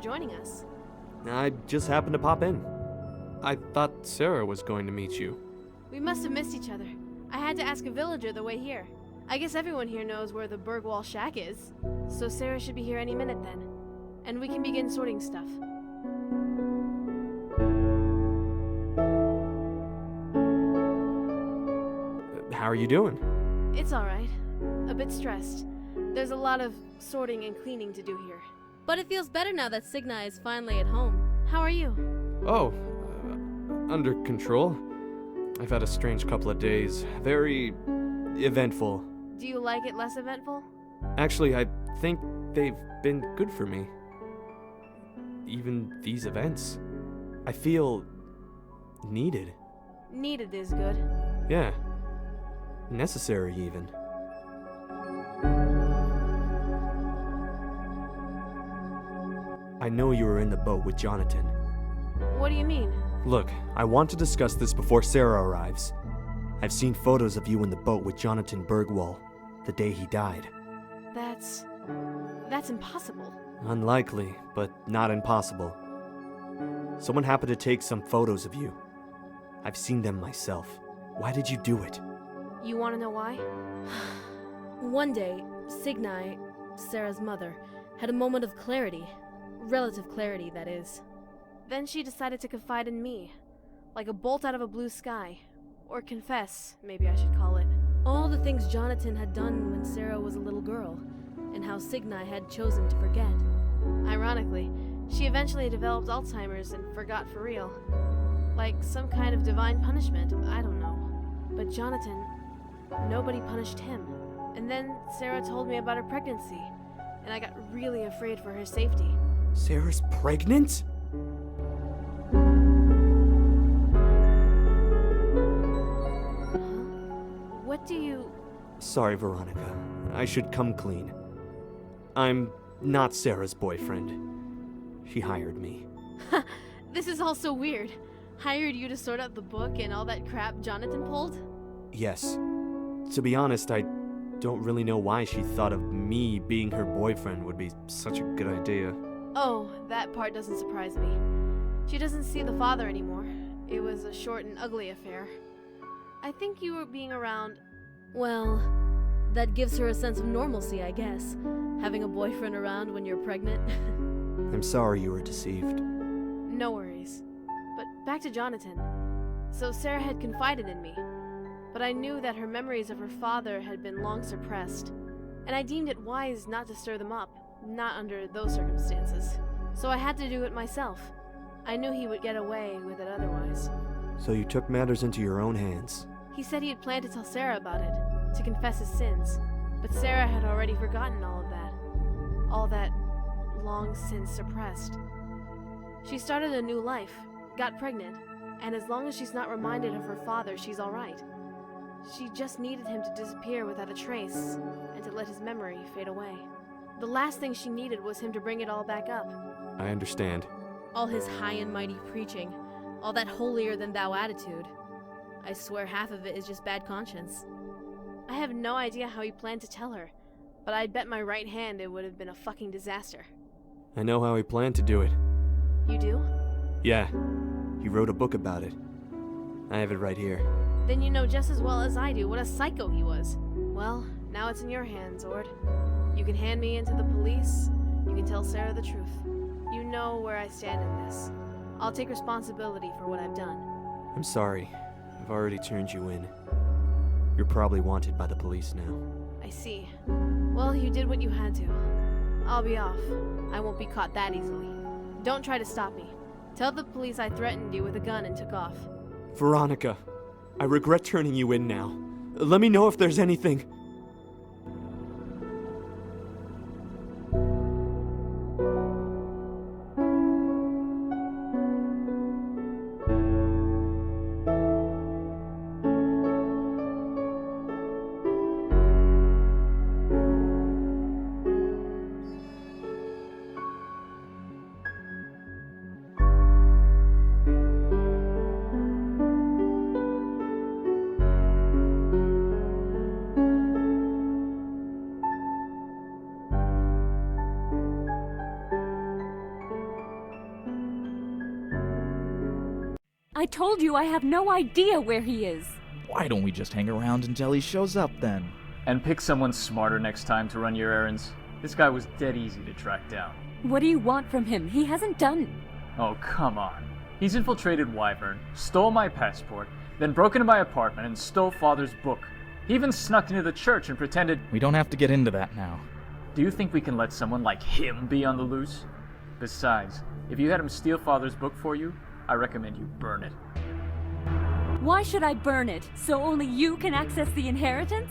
Joining us. I just happened to pop in. I thought Sara was going to meet you. We must have missed each other. I had to ask a villager the way here. I guess everyone here knows where the Bergwall shack is, so Sara should be here any minute then. And we can begin sorting stuff. How are you doing? It's alright. A bit stressed. There's a lot of sorting and cleaning to do here. But it feels better now that Signa is finally at home. How are you? Oh, under control. I've had a strange couple of days. Very eventful. Do you like it less eventful? Actually, I think they've been good for me. Even these events. I feel needed. Needed is good. Yeah. Necessary, even. I know you were in the boat with Jonatan. What do you mean? Look, I want to discuss this before Sara arrives. I've seen photos of you in the boat with Jonatan Bergwall, the day he died. That's impossible. Unlikely, but not impossible. Someone happened to take some photos of you. I've seen them myself. Why did you do it? You want to know why? One day, Signa, Sara's mother, had a moment of clarity. Relative clarity, that is. Then she decided to confide in me, like a bolt out of a blue sky. Or confess, maybe I should call it. All the things Jonatan had done when Sara was a little girl, and how Signa had chosen to forget. Ironically, she eventually developed Alzheimer's and forgot for real. Like some kind of divine punishment, I don't know. But Jonatan, nobody punished him. And then Sara told me about her pregnancy, and I got really afraid for her safety. Sara's pregnant? What do you... Sorry, Veronica. I should come clean. I'm not Sara's boyfriend. She hired me. This is all so weird. Hired you to sort out the book and all that crap Jonatan pulled? Yes. To be honest, I don't really know why she thought of me being her boyfriend would be such a good idea. Oh, that part doesn't surprise me. She doesn't see the father anymore. It was a short and ugly affair. I think you were being around... Well, that gives her a sense of normalcy, I guess. Having a boyfriend around when you're pregnant. I'm sorry you were deceived. No worries. But back to Jonatan. So Sarah had confided in me. But I knew that her memories of her father had been long suppressed, and I deemed it wise not to stir them up, not under those circumstances. So I had to do it myself. I knew he would get away with it otherwise. So you took matters into your own hands. He said he had planned to tell Sarah about it, to confess his sins, but Sarah had already forgotten all of that. All that long since suppressed. She started a new life, got pregnant, and as long as she's not reminded of her father, she's alright. She just needed him to disappear without a trace, and to let his memory fade away. The last thing she needed was him to bring it all back up. I understand. All his high and mighty preaching, all that holier-than-thou attitude. I swear half of it is just bad conscience. I have no idea how he planned to tell her, but I'd bet my right hand it would have been a fucking disaster. I know how he planned to do it. You do? Yeah. He wrote a book about it. I have it right here. Then you know just as well as I do what a psycho he was. Well, now it's in your hands, Ord. You can hand me into the police. You can tell Sarah the truth. You know where I stand in this. I'll take responsibility for what I've done. I'm sorry. I've already turned you in. You're probably wanted by the police now. I see. Well, you did what you had to. I'll be off. I won't be caught that easily. Don't try to stop me. Tell the police I threatened you with a gun and took off. Veronica, I regret turning you in now. Let me know if there's anything. I told you I have no idea where he is. Why don't we just hang around until he shows up then? And pick someone smarter next time to run your errands. This guy was dead easy to track down. What do you want from him? He hasn't done... Oh, come on. He's infiltrated Wyvern, stole my passport, then broke into my apartment and stole Father's book. He even snuck into the church and pretended... We don't have to get into that now. Do you think we can let someone like him be on the loose? Besides, if you had him steal Father's book for you, I recommend you burn it. Why should I burn it? So only you can access the inheritance?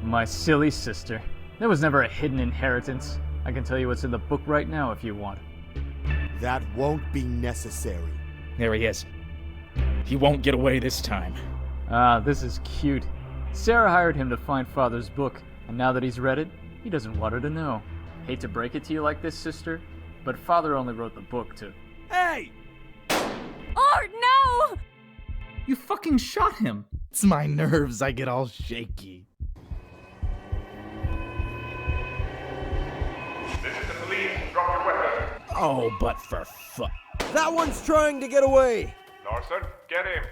My silly sister. There was never a hidden inheritance. I can tell you what's in the book right now if you want. That won't be necessary. There he is. He won't get away this time. Ah, this is cute. Sarah hired him to find Father's book, and now that he's read it, he doesn't want her to know. Hate to break it to you like this, sister, but Father only wrote the book to... Hey! Ord, no! You fucking shot him. It's my nerves, I get all shaky. This is the police. Drop your weapon. Oh, but for fuck. That one's trying to get away. Larson, get him.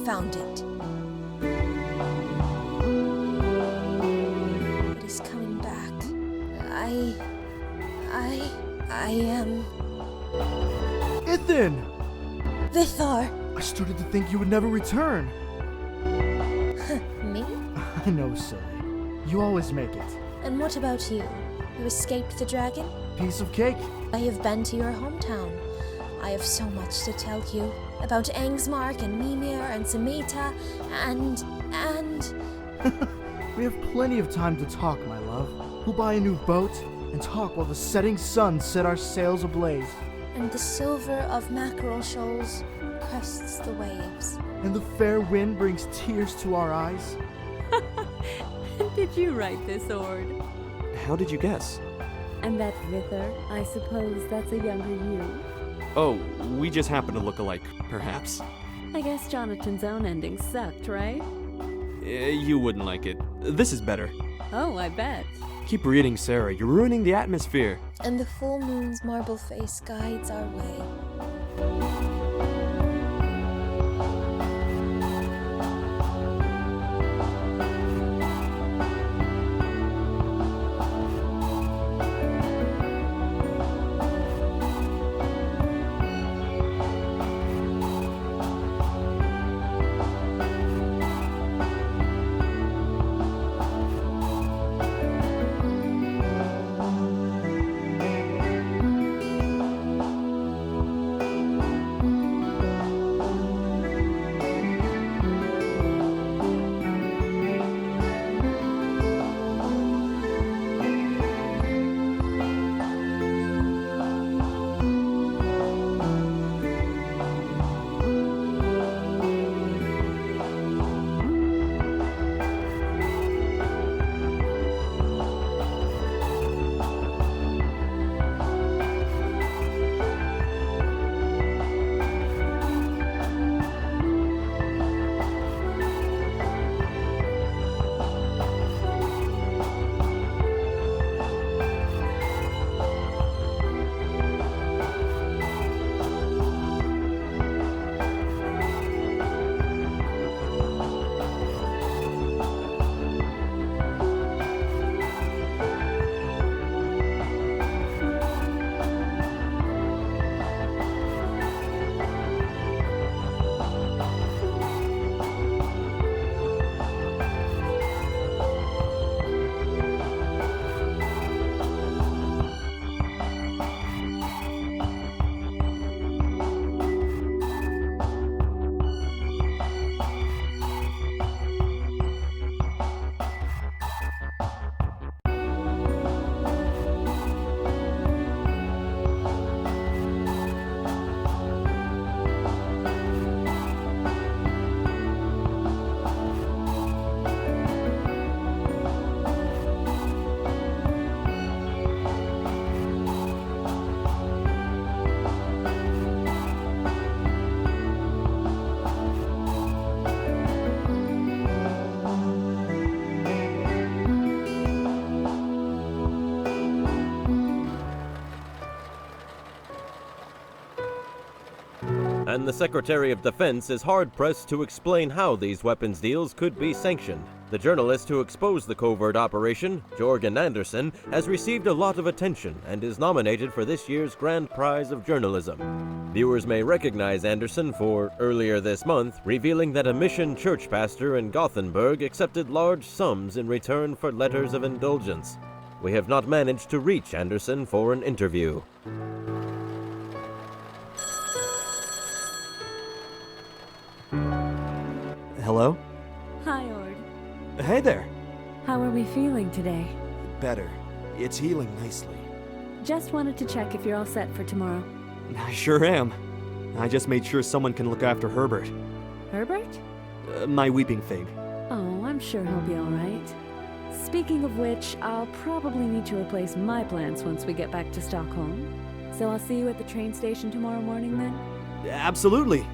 Found it. It is coming back. I am... Ithan! Vithar! I started to think you would never return. Me? I know, silly. You always make it. And what about you? You escaped the dragon? Piece of cake. I have been to your hometown. I have so much to tell you. About Angsmark and Mimir and Samita and... We have plenty of time to talk, my love. We'll buy a new boat and talk while the setting sun set our sails ablaze. And the silver of mackerel shoals crests the waves. And the fair wind brings tears to our eyes. Did you write this, Ord? How did you guess? And that Vither, I suppose that's a younger you. Oh, we just happen to look alike, perhaps. I guess Jonathan's own ending sucked, right? You wouldn't like it. This is better. Oh, I bet. Keep reading, Sarah. You're ruining the atmosphere. And the full moon's marble face guides our way. And the Secretary of Defense is hard-pressed to explain how these weapons deals could be sanctioned. The journalist who exposed the covert operation, Jorgen Andersen, has received a lot of attention and is nominated for this year's Grand Prize of Journalism. Viewers may recognize Andersen for, earlier this month, revealing that a mission church pastor in Gothenburg accepted large sums in return for letters of indulgence. We have not managed to reach Andersen for an interview. Hello? Hi, Ord. Hey there. How are we feeling today? Better. It's healing nicely. Just wanted to check if you're all set for tomorrow. I sure am. I just made sure someone can look after Herbert. Herbert? My weeping fig. Oh, I'm sure he'll be all right. Speaking of which, I'll probably need to replace my plants once we get back to Stockholm. So I'll see you at the train station tomorrow morning then? Absolutely.